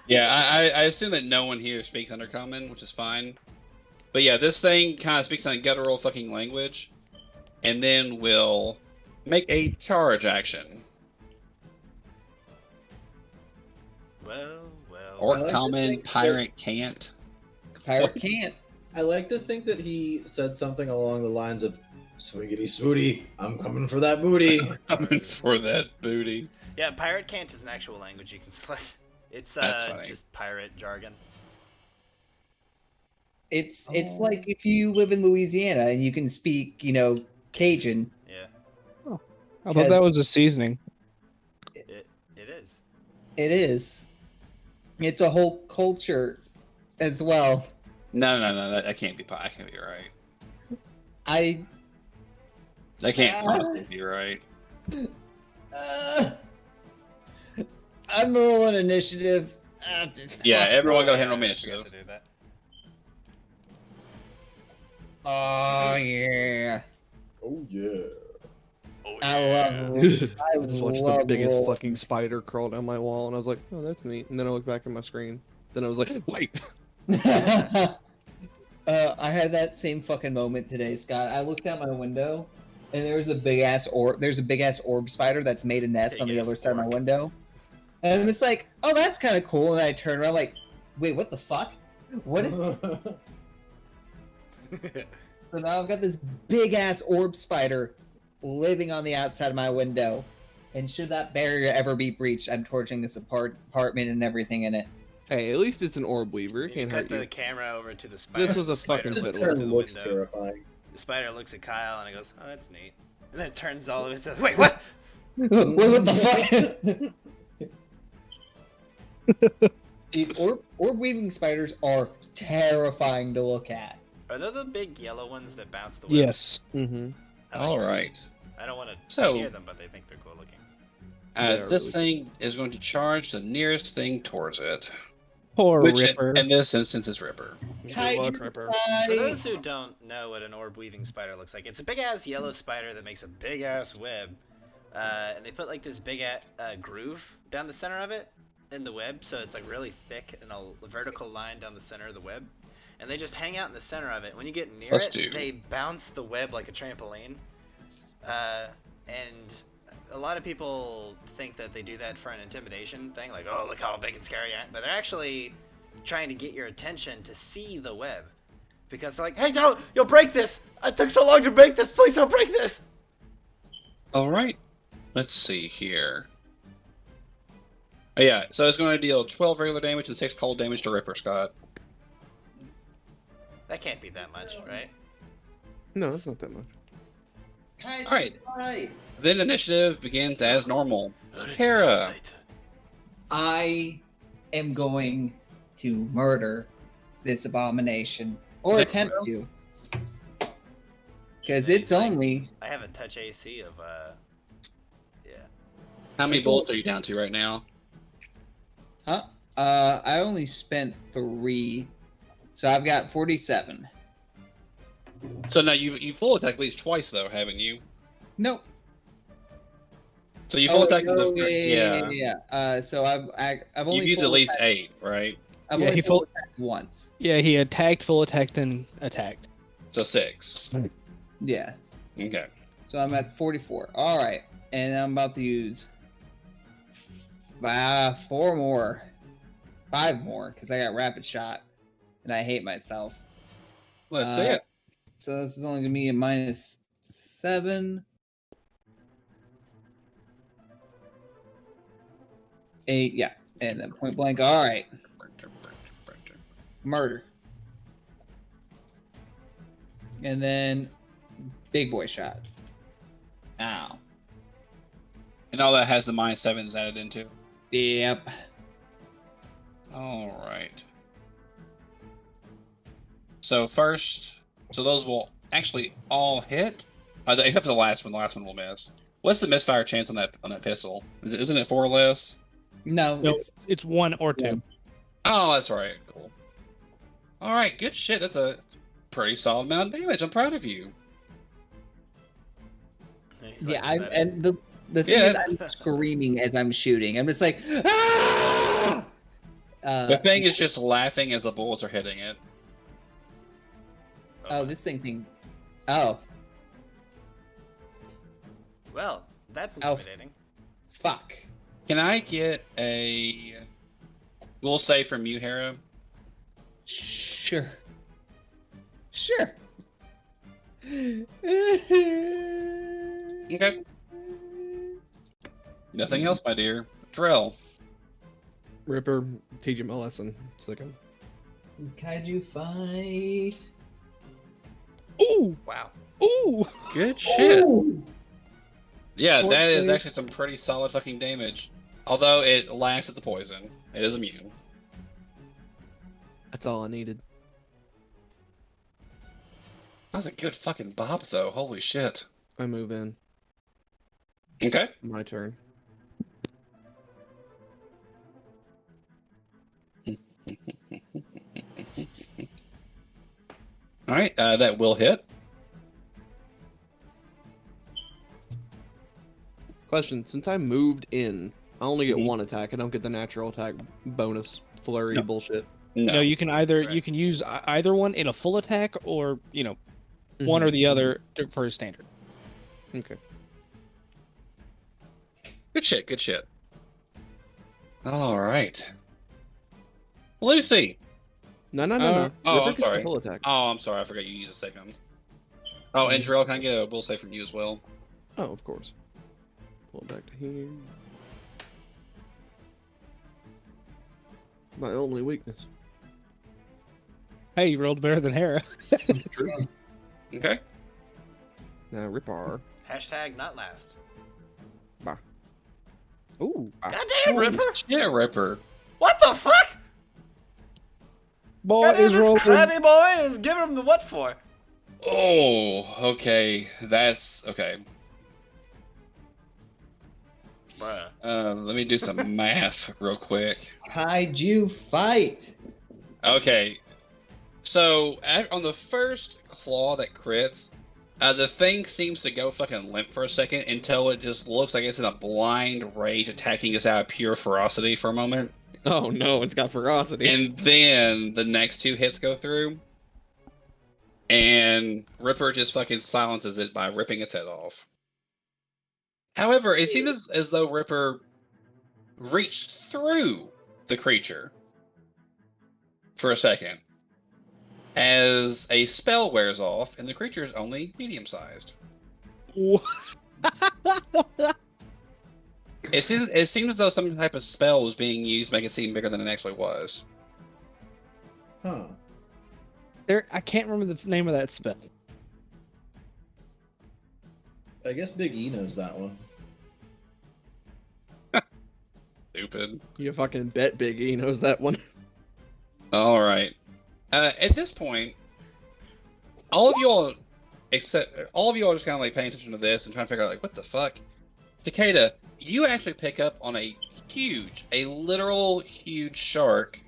Yeah, I assume that no one here speaks Undercommon, which is fine. But yeah, this thing kind of speaks in a guttural fucking language, and then will make a charge action. Well, well. Or I like to common, think that- pirate can't. Pirate can't. I like to think that he said something along the lines of, "Swiggity swooty, I'm coming for that booty." Coming for that booty. Yeah, pirate can't is an actual language you can select. It's That's funny. just pirate jargon. It's like if you live in Louisiana and you can speak, Cajun. Yeah, I thought that was a seasoning. it is. It is. It's a whole culture as well. No, that can't be. I can't be right. I. That can't possibly be right. I'm rolling initiative. Yeah, everyone go ahead and roll Yeah, me I forgot initiative. to do that. Oh yeah. Oh yeah. Oh, I love. I just watched the love biggest roll. fucking spider crawl down my wall, and I was like, "Oh, that's neat." And then I looked back at my screen. Then I was like, "Wait." I had that same fucking moment today, Scott. I looked out my window, and there's a big ass orb. There's a big ass orb spider that's made a nest on the Big-ass other side of my orc. window, and it's like, oh, that's kind of cool. And I turn around, like, wait, what the fuck? What? So now I've got this big ass orb spider living on the outside of my window, and should that barrier ever be breached, I'm torching this apartment and everything in it. Hey, at least it's an orb weaver. It You can't cut hurt the you. camera over to the spider. This was a the spider fucking looks fiddle. out Term the looks window. terrifying. The spider looks at Kyle and he goes, "Oh, that's neat." And then it turns all of it to, "Wait, what?" Wait, what the fuck? Dude, orb weaving spiders are terrifying to look at. Are they the big yellow ones that bounce the web? Yes. Mm-hmm. I like All them. right. I don't want to So- be near them, but they think they're cool looking. They are This really thing is going to charge the nearest thing towards it. Poor Which Ripper. in this instance is Ripper. Kaiju For fight. those who don't know what an orb weaving spider looks like, it's a big ass yellow spider that makes a big ass web, and they put like this big groove down the center of it in the web, so it's like really thick and a vertical line down the center of the web, and they just hang out in the center of it. When you get near Let's it, do. they bounce the web like a trampoline, and a lot of people think that they do that for an intimidation thing, like, oh, look how big and scary I am, but they're actually trying to get your attention to see the web. Because they're like, hey, no, you'll break this! It took so long to break this, please don't break this! All right. Let's see here. Oh, yeah, so it's going to deal 12 regular damage and 6 cold damage to Ripper, Scott. That can't be that much, right? No, it's not that much. Kaiju Alright. fight. Then initiative begins as normal. Hera. I am going to murder this abomination Or attempt to. Because it's only... I have a touch AC of yeah. How many bullets are you down to right now? Huh? I only spent 3. So I've got 47. So now you full attack at least twice though, haven't you? Nope. So you full attack oh, the yeah. So I've only You've used at full least attacked- 8, right? I've Yeah, only he full full- attacked once. Yeah, he attacked, full attack, then attacked. So 6. Yeah. Okay. So I'm at 44. All right, and I'm about to use 4 more, 5 more, because I got rapid shot, and I hate myself. Let's see it. So this is only gonna be a -7. 8, yeah, and then point blank. All right, murder, and then big boy shot. Ow. And all that has the -7s added into. Yep. All right. So those will actually all hit, except for the last one. The last one will miss. What's the misfire chance on that pistol? Isn't it 4 or less? No, No, it's 1 or 2. Oh, that's right. Cool. All right, good shit. That's a pretty solid amount of damage. I'm proud of you. He's yeah. like, And the thing is, I'm screaming as I'm shooting. I'm just like, ah! The thing is just laughing as the bullets are hitting it. Oh, this thing. Oh, Well, that's Oh. intimidating. fuck. Can I get a will save from you, Hera? Sure. Sure. Okay. Nothing else, my dear. Drill. Ripper, teach him a lesson. Second. Kaiju fight. Ooh! Wow. Ooh! Good shit. Ooh. Yeah, Poor that is thing. actually some pretty solid fucking damage. Although it laughs at the poison. It is immune. That's all I needed. That was a good fucking bop, though. Holy shit. I move in. Okay. My turn. Alright, that will hit. Question: since I moved in, I only get Mhm. 1 attack. I don't get the natural attack bonus flurry No. bullshit. No. No, you can Right. you can use either one in a full attack or, one or the other for a standard. Okay. Good shit, good shit. Alright. Lucy! No. oh, Ripper I'm gets the sorry. full attack. Oh, I'm sorry, I forgot you used a second. Oh, and Drill, can I get a will save from you as well? Oh, of course. Pull it back to here. My only weakness. Hey, you rolled better than Hera. True. Okay. Now Ripper. Hashtag not last. Ooh. Goddamn, Ripper! Yeah, Ripper. What the fuck? Boy Goddamn, is this rolling. crabby boy is giving him the what for? Oh, okay. That's okay. Bruh. Let me do some math real quick. Kaiju fight. Okay. So, on the first claw that crits, the thing seems to go fucking limp for a second until it just looks like it's in a blind rage attacking us out of pure ferocity for a moment. Oh no, it's got ferocity. And then the next 2 hits go through, and Ripper just fucking silences it by ripping its head off. However, it seems as though Ripper reached through the creature for a second, as a spell wears off, and the creature is only medium-sized. It seems as though some type of spell was being used to make it seem bigger than it actually was. Huh. I can't remember the name of that spell. I guess Big E knows that one. Stupid. You fucking bet Big E knows that one. All right. At this point, all of you all, except all of you all, are just kind of like paying attention to this and trying to figure out like what the fuck. Takeda, you actually pick up on a literal huge shark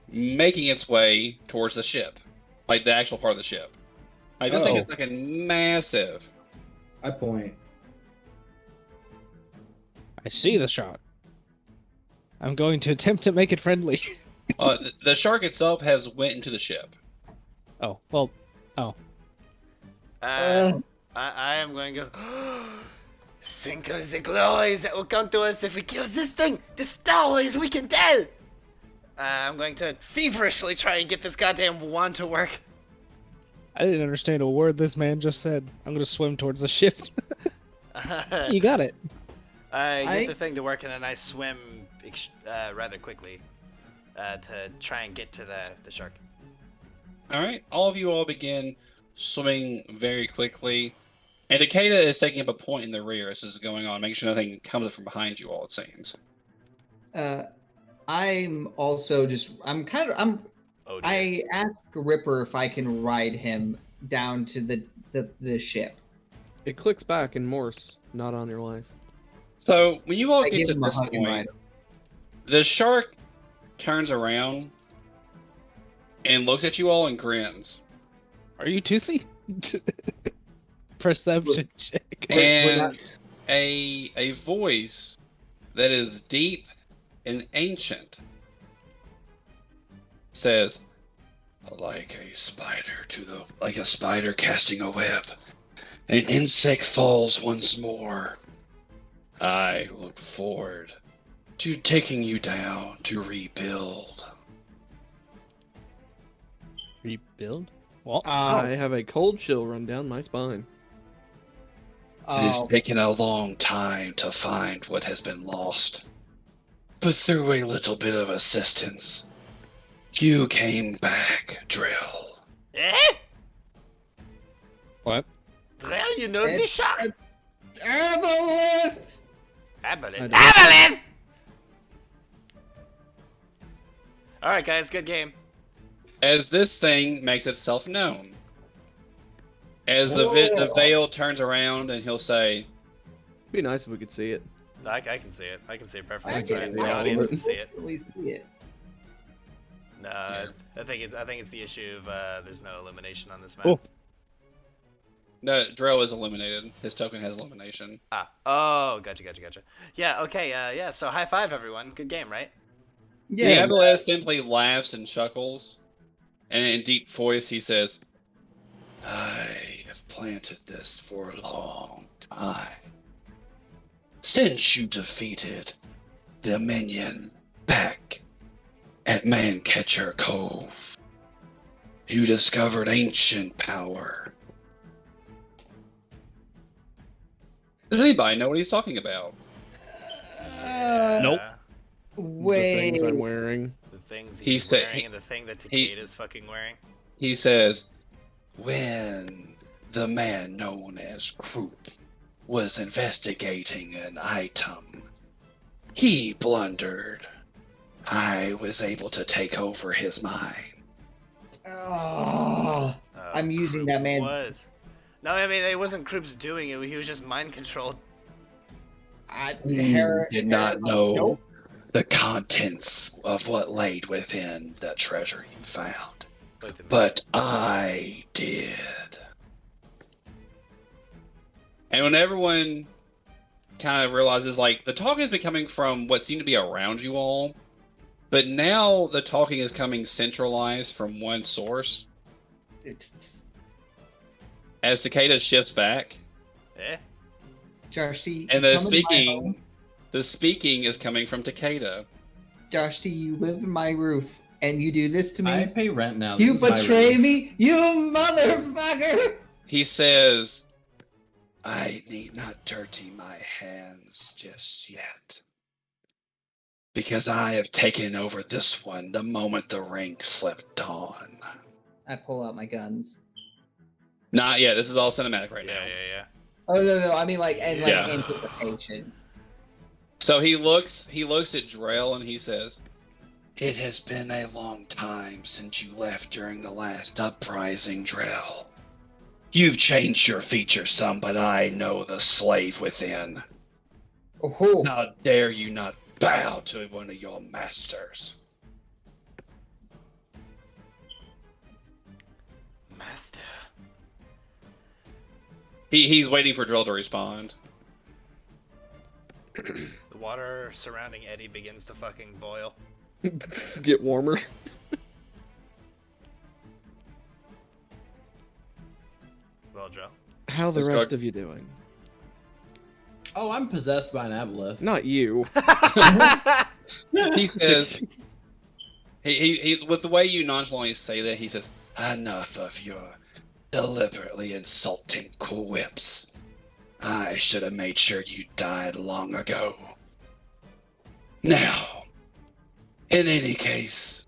making its way towards the ship, like the actual part of the ship. Like this thing is like a massive. I point. I see the shark. I'm going to attempt to make it friendly. The shark itself has went into the ship. Oh, well, oh. I am going to go. Think of the glories that will come to us if we kill this thing. The stories we can tell. I'm going to feverishly try and get this goddamn wand to work. I didn't understand a word this man just said. I'm going to swim towards the ship. You got it. I get the thing to work and then I swim rather quickly to try and get to the shark. Alright, all of you all begin swimming very quickly. And Takeda is taking up a point in the rear as this is going on, making sure nothing comes up from behind you all, it seems. I'm also just, I ask Ripper if I can ride him down to the ship. It clicks back in Morse, not on your life. So, when you all I get give to him a this hug and ride point, him. the shark turns around and looks at you all and grins. Are you toothy? Perception check. And a voice that is deep and ancient says, like a spider casting a web, an insect falls once more. I look forward to taking you down to rebuild. Rebuild? Well, I have a cold chill run down my spine. It has taken a long time to find what has been lost. But through a little bit of assistance, you came back, Drill. Eh? What? Drill, you know the shark? Aboleth! Aboleth. Aboleth! Alright, guys, good game. As this thing makes itself known, as the veil turns around and he'll say, It'd be nice if we could see it. I can see it. I can see it perfectly. I can see The it. audience can see it. At least see it. No, Yeah. I think it's the issue of there's no illumination on this map. Oh. no, Drill is eliminated. His token has elimination. Oh, gotcha. Yeah, okay, yeah, so high five, everyone. Good game, right? The Yeah. Aboleth simply laughs and chuckles, and in deep voice he says, I have planted this for a long time. Since you defeated the minion back at Mancatcher Cove, you discovered ancient power. Does anybody know what he's talking about? Nope. Wait. The things I'm wearing. The things He he's said- wearing and the thing that Takeda's fucking wearing. He says, when the man known as Croup was investigating an item, he blundered. I was able to take over his mind. Oh, I'm using that man. Was. No, I mean, it wasn't Kroop's doing it. He was just mind controlled. You did not know Nope. the contents of what laid within the treasure you found. Looked at me. But I did. And when everyone kind of realizes, like, the talking has been coming from what seemed to be around you all, but now the talking is coming centralized from one source. As Takeda shifts back, Eh? Josh, do you and come in my home? the speaking is coming from Takeda. Josh, do you live in my roof and you do this to me? I pay rent now. You This is my betray room. me, you motherfucker! He says, I need not dirty my hands just yet. Because I have taken over this one the moment the ring slipped on. I pull out my guns. Not yet. This is all cinematic right now. Yeah. Oh no, I mean like Yeah. anticipation. So he looks at Drell and he says, It has been a long time since you left during the last uprising, Drell. You've changed your features some, but I know the slave within. Oh, How dare you not bow to one of your masters? Master. He's waiting for Drell to respond. The water surrounding Eddie begins to fucking boil. Get warmer. Well, Joe. How the Let's rest go. of you doing? Oh, I'm possessed by an aboleth. Not you. He says, he with the way you nonchalantly say that, he says, enough of your deliberately insulting quips. I should have made sure you died long ago. Now, in any case,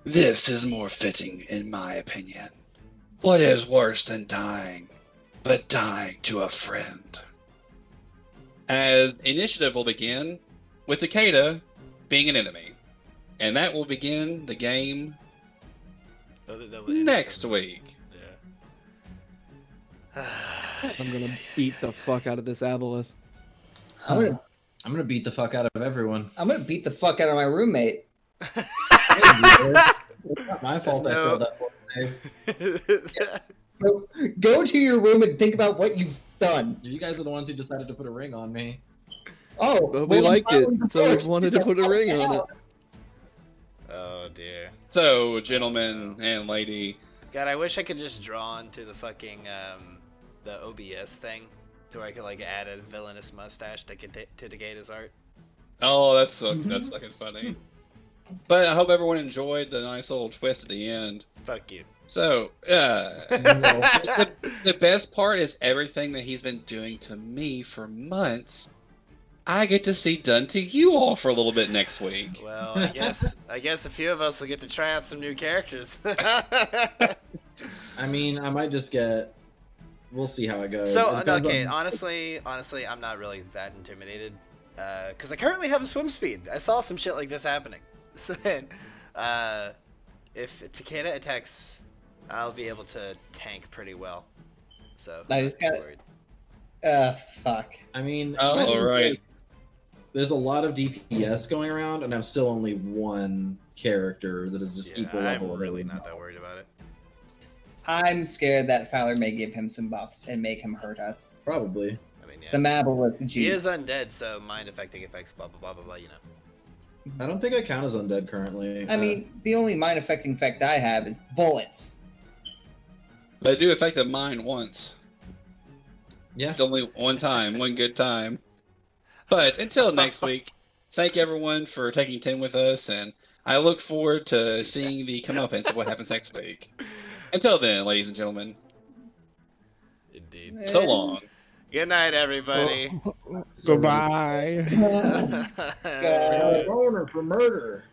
this is more fitting in my opinion. What is worse than dying, but dying to a friend? As initiative will begin with Takeda being an enemy. And that will begin the game next week. Yeah. I'm gonna beat the fuck out of this aboleth. I'm gonna beat the fuck out of everyone. I'm gonna beat the fuck out of my roommate. It's not my fault I No. failed that one save. Go to your room and think about what you've done. You guys are the ones who decided to put a ring on me. Oh, But we well, liked it, then so we first, wanted to put a ring on it. Oh dear. So, gentlemen and lady, God, I wish I could just draw onto the fucking the OBS thing, to where I could like add a villainous mustache to Takeda's art. oh, that's fucking funny. But I hope everyone enjoyed the nice little twist at the end. Fuck you. So, the best part is everything that he's been doing to me for months, I get to see done to you all for a little bit next week. Well, I guess a few of us will get to try out some new characters. I mean, I might just get. We'll see how it goes. So It depends okay, on- honestly, I'm not really that intimidated, because I currently have a swim speed. I saw some shit like this happening. So then, if Takeda attacks, I'll be able to tank pretty well. So I I'm just not too gotta- worried. I mean, Oh, my- alright. There's a lot of DPS going around, and I'm still only one character that is just Yeah, equal level. I'm of really everyone not that else. worried about it. I'm scared that Fowler may give him some buffs and make him hurt us. Probably. I mean, yeah. Some apple with the juice. He is undead, so mind affecting effects, blah blah blah blah blah. You know. I don't think I count as undead currently. I mean, the only mind affecting effect I have is bullets. But it do affect mine once. yeah. It's only one time, one good time. But until next week, thank everyone for taking 10 with us, and I look forward to seeing the comeuppance of what happens next week. Until then, ladies and gentlemen, Indeed. so long. Good night, everybody. Goodbye. Owner for murder.